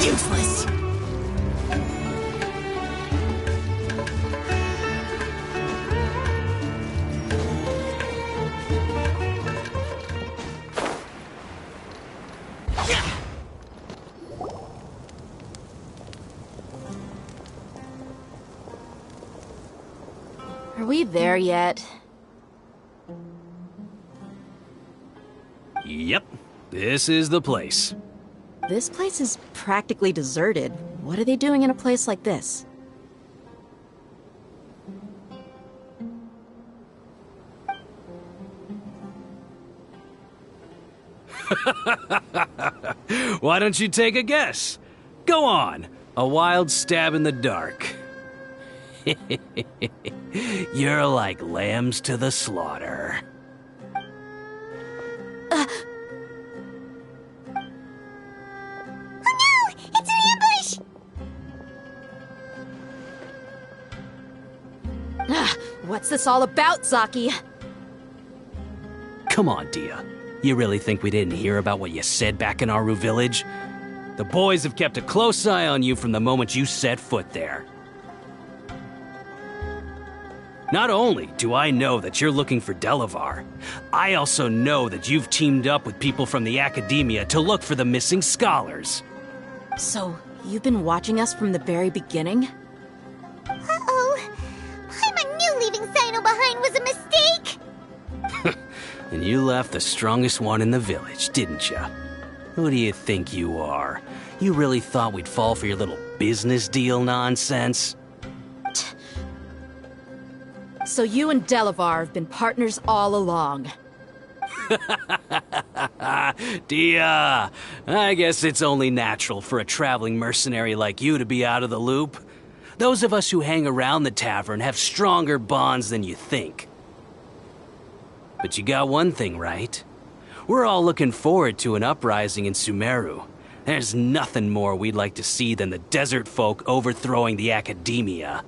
Useless. Are we there yet? Yep, this is the place. This place is practically deserted. What are they doing in a place like this? Why don't you take a guess? Go on, a wild stab in the dark. You're like lambs to the slaughter. Oh no! It's an ambush! What's this all about, Zaki? Come on, Dia. You really think we didn't hear about what you said back in Aru village? The boys have kept a close eye on you from the moment you set foot there. Not only do I know that you're looking for Delavar, I also know that you've teamed up with people from the Academia to look for the missing scholars. So, you've been watching us from the very beginning? Uh-oh. Paimon knew leaving Sino behind was a mistake! And you left the strongest one in the village, didn't you? Who do you think you are? You really thought we'd fall for your little business deal nonsense? So you and Delavar have been partners all along. Dia, I guess it's only natural for a traveling mercenary like you to be out of the loop. Those of us who hang around the tavern have stronger bonds than you think. But you got one thing right. We're all looking forward to an uprising in Sumeru. There's nothing more we'd like to see than the desert folk overthrowing the Academia.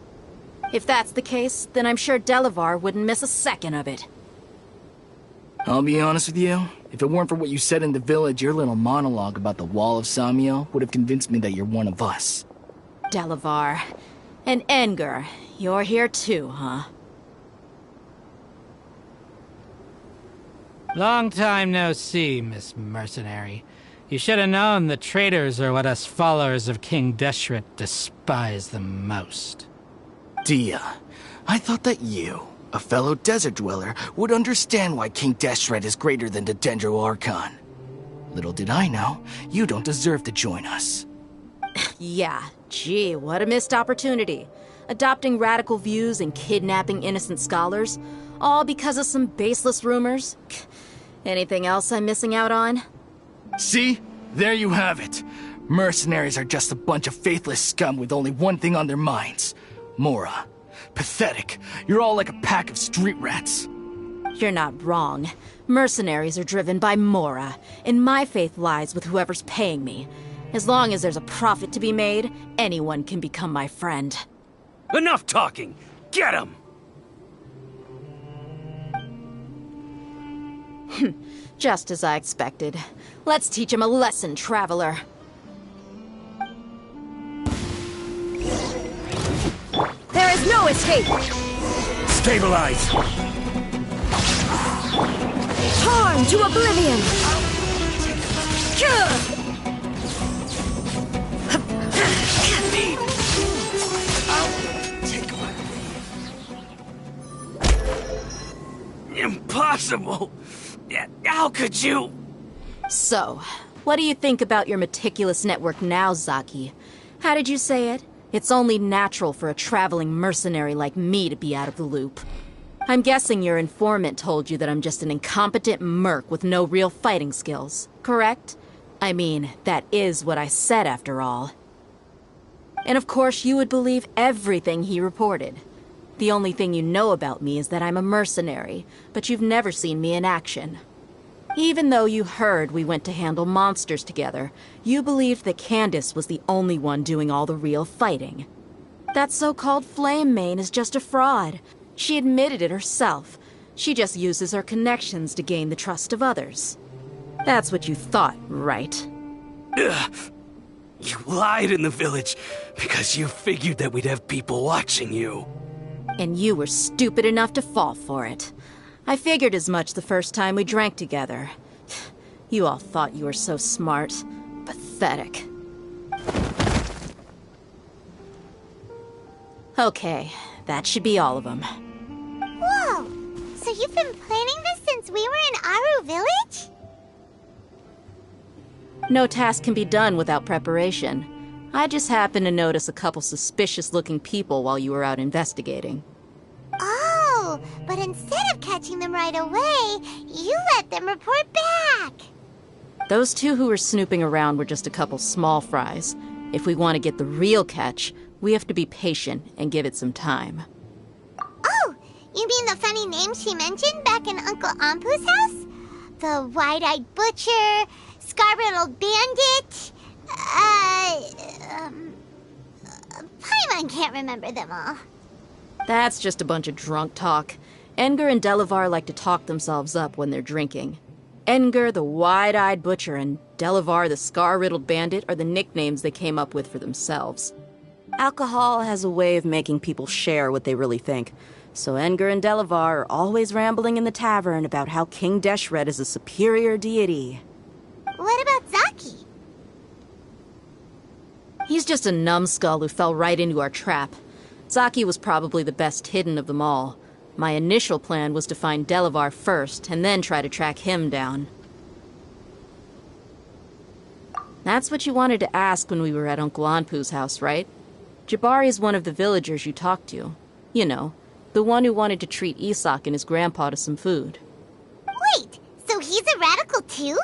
If that's the case, then I'm sure Delavar wouldn't miss a second of it. I'll be honest with you. If it weren't for what you said in the village, your little monologue about the Wall of Samiel would have convinced me that you're one of us. Delavar. And Engar, you're here too, huh? Long time no see, Miss Mercenary. You should have known the traitors are what us followers of King Deshret despise the most. Dia, I thought that you, a fellow desert dweller, would understand why King Deshret is greater than the Dendro Archon. Little did I know, you don't deserve to join us. Yeah, gee, what a missed opportunity. Adopting radical views and kidnapping innocent scholars, all because of some baseless rumors. Anything else I'm missing out on? See? There you have it. Mercenaries are just a bunch of faithless scum with only one thing on their minds. Mora. Pathetic. You're all like a pack of street rats. You're not wrong. Mercenaries are driven by Mora, and my faith lies with whoever's paying me. As long as there's a profit to be made, anyone can become my friend. Enough talking! Get him! Just as I expected. Let's teach him a lesson, traveler. There is no escape! Stabilize! Torn to oblivion! Impossible! How could you? So, what do you think about your meticulous network now, Zaki? How did you say it? It's only natural for a traveling mercenary like me to be out of the loop. I'm guessing your informant told you that I'm just an incompetent merc with no real fighting skills, correct? I mean, that is what I said after all. And of course you would believe everything he reported. The only thing you know about me is that I'm a mercenary, but you've never seen me in action. Even though you heard we went to handle monsters together, you believed that Candace was the only one doing all the real fighting. That so-called Flame Mane is just a fraud. She admitted it herself. She just uses her connections to gain the trust of others. That's what you thought, right? Ugh. You lied in the village because you figured that we'd have people watching you. And you were stupid enough to fall for it. I figured as much the first time we drank together. You all thought you were so smart. Pathetic. Okay, that should be all of them. you've been planning this since we were in Aru Village? No task can be done without preparation. I just happened to notice a couple suspicious-looking people while you were out investigating. Oh, but instead of catching them right away, you let them report back. Those two who were snooping around were just a couple small fries. If we want to get the real catch, we have to be patient and give it some time. Oh, you mean the funny name she mentioned back in Uncle Ampu's house? The wide-eyed butcher, scar-riddled bandit, Paimon can't remember them all. That's just a bunch of drunk talk. Edgar and Delavar like to talk themselves up when they're drinking. Edgar, the wide-eyed butcher, and Delavar, the scar-riddled bandit, are the nicknames they came up with for themselves. Alcohol has a way of making people share what they really think, so Edgar and Delavar are always rambling in the tavern about how King Deshret is a superior deity. What about Zaki? He's just a numbskull who fell right into our trap. Zaki was probably the best hidden of them all. My initial plan was to find Delavar first, and then try to track him down. That's what you wanted to ask when we were at Uncle Anpu's house, right? Jabari is one of the villagers you talked to. You know, the one who wanted to treat Isak and his grandpa to some food. Wait, so he's a radical too?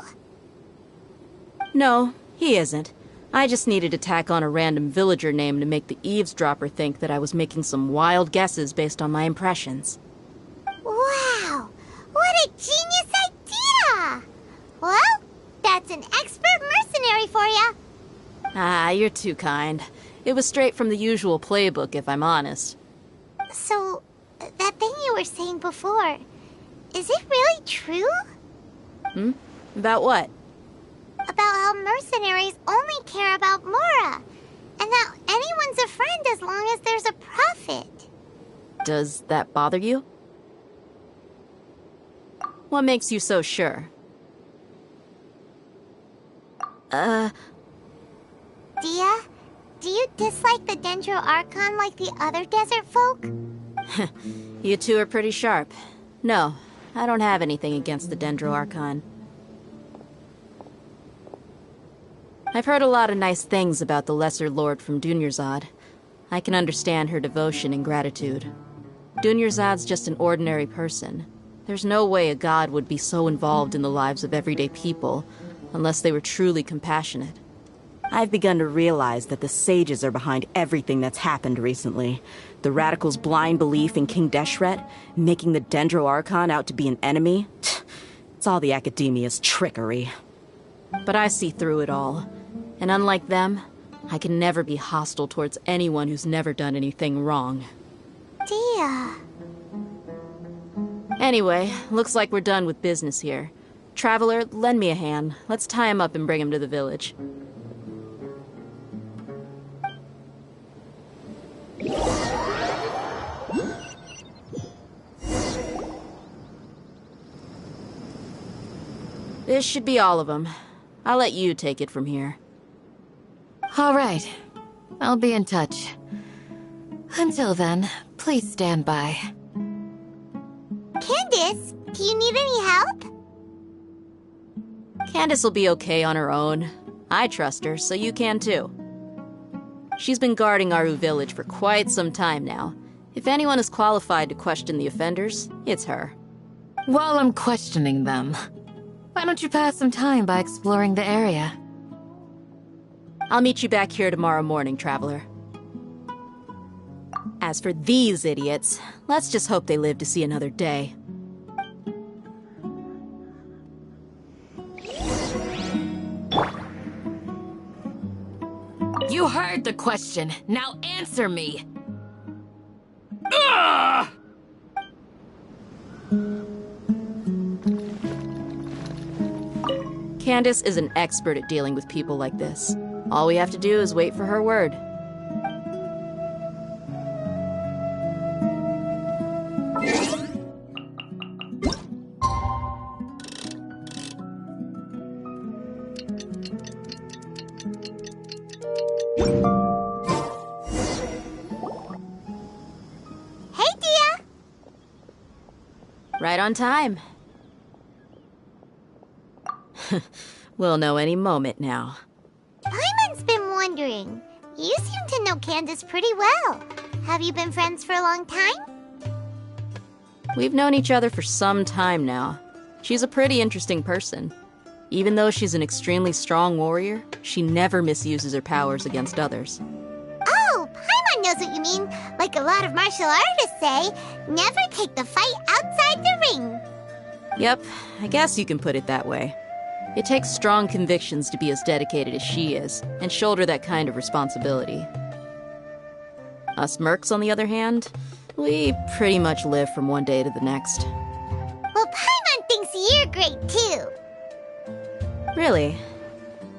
No, he isn't. I just needed to tack on a random villager name to make the eavesdropper think that I was making some wild guesses based on my impressions. Wow, what a genius idea! Well, that's an expert mercenary for you. Ah, you're too kind. It was straight from the usual playbook, if I'm honest. So, that thing you were saying before, is it really true? About what? About how mercenaries only care about Mora, and that anyone's a friend as long as there's a profit. Does that bother you? What makes you so sure? Dia, do you dislike the Dendro Archon like the other desert folk? You two are pretty sharp. No, I don't have anything against the Dendro Archon. I've heard a lot of nice things about the Lesser Lord from Dunyarzad. I can understand her devotion and gratitude. Dunyarzad's just an ordinary person. There's no way a god would be so involved in the lives of everyday people, unless they were truly compassionate. I've begun to realize that the sages are behind everything that's happened recently. The radicals' blind belief in King Deshret, making the Dendro Archon out to be an enemy. It's all the academia's trickery. But I see through it all. And unlike them, I can never be hostile towards anyone who's never done anything wrong. Dia. Anyway, looks like we're done with business here. Traveler, lend me a hand. Let's tie him up and bring him to the village. This should be all of them. I'll let you take it from here. All right. I'll be in touch. Until then, please stand by. Candace, do you need any help? Candace will be okay on her own. I trust her, so you can too. She's been guarding Aru Village for quite some time now. If anyone is qualified to question the offenders, it's her. While I'm questioning them, why don't you pass some time by exploring the area? I'll meet you back here tomorrow morning, Traveler. As for these idiots, let's just hope they live to see another day. You heard the question. Now answer me. Ah! Candace is an expert at dealing with people like this. All we have to do is wait for her word. Right on time. We'll know any moment now. Paimon's been wondering. You seem to know Candace pretty well. Have you been friends for a long time? We've known each other for some time now. She's a pretty interesting person. Even though she's an extremely strong warrior, she never misuses her powers against others. Oh, Paimon knows what you mean. Like a lot of martial artists say, never take the fight outside the ring. Yep, I guess you can put it that way. It takes strong convictions to be as dedicated as she is, and shoulder that kind of responsibility. Us mercs, on the other hand, we pretty much live from one day to the next. Well, Paimon thinks you're great too. Really?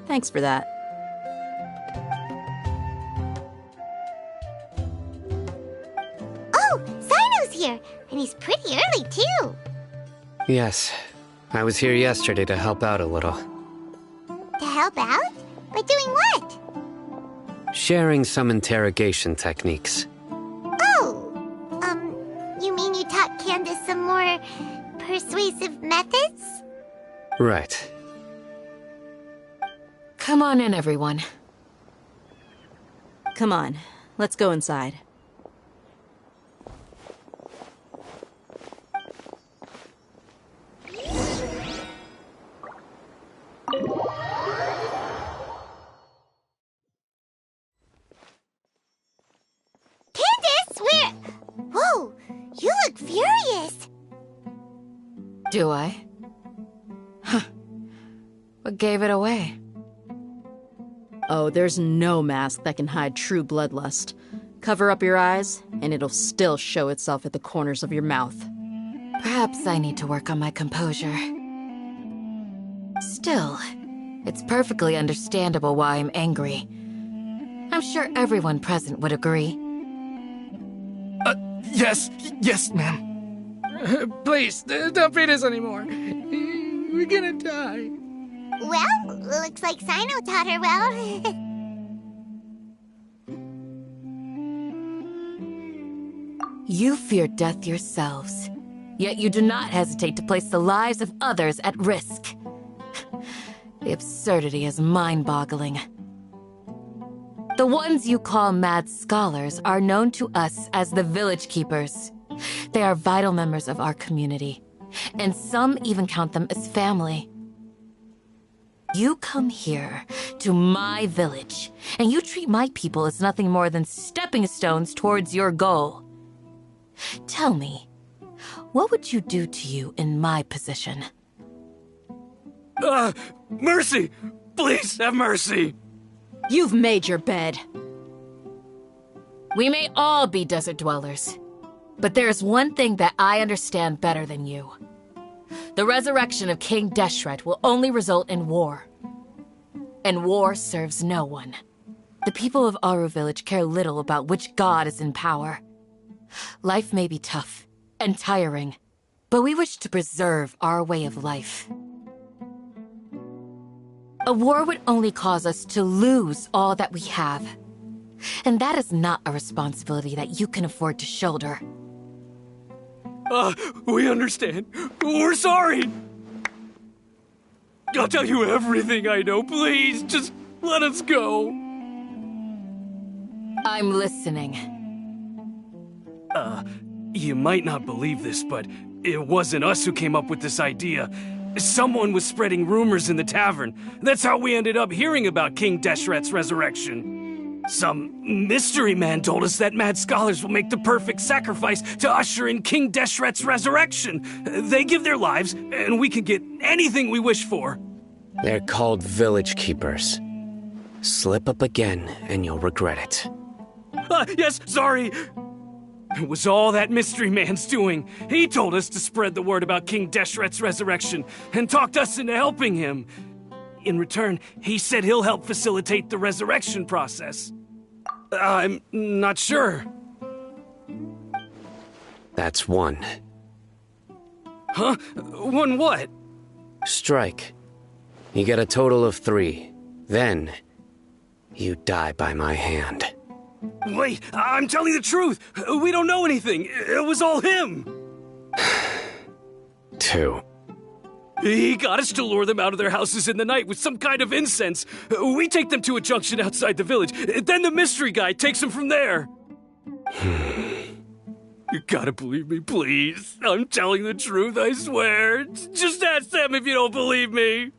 Thanks for that. Oh, Sino's here, and he's pretty early too. Yes, I was here yesterday to help out a little. To help out? By doing what? Sharing some interrogation techniques. You mean you taught Candace some more persuasive methods? Right. Come on in, everyone. Come on, let's go inside. Candace, where? Whoa, you look furious. Do I? Huh. What gave it away? Oh, there's no mask that can hide true bloodlust. Cover up your eyes, and it'll still show itself at the corners of your mouth. Perhaps I need to work on my composure. Still, it's perfectly understandable why I'm angry. I'm sure everyone present would agree. Yes, ma'am. Please, don't beat us anymore. We're gonna die. Well, looks like Sino taught her well. You fear death yourselves, yet you do not hesitate to place the lives of others at risk. The absurdity is mind-boggling. The ones you call mad scholars are known to us as the Village Keepers. They are vital members of our community, and some even count them as family. You come here, to my village, and you treat my people as nothing more than stepping stones towards your goal. Tell me, what would you do to you in my position? Mercy! Please have mercy! You've made your bed. We may all be desert dwellers, but there's one thing that I understand better than you. The resurrection of King Deshret will only result in war. And war serves no one. The people of Aru Village care little about which god is in power. Life may be tough and tiring, but we wish to preserve our way of life. A war would only cause us to lose all that we have. And that is not a responsibility that you can afford to shoulder. We understand. We're sorry. I'll tell you everything I know. Please, just let us go. I'm listening. You might not believe this, but it wasn't us who came up with this idea. Someone was spreading rumors in the tavern. That's how we ended up hearing about King Deshret's resurrection. Some mystery man told us that mad scholars will make the perfect sacrifice to usher in King Deshret's resurrection. They give their lives, and we can get anything we wish for. They're called Village Keepers. Slip up again, and you'll regret it. Yes, sorry. It was all that mystery man's doing. He told us to spread the word about King Deshret's resurrection, and talked us into helping him. In return, he said he'll help facilitate the resurrection process. I'm not sure. That's one. Huh? One what? Strike. You get a total of 3. Then, you die by my hand. Wait, I'm telling the truth. We don't know anything. It was all him. too. He got us to lure them out of their houses in the night with some kind of incense. We take them to a junction outside the village. Then the mystery guy takes them from there. You gotta believe me, please. I'm telling the truth, I swear. Just ask them if you don't believe me.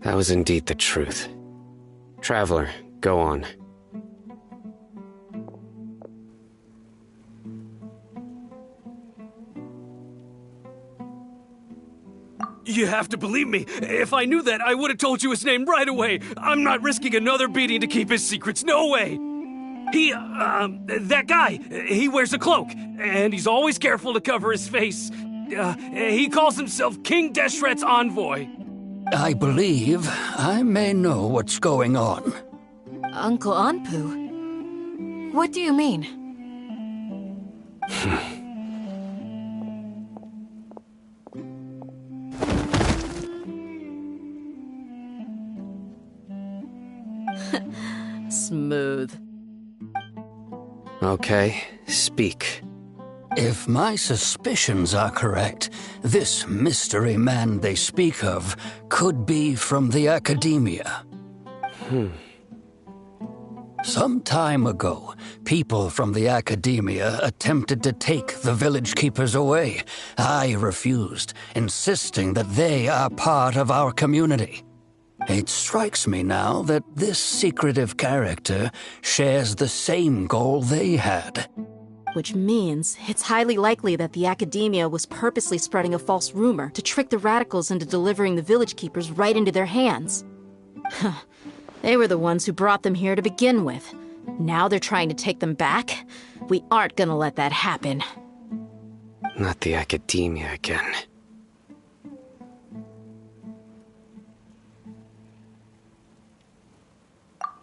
That was indeed the truth. Traveler, go on. You have to believe me. If I knew that, I would have told you his name right away. I'm not risking another beating to keep his secrets. No way. That guy, he wears a cloak, and he's always careful to cover his face. He calls himself King Deshret's envoy. I believe I may know what's going on. Uncle Anpu? What do you mean? Smooth. Okay, speak. If my suspicions are correct, this mystery man they speak of could be from the Academia. Some time ago, people from the Academia attempted to take the village keepers away. I refused, insisting that they are part of our community. It strikes me now that this secretive character shares the same goal they had. Which means it's highly likely that the Academia was purposely spreading a false rumor to trick the radicals into delivering the village keepers right into their hands. They were the ones who brought them here to begin with. Now they're trying to take them back? We aren't gonna let that happen. Not the Academia again.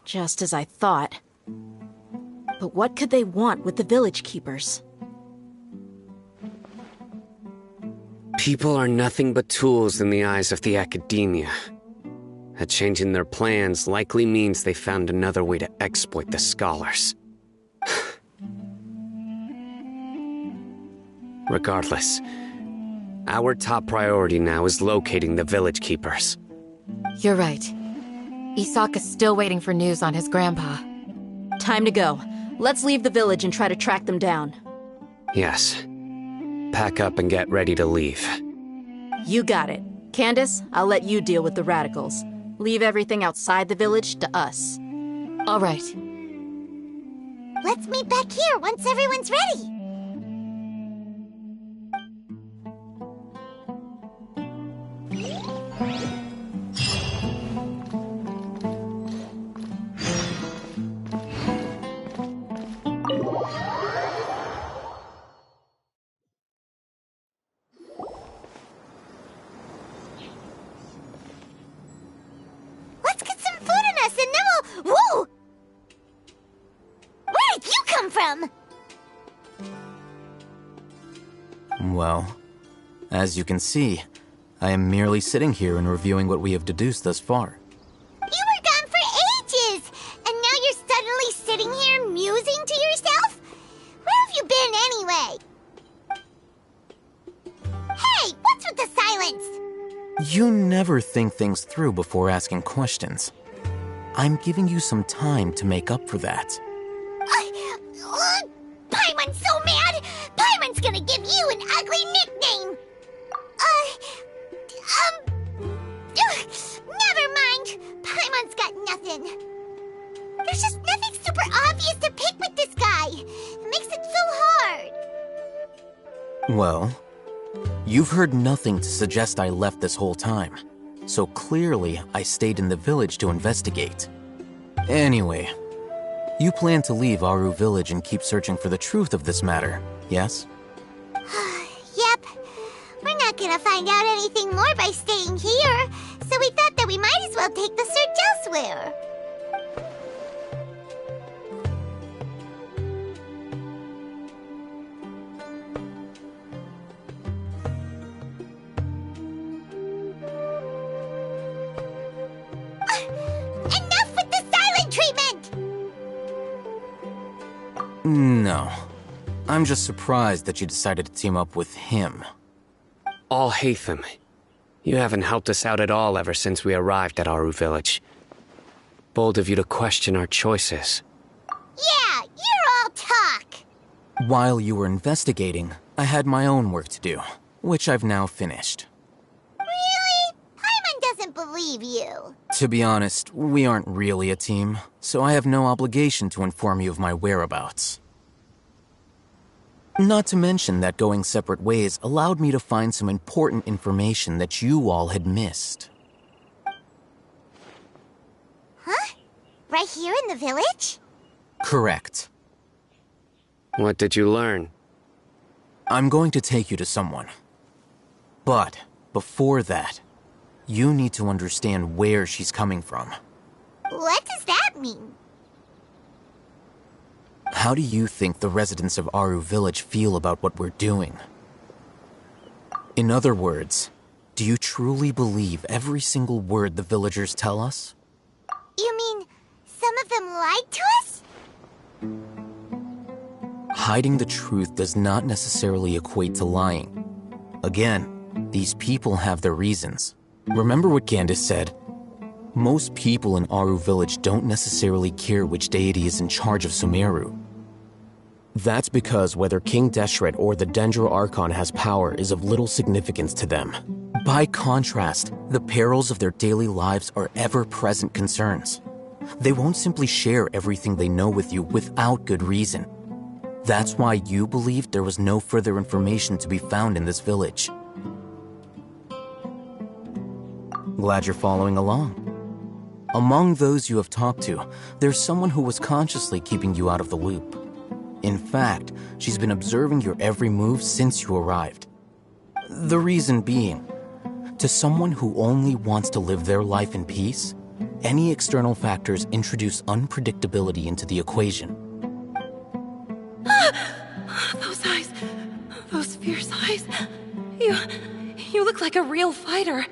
Just as I thought. But what could they want with the village keepers? People are nothing but tools in the eyes of the Academia. A change in their plans likely means they found another way to exploit the scholars. Regardless, our top priority now is locating the village keepers. You're right. Isak is still waiting for news on his grandpa. Time to go. Let's leave the village and try to track them down. Yes. Pack up and get ready to leave. You got it. Candace, I'll let you deal with the radicals. Leave everything outside the village to us. All right. Let's meet back here once everyone's ready. Let's get some food in us and then we'll... Whoa! Where did you come from? Well, as you can see, I am merely sitting here and reviewing what we have deduced thus far. You were gone for ages, and now you're suddenly sitting here musing to yourself? Where have you been anyway? Hey, what's with the silence? You never think things through before asking questions. I'm giving you some time to make up for that. Paimon's so mad! Paimon's gonna give you an ugly nickname! Never mind. Paimon's got nothing. There's just nothing super obvious to pick with this guy. It makes it so hard. Well, you've heard nothing to suggest I left this whole time, so clearly I stayed in the village to investigate. Anyway, you plan to leave Aru village and keep searching for the truth of this matter, yes? Yep. We're not gonna find out anything more by staying here, so we thought that we might as well take the search elsewhere. Enough with the silent treatment! No. I'm just surprised that you decided to team up with him. All Hatham. You haven't helped us out at all ever since we arrived at Aru Village. Bold of you to question our choices. Yeah, you're all talk. While you were investigating, I had my own work to do, which I've now finished. Really? Paimon doesn't believe you. To be honest, we aren't really a team, so I have no obligation to inform you of my whereabouts. Not to mention that going separate ways allowed me to find some important information that you all had missed. Huh? Right here in the village? Correct. What did you learn? I'm going to take you to someone. But, before that, you need to understand where she's coming from. What does that mean? How do you think the residents of Aru Village feel about what we're doing? In other words, do you truly believe every single word the villagers tell us? You mean, some of them lied to us? Hiding the truth does not necessarily equate to lying. Again, these people have their reasons. Remember what Gandis said? Most people in Aru Village don't necessarily care which deity is in charge of Sumeru. That's because whether King Deshret or the Dendro Archon has power is of little significance to them. By contrast, the perils of their daily lives are ever-present concerns. They won't simply share everything they know with you without good reason. That's why you believed there was no further information to be found in this village. Glad you're following along. Among those you have talked to, there's someone who was consciously keeping you out of the loop. In fact, she's been observing your every move since you arrived. The reason being, to someone who only wants to live their life in peace, any external factors introduce unpredictability into the equation. Those eyes, those fierce eyes. You look like a real fighter.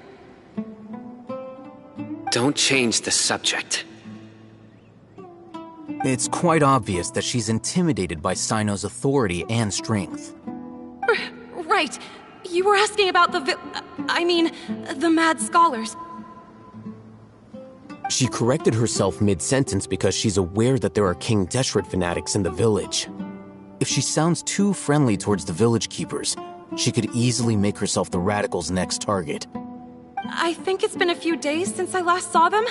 Don't change the subject. It's quite obvious that she's intimidated by Sino's authority and strength. Right. You were asking about the mad scholars. She corrected herself mid-sentence because she's aware that there are King Deshret fanatics in the village. If she sounds too friendly towards the village keepers, she could easily make herself the radicals' next target. I think it's been a few days since I last saw them.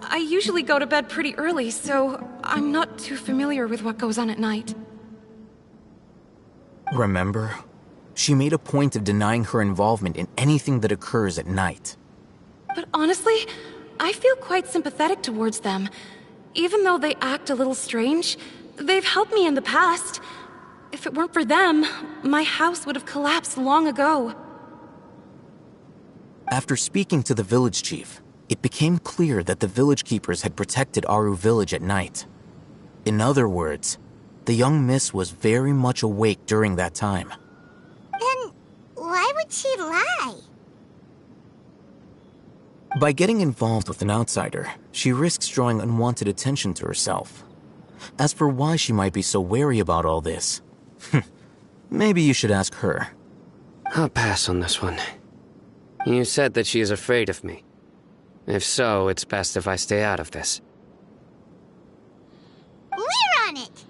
I usually go to bed pretty early, so I'm not too familiar with what goes on at night. Remember? She made a point of denying her involvement in anything that occurs at night. But honestly, I feel quite sympathetic towards them. Even though they act a little strange, they've helped me in the past. If it weren't for them, my house would have collapsed long ago. After speaking to the village chief, it became clear that the village keepers had protected Aru Village at night. In other words, the young miss was very much awake during that time. Then, why would she lie? By getting involved with an outsider, she risks drawing unwanted attention to herself. As for why she might be so wary about all this, maybe you should ask her. I'll pass on this one. You said that she is afraid of me. If so, it's best if I stay out of this. We're on it!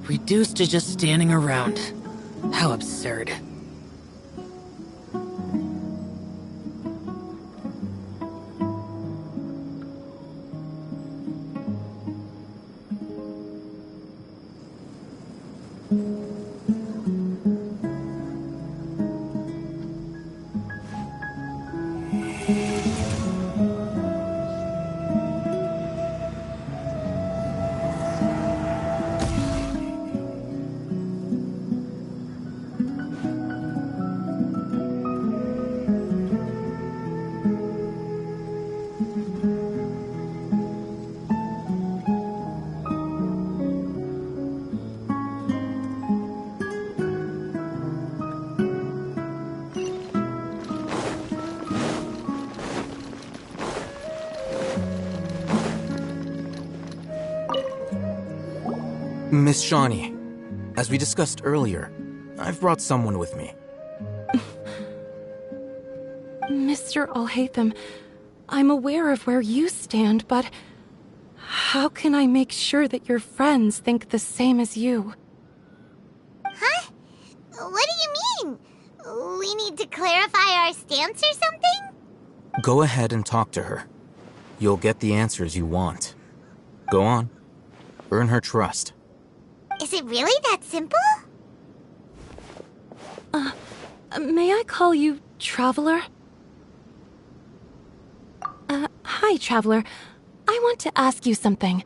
Reduced to just standing around. How absurd. Miss Shawnee, as we discussed earlier, I've brought someone with me. Mr. Alhaitham, I'm aware of where you stand, but how can I make sure that your friends think the same as you? Huh? What do you mean? We need to clarify our stance or something? Go ahead and talk to her. You'll get the answers you want. Go on. Earn her trust. Is it really that simple? May I call you Traveler? Hi, Traveler. I want to ask you something.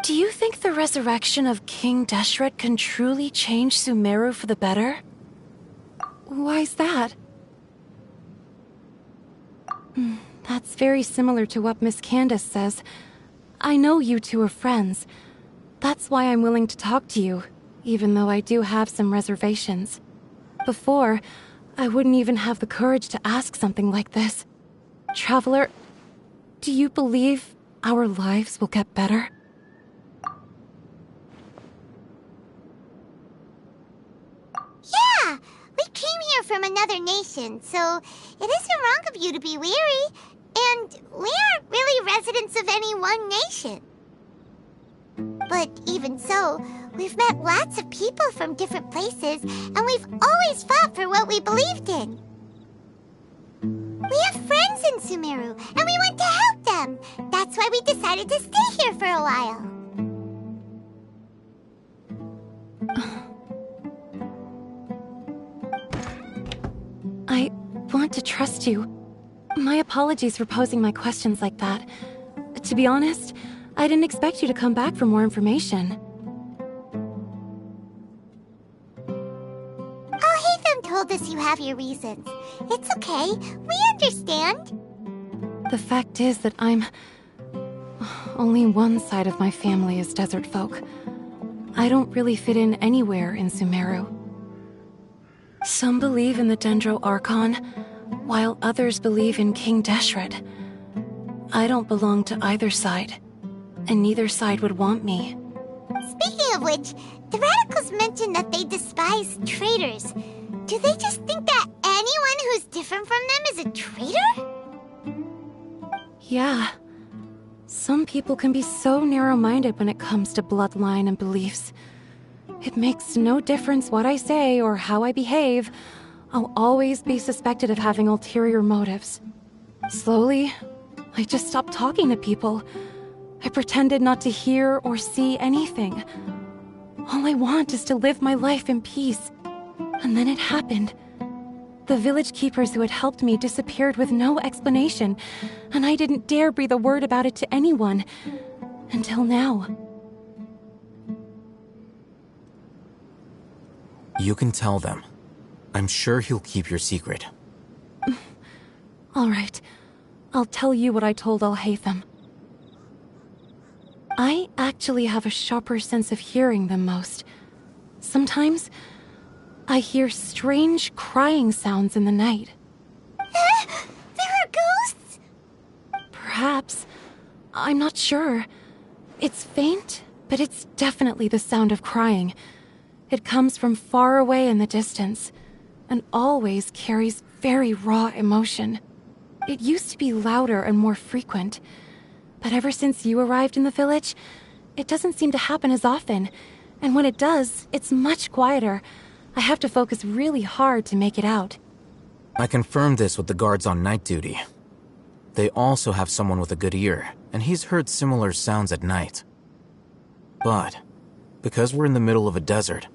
Do you think the resurrection of King Deshret can truly change Sumeru for the better? Why's that? That's very similar to what Miss Candace says. I know you two are friends. That's why I'm willing to talk to you, even though I do have some reservations. Before, I wouldn't even have the courage to ask something like this. Traveler, do you believe our lives will get better? Yeah! We came here from another nation, so it isn't wrong of you to be weary. And we aren't really residents of any one nation. But even so, we've met lots of people from different places, and we've always fought for what we believed in. We have friends in Sumeru, and we want to help them. That's why we decided to stay here for a while. I want to trust you. My apologies for posing my questions like that. To be honest, I didn't expect you to come back for more information. Alhaitham told us you have your reasons. It's okay. We understand. The fact is that only one side of my family is desert folk. I don't really fit in anywhere in Sumeru. Some believe in the Dendro Archon, while others believe in King Deshret. I don't belong to either side, and neither side would want me. Speaking of which, the radicals mentioned that they despise traitors. Do they just think that anyone who's different from them is a traitor? Yeah. Some people can be so narrow-minded when it comes to bloodline and beliefs. It makes no difference what I say or how I behave. I'll always be suspected of having ulterior motives. Slowly, I just stopped talking to people. I pretended not to hear or see anything. All I want is to live my life in peace. And then it happened. The village keepers who had helped me disappeared with no explanation, and I didn't dare breathe a word about it to anyone. Until now. You can tell them. I'm sure he'll keep your secret. All right. I'll tell you what I told Alhaitham. I actually have a sharper sense of hearing than most. Sometimes, I hear strange crying sounds in the night. There are ghosts? Perhaps. I'm not sure. It's faint, but it's definitely the sound of crying. It comes from far away in the distance, and always carries very raw emotion. It used to be louder and more frequent, but ever since you arrived in the village, it doesn't seem to happen as often, and when it does, it's much quieter. I have to focus really hard to make it out. I confirmed this with the guards on night duty. They also have someone with a good ear, and he's heard similar sounds at night. But, because we're in the middle of a desert,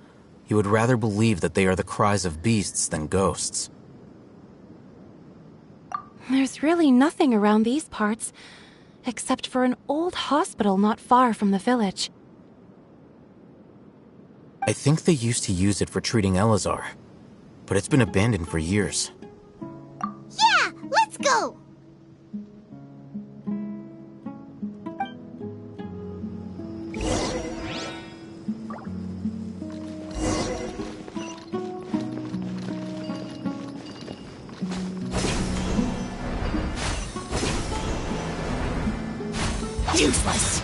he would rather believe that they are the cries of beasts than ghosts. There's really nothing around these parts, except for an old hospital not far from the village. I think they used to use it for treating Elazar, but it's been abandoned for years. Yeah, let's go! Useless!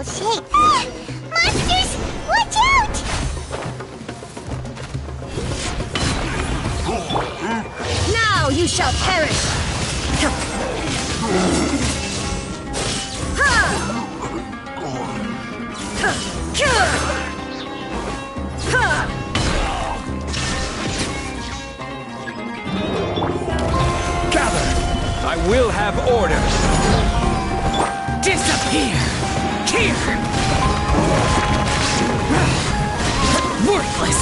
unusual shape. Ah! Monsters! Watch out! Now you shall perish! Gather! I will have orders! Disappear! Here! Worthless!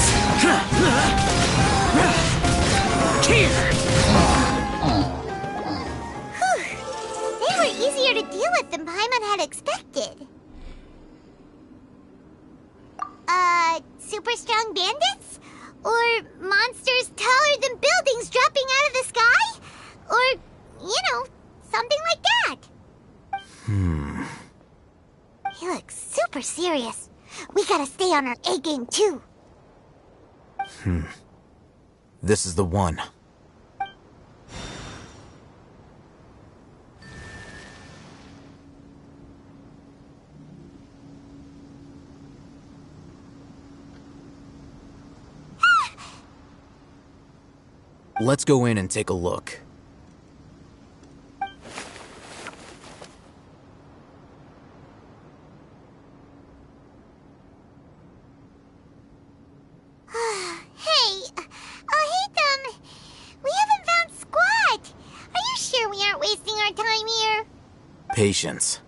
Here! They were easier to deal with than Paimon had expected. Super strong bandits? Or monsters taller than buildings dropping out of the sky? Or, something like that. He looks super serious. We gotta stay on our A game too. This is the one. Let's go in and take a look. Patience.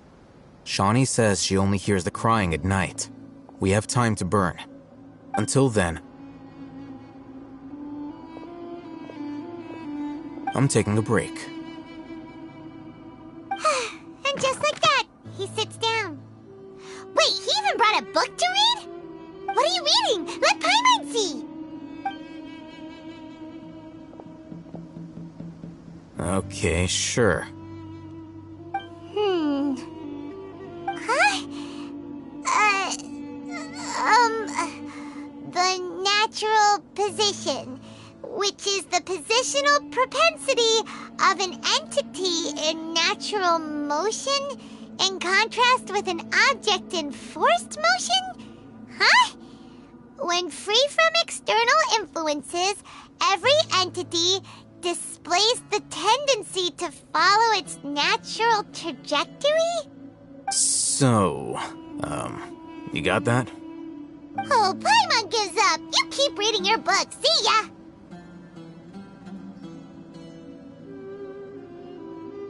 Shawnee says she only hears the crying at night. We have time to burn. Until then, I'm taking a break. And just like that, he sits down. Wait, he even brought a book to read? What are you reading? Let Paimon see! Okay, sure. The natural position, which is the positional propensity of an entity in natural motion in contrast with an object in forced motion? Huh? When free from external influences, every entity displays the tendency to follow its natural trajectory? So, you got that? Oh, Paimon gives up. You keep reading your book. See ya!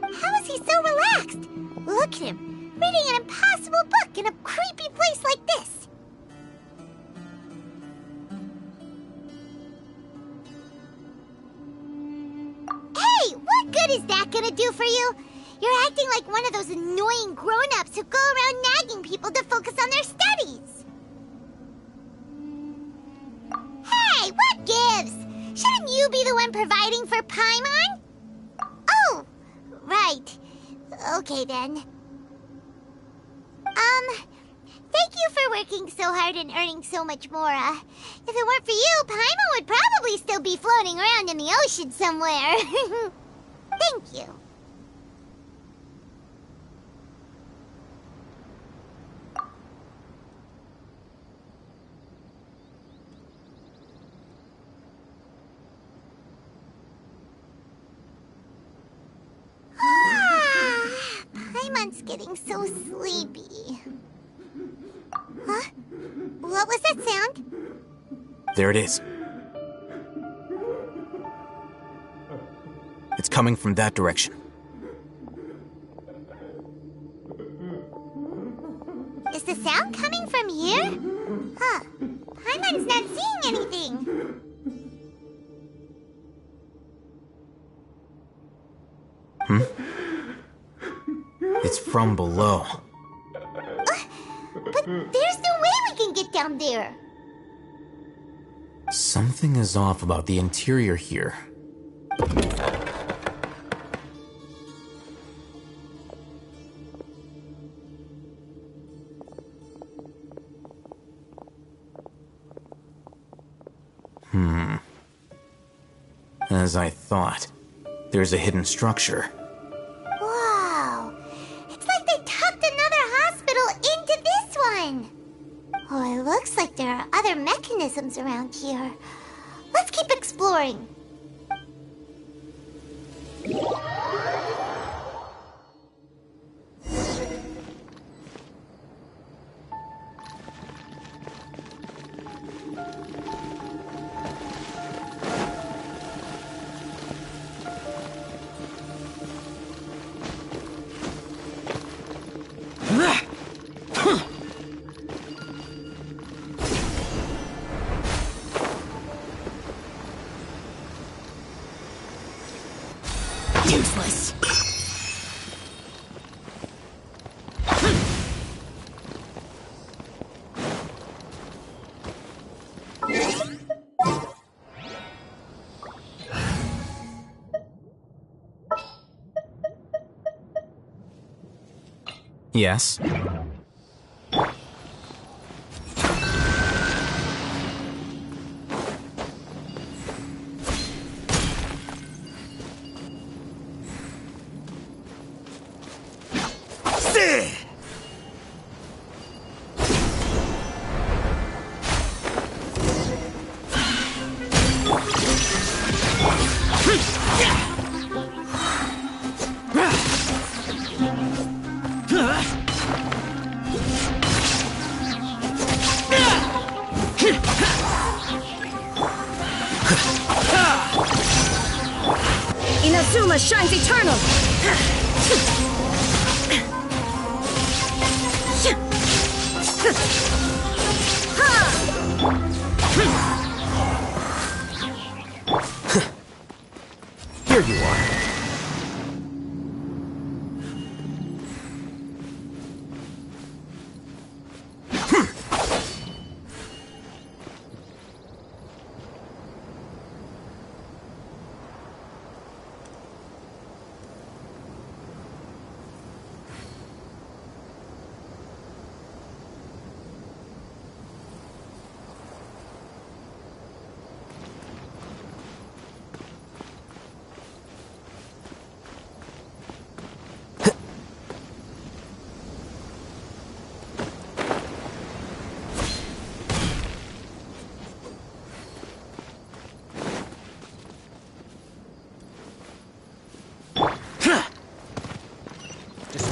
How is he so relaxed? Look at him, reading an impossible book in a creepy place like this. Hey, what good is that gonna do for you? You're acting like one of those annoying grown-ups who go around nagging people to focus on their studies. Hey, what gives? Shouldn't you be the one providing for Paimon? Oh, right. Okay, then. Thank you for working so hard and earning so much more. If it weren't for you, Paimon would probably still be floating around in the ocean somewhere. Thank you. Paimon's getting so sleepy. Huh? What was that sound? There it is. It's coming from that direction. Is the sound coming from here? Huh. Paimon's not seeing anything. It's from below. But there's no way we can get down there. Something is off about the interior here. As I thought, there's a hidden structure. Wow. It's like they tucked another hospital into this around here. Let's keep exploring. Useless. Yes? Inazuma shines eternal! Here you are.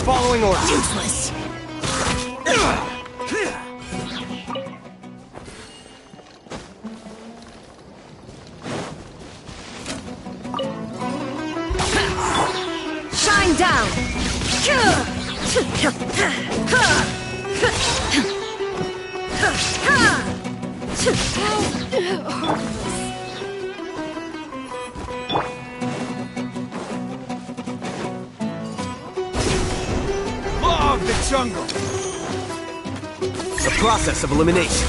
Following orders. Useless. Shine down. Law of the jungle. The process of elimination.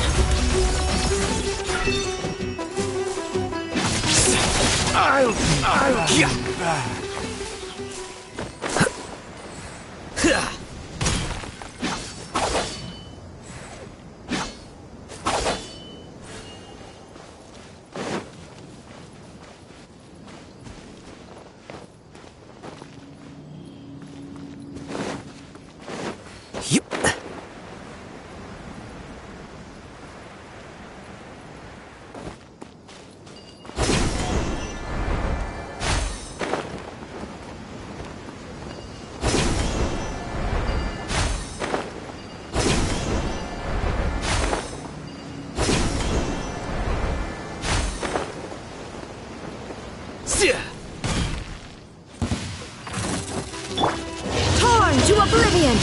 Torn to oblivion!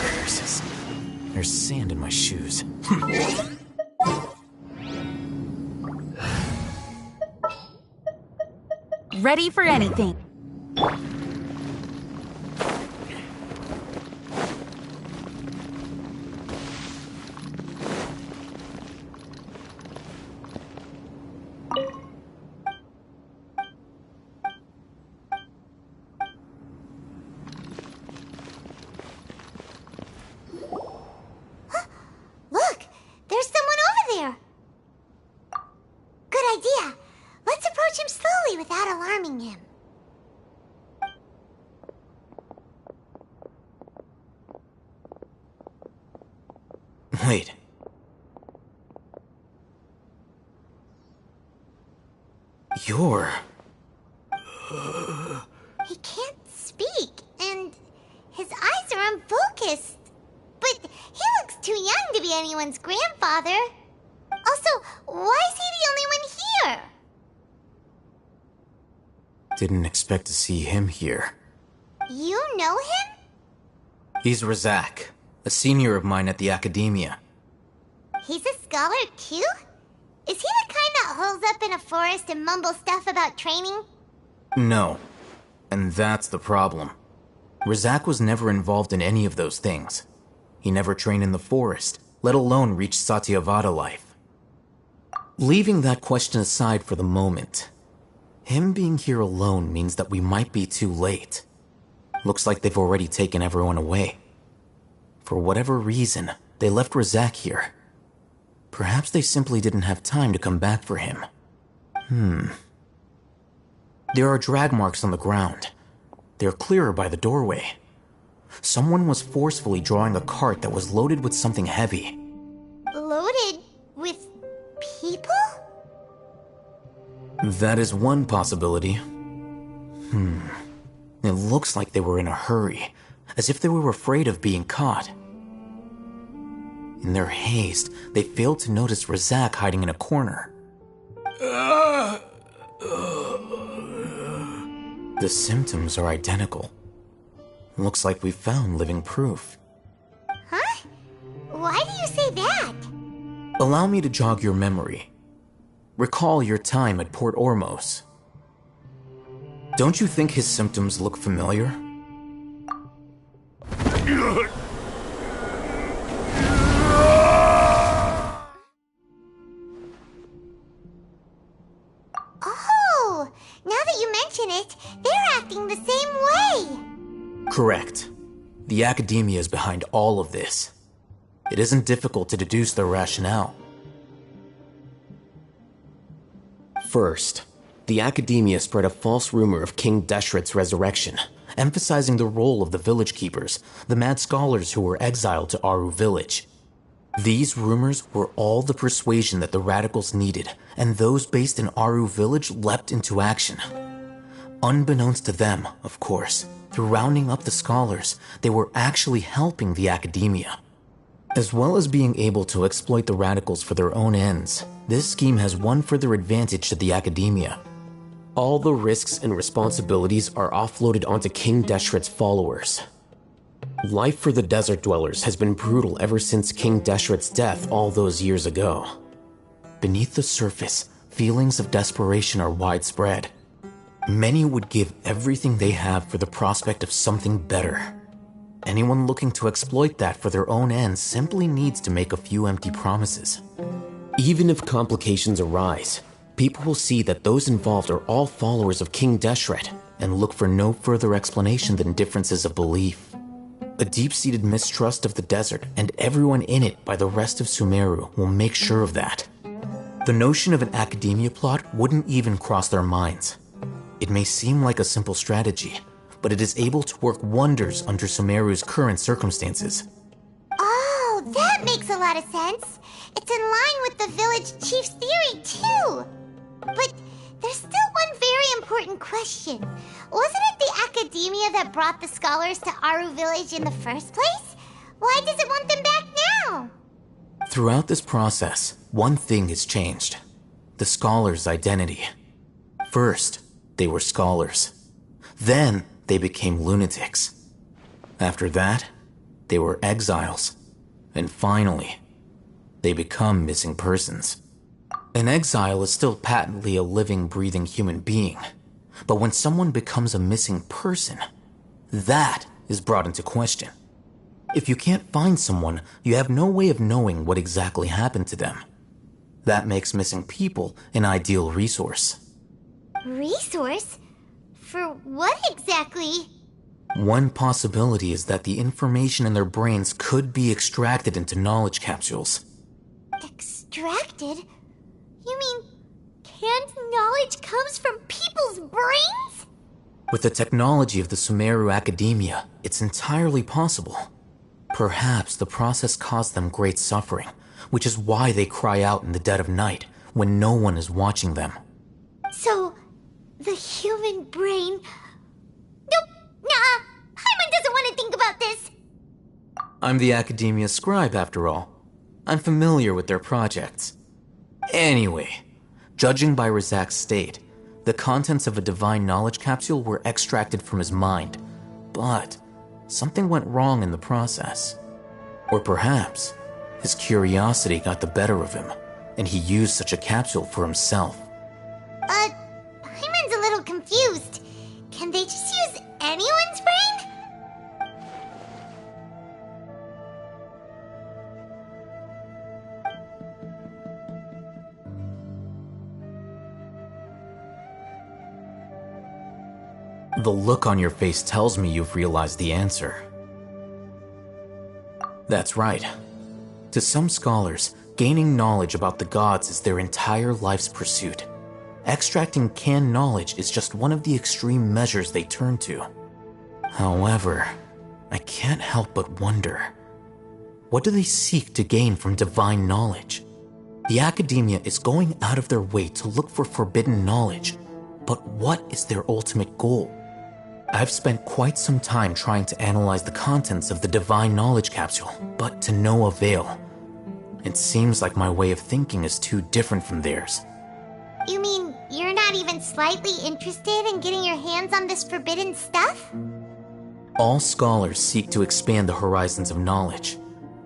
Curses. There's sand in my shoes. Ready for anything. Look! There's someone over there! Good idea. Let's approach him slowly without alarming him. Wait. You're... He can't speak, and his eyes are unfocused. But he looks too young to be anyone's grandfather. Also, why is he the only one here? Didn't expect to see him here. You know him? He's Razak, a senior of mine at the Academia. He's a scholar too? Is he the kind that holes up in a forest and mumbles stuff about training? No. And that's the problem. Razak was never involved in any of those things. He never trained in the forest, let alone reach Satyavada life. Leaving that question aside for the moment, him being here alone means that we might be too late. Looks like they've already taken everyone away. For whatever reason, they left Razak here. Perhaps they simply didn't have time to come back for him. There are drag marks on the ground. They're clearer by the doorway. Someone was forcefully drawing a cart that was loaded with something heavy. Loaded with people? That is one possibility. It looks like they were in a hurry, as if they were afraid of being caught. In their haste, they failed to notice Razak hiding in a corner. The symptoms are identical. Looks like we found living proof. Huh? Why do you say that? Allow me to jog your memory. Recall your time at Port Ormos. Don't you think his symptoms look familiar? Oh, now that you mention it, they're acting the same way. Correct. The Academia is behind all of this. It isn't difficult to deduce their rationale. First, the Academia spread a false rumor of King Deshret's resurrection, emphasizing the role of the village keepers, the mad scholars who were exiled to Aru village. These rumors were all the persuasion that the radicals needed, and those based in Aru village leapt into action. Unbeknownst to them, of course, through rounding up the scholars, they were actually helping the Academia. As well as being able to exploit the radicals for their own ends, this scheme has one further advantage to the Academia. All the risks and responsibilities are offloaded onto King Deshret's followers. Life for the desert dwellers has been brutal ever since King Deshret's death all those years ago. Beneath the surface, feelings of desperation are widespread. Many would give everything they have for the prospect of something better. Anyone looking to exploit that for their own ends simply needs to make a few empty promises. Even if complications arise, people will see that those involved are all followers of King Deshret and look for no further explanation than differences of belief. A deep-seated mistrust of the desert and everyone in it by the rest of Sumeru will make sure of that. The notion of an Academia plot wouldn't even cross their minds. It may seem like a simple strategy, but it is able to work wonders under Sumeru's current circumstances. Oh, that makes a lot of sense. It's in line with the village chief's theory, too. But there's still one very important question. Wasn't it the Academia that brought the scholars to Aru village in the first place? Why does it want them back now? Throughout this process, one thing has changed. The scholars' identity. First, they were scholars. Then, they became lunatics. After that, they were exiles. And finally, they become missing persons. An exile is still patently a living, breathing human being. But when someone becomes a missing person, that is brought into question. If you can't find someone, you have no way of knowing what exactly happened to them. That makes missing people an ideal resource. Resource? For what exactly? One possibility is that the information in their brains could be extracted into knowledge capsules. Extracted? You mean canned knowledge comes from people's brains? With the technology of the Sumeru Academia, it's entirely possible. Perhaps the process caused them great suffering, which is why they cry out in the dead of night when no one is watching them. So, the human brain... Nope, nah, Paimon doesn't want to think about this. I'm the Academia scribe, after all. I'm familiar with their projects. Anyway, judging by Razak's state, the contents of a divine knowledge capsule were extracted from his mind, but something went wrong in the process. Or perhaps his curiosity got the better of him, and he used such a capsule for himself. Paimon's a little confused. Can they just use anyone's brain? The look on your face tells me you've realized the answer. That's right. To some scholars, gaining knowledge about the gods is their entire life's pursuit. Extracting canned knowledge is just one of the extreme measures they turn to. However, I can't help but wonder, what do they seek to gain from divine knowledge? The Academia is going out of their way to look for forbidden knowledge, but what is their ultimate goal? I've spent quite some time trying to analyze the contents of the divine knowledge capsule, but to no avail. It seems like my way of thinking is too different from theirs. You mean you're not even slightly interested in getting your hands on this forbidden stuff? All scholars seek to expand the horizons of knowledge,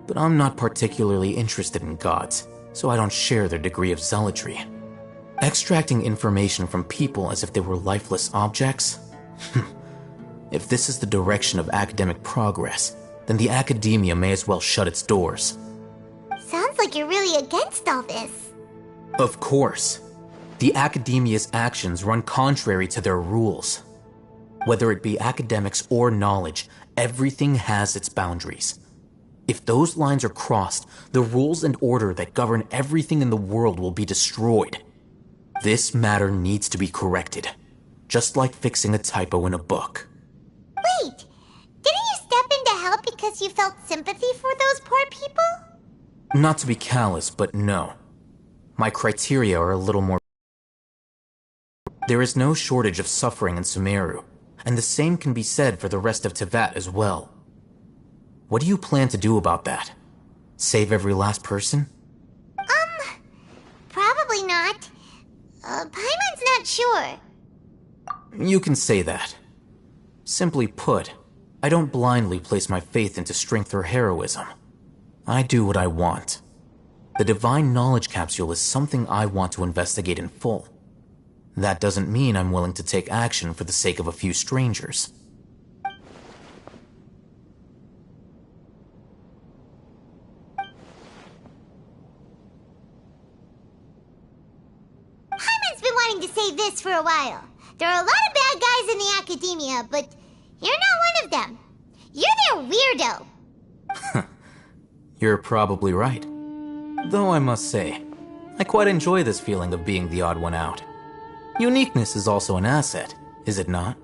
but I'm not particularly interested in gods, so I don't share their degree of zealotry. Extracting information from people as if they were lifeless objects? If this is the direction of academic progress, then the Academia may as well shut its doors. Sounds like you're really against all this. Of course. The Academia's actions run contrary to their rules. Whether it be academics or knowledge, everything has its boundaries. If those lines are crossed, the rules and order that govern everything in the world will be destroyed. This matter needs to be corrected, just like fixing a typo in a book. Wait, didn't you step in to help because you felt sympathy for those poor people? Not to be callous, but no. My criteria are a little more... There is no shortage of suffering in Sumeru, and the same can be said for the rest of Teyvat as well. What do you plan to do about that? Save every last person? Probably not. Paimon's not sure. You can say that. Simply put, I don't blindly place my faith into strength or heroism. I do what I want. The divine knowledge capsule is something I want to investigate in full. That doesn't mean I'm willing to take action for the sake of a few strangers. Paimon's been wanting to say this for a while. There are a lot of bad guys in the Academia, but you're not one of them. You're their weirdo. You're probably right. Though I must say, I quite enjoy this feeling of being the odd one out. Uniqueness is also an asset, is it not?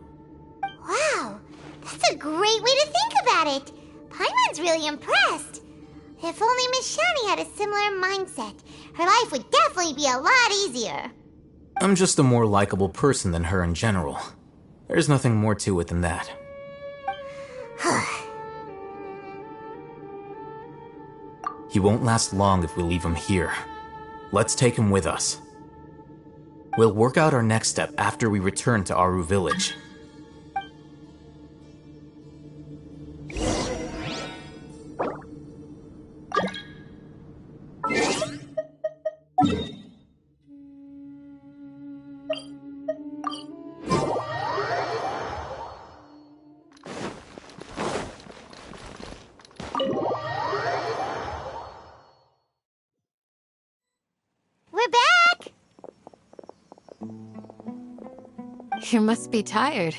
Wow, that's a great way to think about it. Paimon's really impressed. If only Miss Shani had a similar mindset, her life would definitely be a lot easier. I'm just a more likable person than her in general. There's nothing more to it than that. He won't last long if we leave him here. Let's take him with us. We'll work out our next step after we return to Aru village. We're back! You must be tired.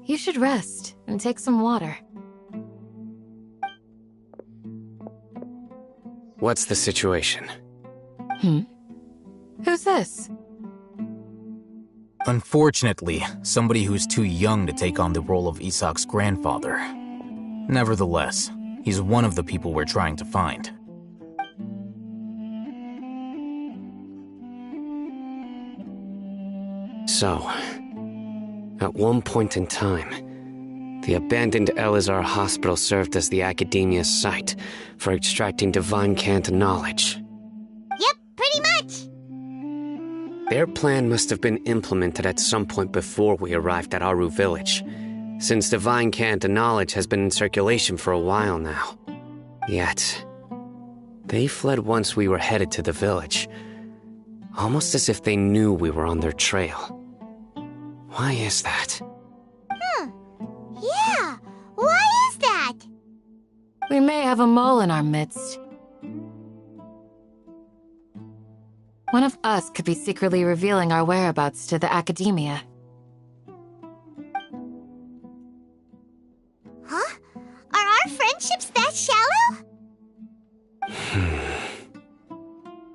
You should rest and take some water. What's the situation? Who's this? Unfortunately, somebody who's too young to take on the role of Isak's grandfather. Nevertheless, He's one of the people we're trying to find. So, at one point in time, the abandoned Elazar Hospital served as the Academia's site for extracting divine cant knowledge. Yep, pretty much. Their plan must have been implemented at some point before we arrived at Aru Village, since divine cant knowledge has been in circulation for a while now. Yet, they fled once we were headed to the village, almost as if they knew we were on their trail. Why is that? Yeah, why is that? We may have a mole in our midst. One of us could be secretly revealing our whereabouts to the Academia. Huh? Are our friendships that shallow?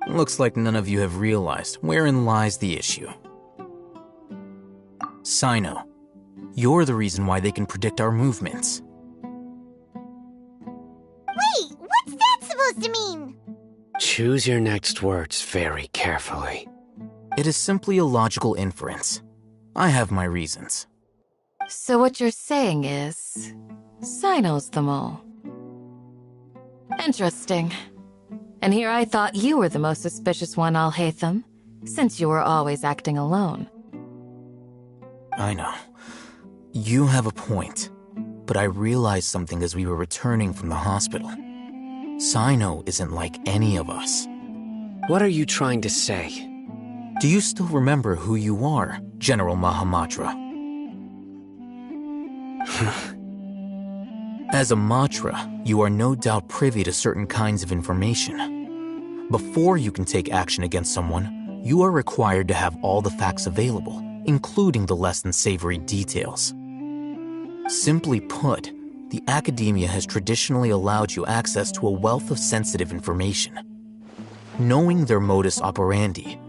Looks like none of you have realized wherein lies the issue. Sino, you're the reason why they can predict our movements. Wait, what's that supposed to mean? Choose your next words very carefully. It is simply a logical inference. I have my reasons. So what you're saying is, Sino's the mole. Interesting. And here I thought you were the most suspicious one, Al-Haytham, since you were always acting alone. I know. You have a point, but I realized something as we were returning from the hospital. Sino isn't like any of us. What are you trying to say? Do you still remember who you are, General Mahamatra? As a Matra, you are no doubt privy to certain kinds of information. Before you can take action against someone, you are required to have all the facts available, including the less than savory details. Simply put, the Academia has traditionally allowed you access to a wealth of sensitive information. Knowing their modus operandi,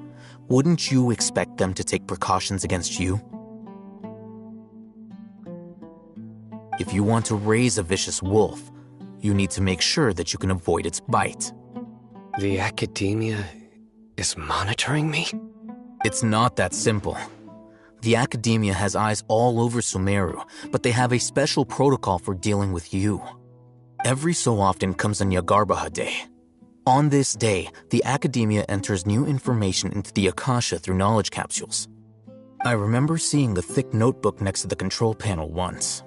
wouldn't you expect them to take precautions against you? If you want to raise a vicious wolf, you need to make sure that you can avoid its bite. The Academia is monitoring me? It's not that simple. The Academia has eyes all over Sumeru, but they have a special protocol for dealing with you. Every so often comes a Nyagarbaha Day. On this day, the Academia enters new information into the Akasha through knowledge capsules. I remember seeing a thick notebook next to the control panel once.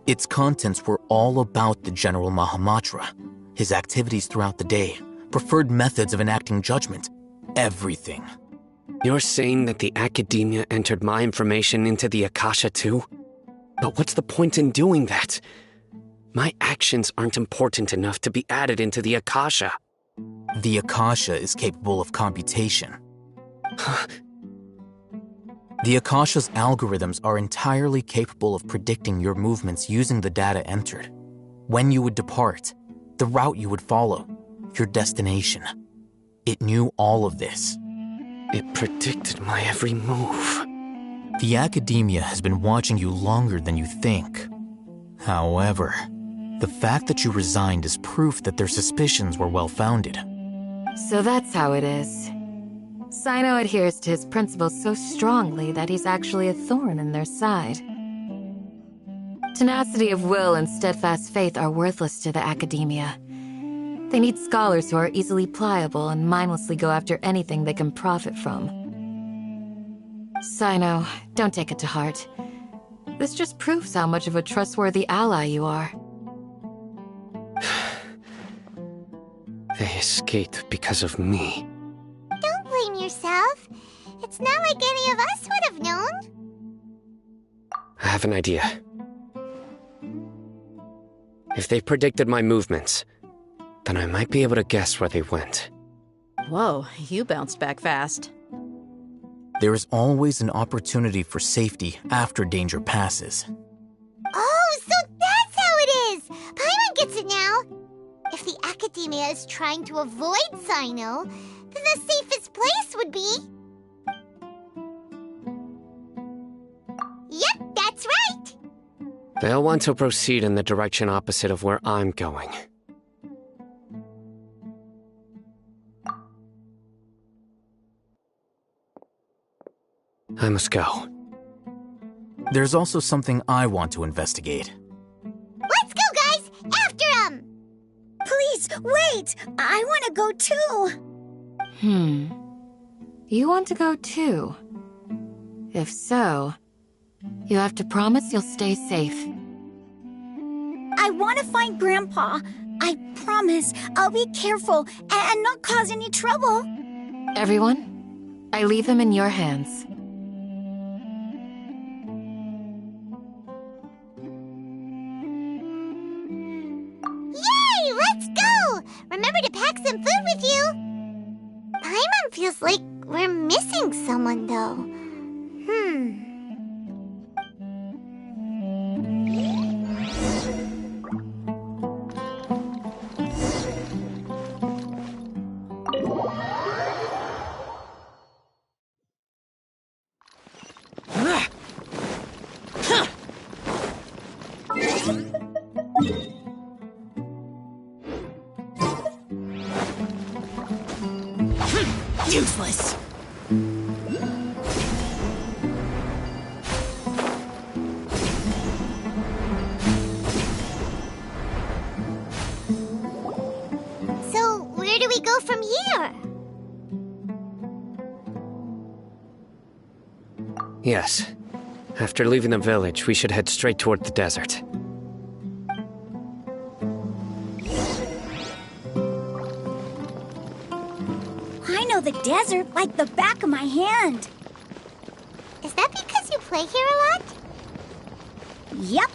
Its contents were all about the General Mahamatra, his activities throughout the day, preferred methods of enacting judgment, everything. You're saying that the Academia entered my information into the Akasha too? But what's the point in doing that? My actions aren't important enough to be added into the Akasha. The Akasha is capable of computation. The Akasha's algorithms are entirely capable of predicting your movements using the data entered. When you would depart, the route you would follow, your destination. It knew all of this. It predicted my every move. The Academia has been watching you longer than you think. However, the fact that you resigned is proof that their suspicions were well-founded. So that's how it is. Sino adheres to his principles so strongly that he's actually a thorn in their side. Tenacity of will and steadfast faith are worthless to the Academia. They need scholars who are easily pliable and mindlessly go after anything they can profit from. Sino, don't take it to heart. This just proves how much of a trustworthy ally you are. They escaped because of me. Don't blame yourself. It's not like any of us would have known. I have an idea. If they predicted my movements, then I might be able to guess where they went. Whoa, you bounced back fast. There is always an opportunity for safety after danger passes. Oh, so that's how it is! Paimon gets it now! If the Academia is trying to avoid Sino, then the safest place would be... Yep, that's right! They'll want to proceed in the direction opposite of where I'm going. I must go. There's also something I want to investigate. Let's go, guys! After him! Please, wait! I want to go too! You want to go too? If so, you have to promise you'll stay safe. I want to find Grandpa. I promise I'll be careful and not cause any trouble. Everyone, I leave them in your hands. Yay! Let's go! Remember to pack some food with you! Paimon feels like we're missing someone, though. Useless! So, where do we go from here? Yes. After leaving the village, we should head straight toward the desert. I know the desert like the back of my hand. Is that because you play here a lot? Yep.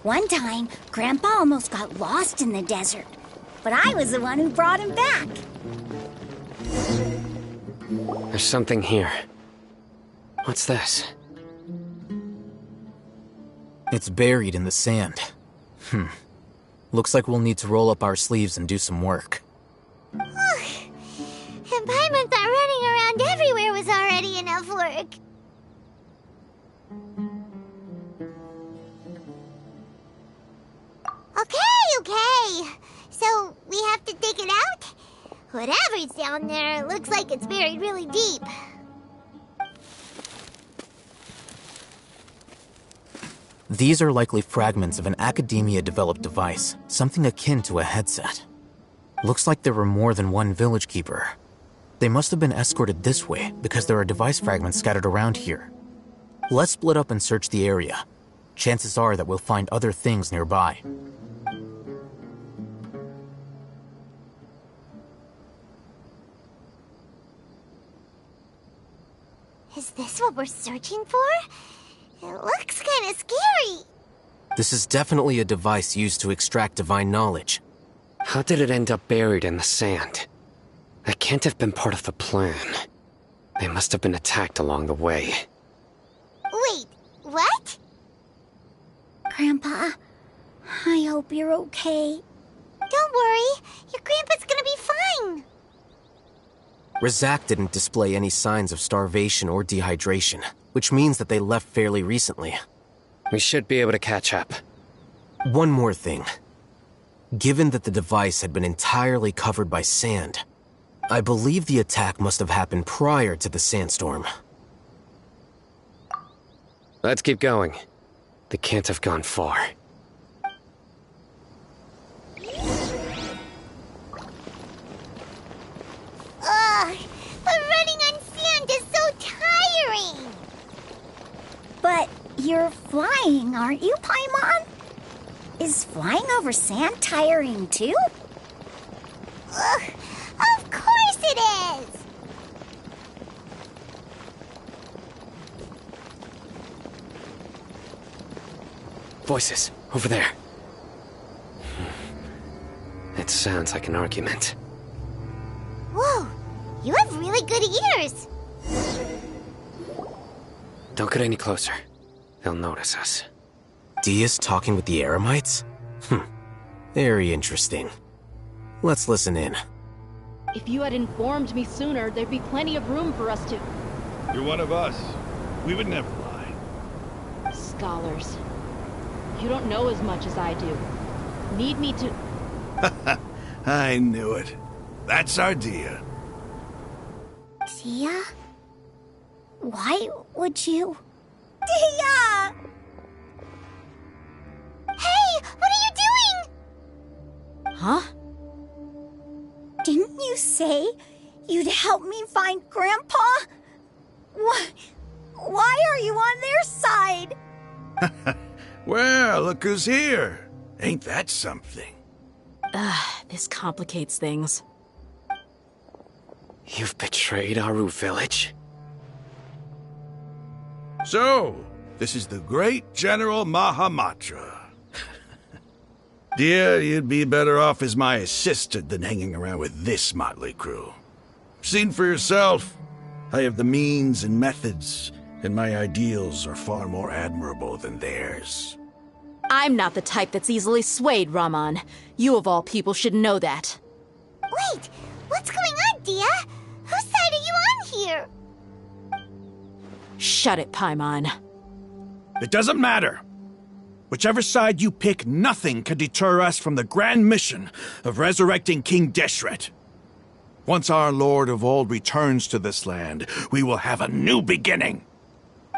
One time, Grandpa almost got lost in the desert, but I was the one who brought him back. There's something here. What's this? It's buried in the sand. Looks like we'll need to roll up our sleeves and do some work. And Paimon thought running around everywhere was already enough work. Okay. So, we have to dig it out? Whatever's down there, looks like it's buried really deep. These are likely fragments of an academia-developed device, something akin to a headset. Looks like there were more than one village keeper. They must have been escorted this way because there are device fragments scattered around here. Let's split up and search the area. Chances are that we'll find other things nearby. Is this what we're searching for? It looks kind of scary. This is definitely a device used to extract divine knowledge. How did it end up buried in the sand? That can't have been part of the plan. They must have been attacked along the way. Wait, what? Grandpa, I hope you're okay. Don't worry, your grandpa's gonna be fine. Razak didn't display any signs of starvation or dehydration, which means that they left fairly recently. We should be able to catch up. One more thing. Given that the device had been entirely covered by sand, I believe the attack must have happened prior to the sandstorm. Let's keep going. They can't have gone far. Ugh, but running on sand is so tiring. But you're flying, aren't you, Paimon? Is flying over sand tiring too? Ugh, of course it is. Voices, over there. It sounds like an argument. Whoa, you have really good ears. Don't get any closer. They'll notice us. Dia's talking with the Eremites? Very interesting. Let's listen in. If you had informed me sooner, there'd be plenty of room for us to... You're one of us. We would never lie. Scholars. You don't know as much as I do. Need me to... I knew it. That's our Dia. Dia? Why would you... Dia! Hey, what are you doing? Huh? Didn't you say you'd help me find Grandpa? Why are you on their side? Well, look who's here. Ain't that something? This complicates things. You've betrayed Aru village? So, this is the great General Mahamatra. Dear, you'd be better off as my assistant than hanging around with this motley crew. Seen for yourself. I have the means and methods, and my ideals are far more admirable than theirs. I'm not the type that's easily swayed, Raman. You of all people should know that. Wait, what's going on, Dia? Whose side are you on here? Shut it, Paimon. It doesn't matter. Whichever side you pick, nothing can deter us from the grand mission of resurrecting King Deshret. Once our Lord of Old returns to this land, we will have a new beginning.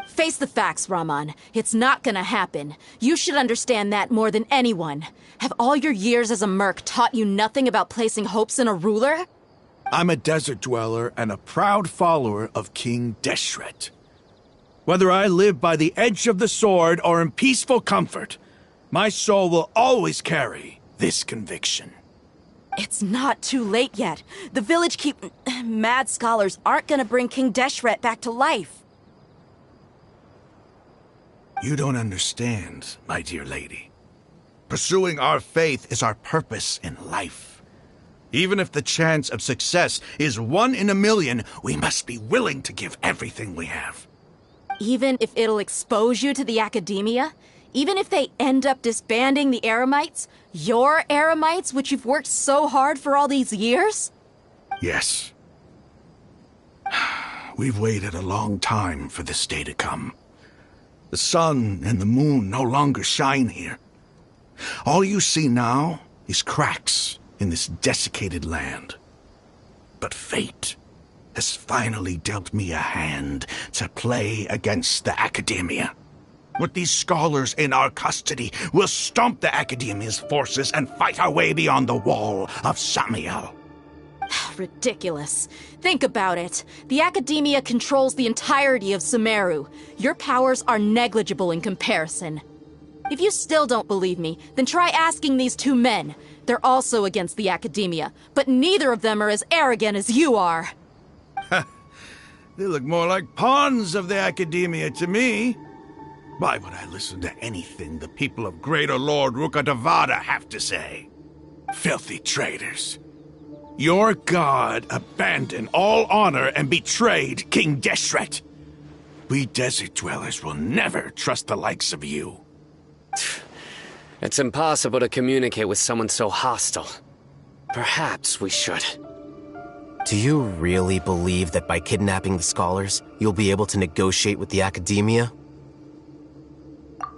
Face the facts, Raman. It's not gonna happen. You should understand that more than anyone. Have all your years as a merc taught you nothing about placing hopes in a ruler? I'm a desert dweller and a proud follower of King Deshret. Whether I live by the edge of the sword or in peaceful comfort, my soul will always carry this conviction. It's not too late yet. The village mad scholars aren't gonna bring King Deshret back to life. You don't understand, my dear lady. Pursuing our faith is our purpose in life. Even if the chance of success is 1 in a million, we must be willing to give everything we have. Even if it'll expose you to the academia? Even if they end up disbanding the Eremites? Your Eremites, which you've worked so hard for all these years? Yes. We've waited a long time for this day to come. The sun and the moon no longer shine here. All you see now is cracks in this desiccated land. But fate has finally dealt me a hand to play against the Academia. With these scholars in our custody, we'll stomp the Academia's forces and fight our way beyond the wall of Samiel. Ridiculous. Think about it. The Academia controls the entirety of Sumeru. Your powers are negligible in comparison. If you still don't believe me, then try asking these 2 men. They're also against the Academia, but neither of them are as arrogant as you are. They look more like pawns of the Academia to me. Why would I listen to anything the people of Greater Lord Rukkhadevada have to say? Filthy traitors. Your god abandoned all honor and betrayed King Deshret. We desert dwellers will never trust the likes of you. It's impossible to communicate with someone so hostile. Perhaps we should. Do you really believe that by kidnapping the scholars, you'll be able to negotiate with the Academia?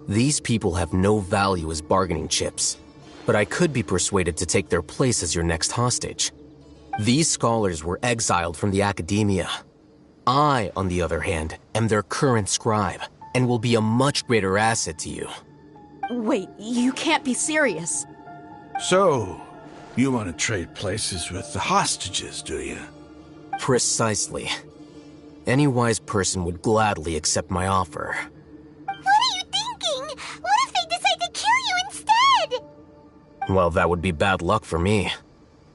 These people have no value as bargaining chips, but I could be persuaded to take their place as your next hostage. These scholars were exiled from the Academia. I, on the other hand, am their current scribe, and will be a much greater asset to you. Wait, you can't be serious. So, you want to trade places with the hostages, do you? Precisely. Any wise person would gladly accept my offer. What are you thinking? What if they decide to kill you instead? Well, that would be bad luck for me.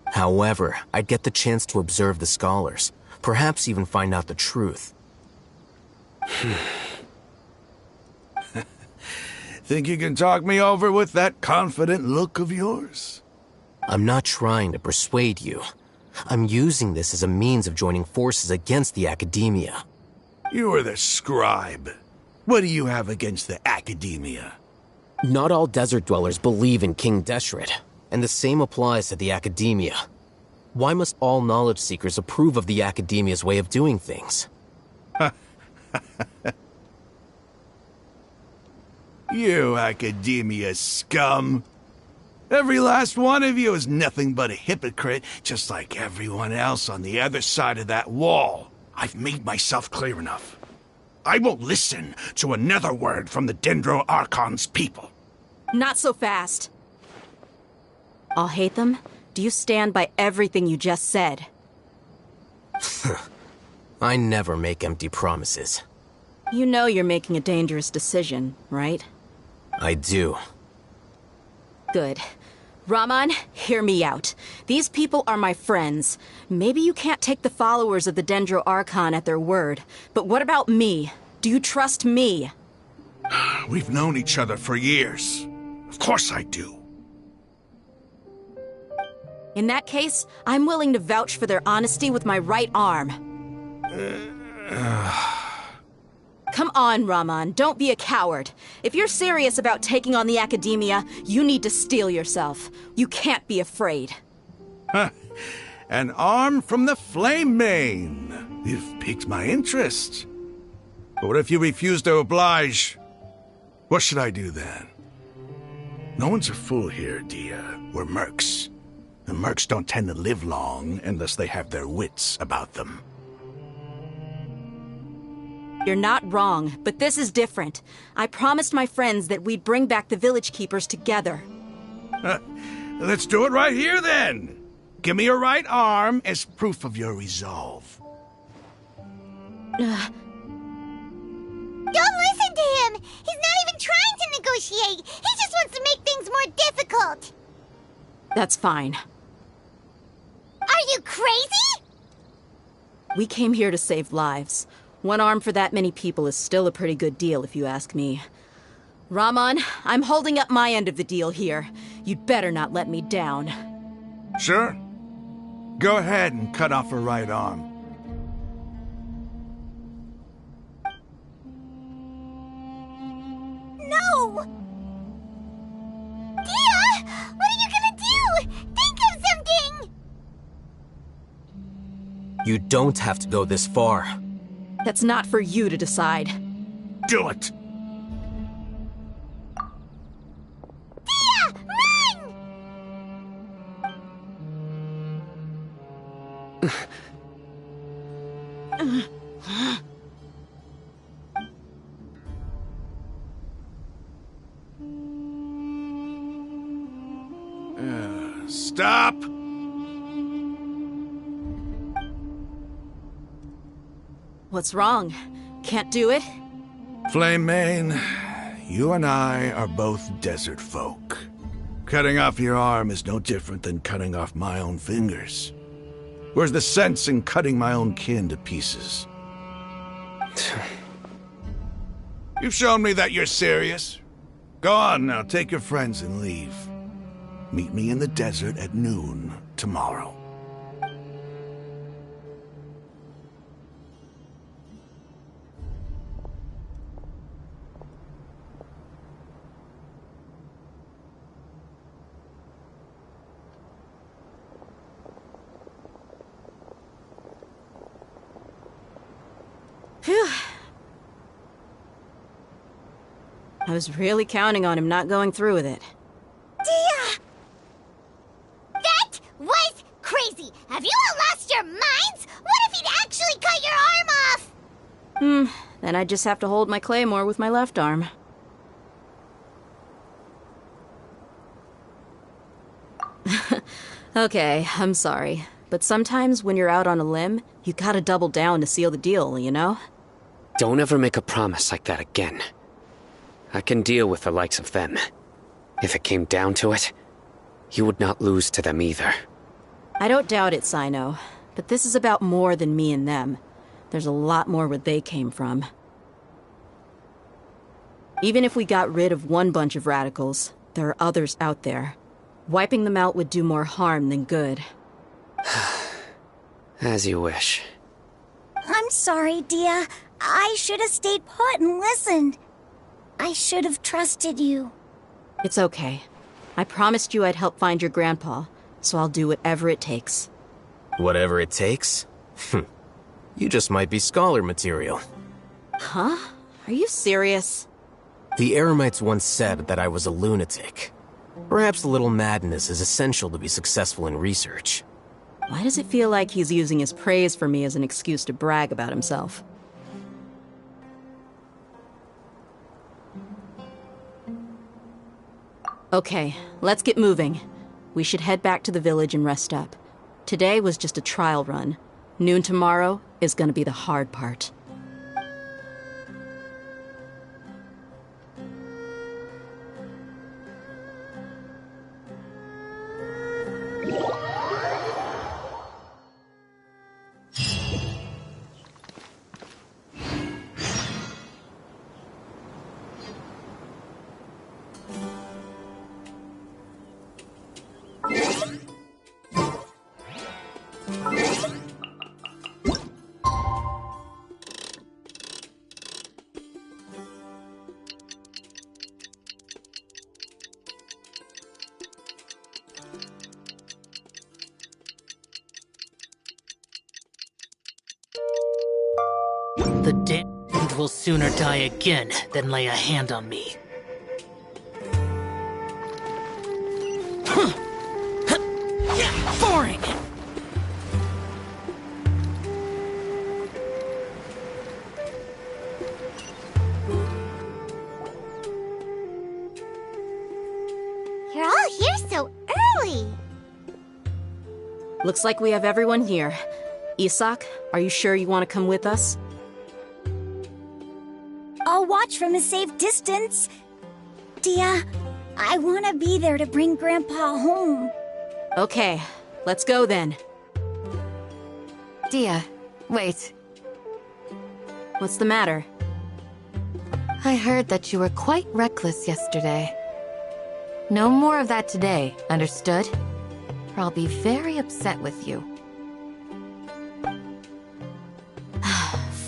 However, I'd get the chance to observe the scholars, perhaps even find out the truth. Think you can talk me over with that confident look of yours? I'm not trying to persuade you. I'm using this as a means of joining forces against the Academia. You are the scribe. What do you have against the Academia? Not all desert dwellers believe in King Deshret, and the same applies to the Academia. Why must all knowledge seekers approve of the Academia's way of doing things? You academia scum. Every last one of you is nothing but a hypocrite, just like everyone else on the other side of that wall. I've made myself clear enough. I won't listen to another word from the Dendro Archon's people. Not so fast. I'll hate them. Do you stand by everything you just said? I never make empty promises. You know you're making a dangerous decision, right? I do. Good. Raman, hear me out. These people are my friends. Maybe you can't take the followers of the Dendro Archon at their word, but what about me? Do you trust me? We've known each other for years. Of course I do. In that case, I'm willing to vouch for their honesty with my right arm. Come on, Raman, don't be a coward. If you're serious about taking on the Academia, you need to steel yourself. You can't be afraid. An arm from the Flame Mane. You've piqued my interest. But what if you refuse to oblige? What should I do then? No one's a fool here, Dia. We're mercs. And mercs don't tend to live long unless they have their wits about them. You're not wrong, but this is different. I promised my friends that we'd bring back the village keepers together. Let's do it right here, then. Give me your right arm as proof of your resolve. Don't listen to him! He's not even trying to negotiate! He just wants to make things more difficult! That's fine. Are you crazy? We came here to save lives. One arm for that many people is still a pretty good deal, if you ask me. Raman, I'm holding up my end of the deal here. You'd better not let me down. Sure. Go ahead and cut off her right arm. No! Dia! What are you gonna do? Think of something! You don't have to go this far. That's not for you to decide. Do it! Dia! Run! Stop! What's wrong? Can't do it? Flame Mane, you and I are both desert folk. Cutting off your arm is no different than cutting off my own fingers. Where's the sense in cutting my own kin to pieces? You've shown me that you're serious. Go on now, take your friends and leave. Meet me in the desert at noon tomorrow. Phew. I was really counting on him not going through with it. Dia! That was crazy! Have you all lost your minds? What if he'd actually cut your arm off? Then I'd just have to hold my claymore with my left arm. Okay, I'm sorry. But sometimes when you're out on a limb, you gotta double down to seal the deal, you know? Don't ever make a promise like that again. I can deal with the likes of them. If it came down to it, you would not lose to them either. I don't doubt it, Sino. But this is about more than me and them. There's a lot more where they came from. Even if we got rid of one bunch of radicals, there are others out there. Wiping them out would do more harm than good. As you wish. I'm sorry, Dia. I should have stayed put and listened. I should have trusted you. It's okay. I promised you I'd help find your grandpa, so I'll do whatever it takes. Whatever it takes? You just might be scholar material. Huh? Are you serious? The Eremites once said that I was a lunatic. Perhaps a little madness is essential to be successful in research. Why does it feel like he's using his praise for me as an excuse to brag about himself? Okay, let's get moving. We should head back to the village and rest up. Today was just a trial run. Noon tomorrow is gonna be the hard part. The damned will sooner die again than lay a hand on me. Boring! You're all here so early. Looks like we have everyone here. Isak, are you sure you want to come with us? I'll watch from a safe distance. Dia, I want to be there to bring Grandpa home. Okay, let's go then. Dia, wait. What's the matter? I heard that you were quite reckless yesterday. No more of that today, understood? Or I'll be very upset with you.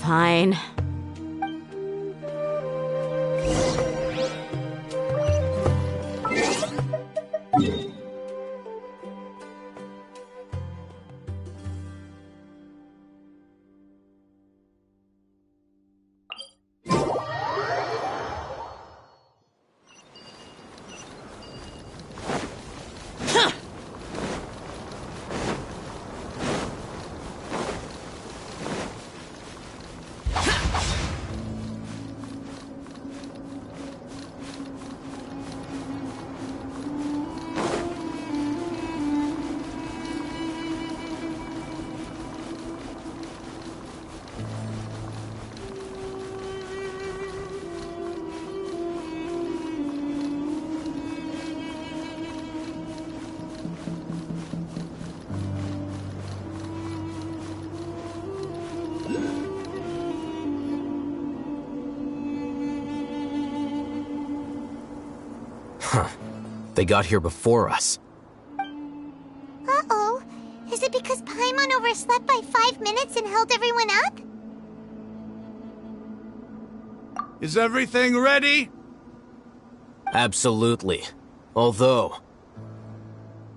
Fine. Huh. They got here before us. Uh-oh. Is it because Paimon overslept by 5 minutes and held everyone up? Is everything ready? Absolutely. Although,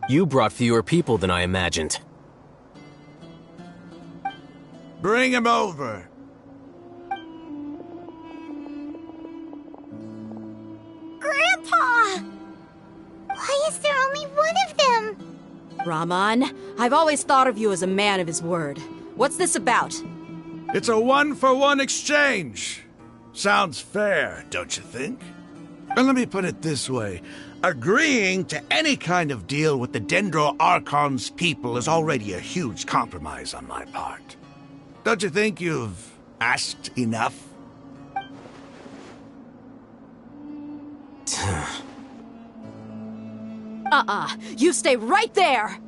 you brought fewer people than I imagined. Bring him over. Grandpa! Why is there only one of them? Rahman, I've always thought of you as a man of his word. What's this about? It's a 1-for-1 exchange. Sounds fair, don't you think? And let me put it this way. Agreeing to any kind of deal with the Dendro Archon's people is already a huge compromise on my part. Don't you think you've asked enough? You stay right there!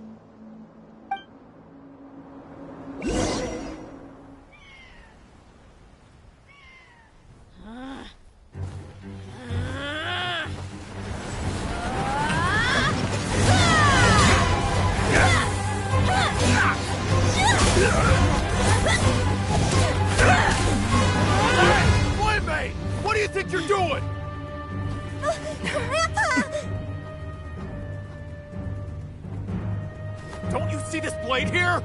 Playmate! What do you think you're doing? Grandpa! Don't you see this blade here?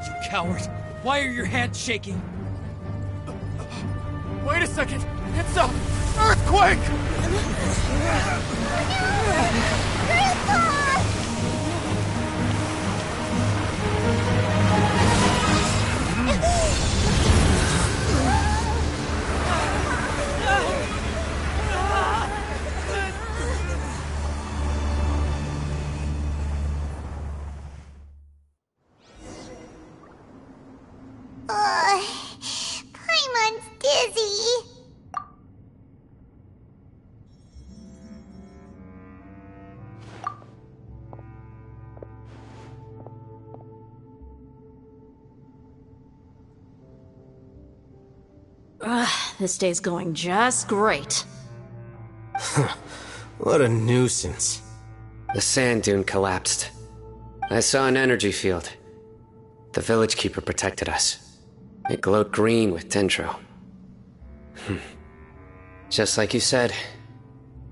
You coward! Why are your hands shaking? Wait a second! It's a earthquake! Paimon's dizzy. This day's going just great. What a nuisance. The sand dune collapsed. I saw an energy field. The village keeper protected us. It glowed green with dendro. Just like you said,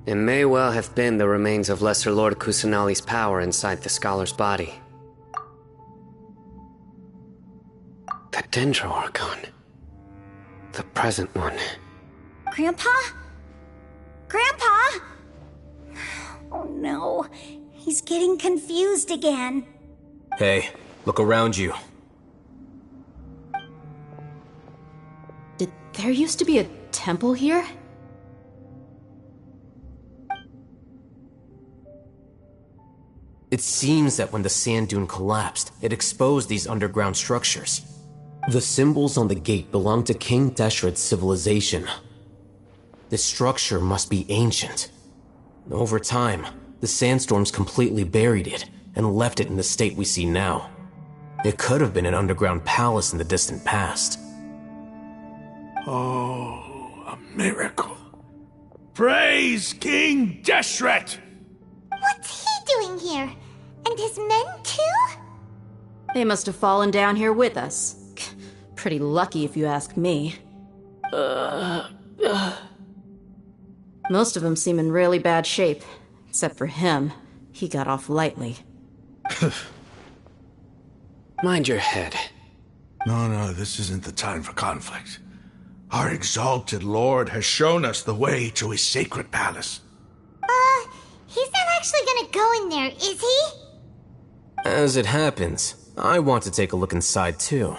it may well have been the remains of Lesser Lord Kusanali's power inside the scholar's body. The dendro archon. The present one. Grandpa? Grandpa? Oh no, he's getting confused again. Hey, look around you. Did there used to be a temple here? It seems that when the sand dune collapsed, it exposed these underground structures. The symbols on the gate belong to King Deshret's civilization. This structure must be ancient. Over time, the sandstorms completely buried it and left it in the state we see now. It could have been an underground palace in the distant past. Oh, a miracle. Praise King Deshret! What's he doing here? And his men too? They must have fallen down here with us. Pretty lucky if you ask me. Most of them seem in really bad shape. Except for him. He got off lightly. Mind your head. No, this isn't the time for conflict. Our exalted lord has shown us the way to his sacred palace. He's not actually gonna go in there, is he? As it happens, I want to take a look inside too.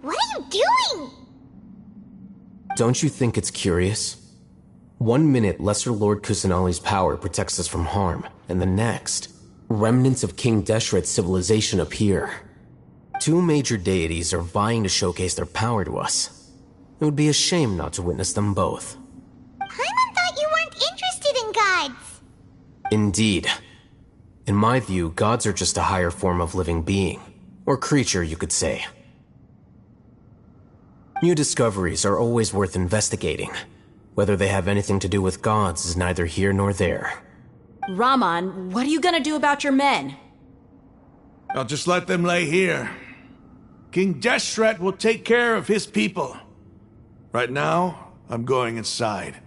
What are you doing? Don't you think it's curious? 1 minute, Lesser Lord Kusanali's power protects us from harm, and the next, remnants of King Deshret's civilization appear. 2 major deities are vying to showcase their power to us. It would be a shame not to witness them both. Paimon thought you weren't interested in gods. Indeed. In my view, gods are just a higher form of living being, or creature, you could say. New discoveries are always worth investigating. Whether they have anything to do with gods is neither here nor there. Raman, what are you gonna do about your men? I'll just let them lay here. King Deshret will take care of his people. Right now, I'm going inside.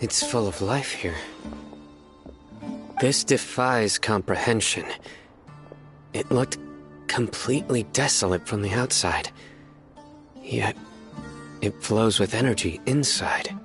It's full of life here. This defies comprehension. It looked completely desolate from the outside. Yet, it flows with energy inside.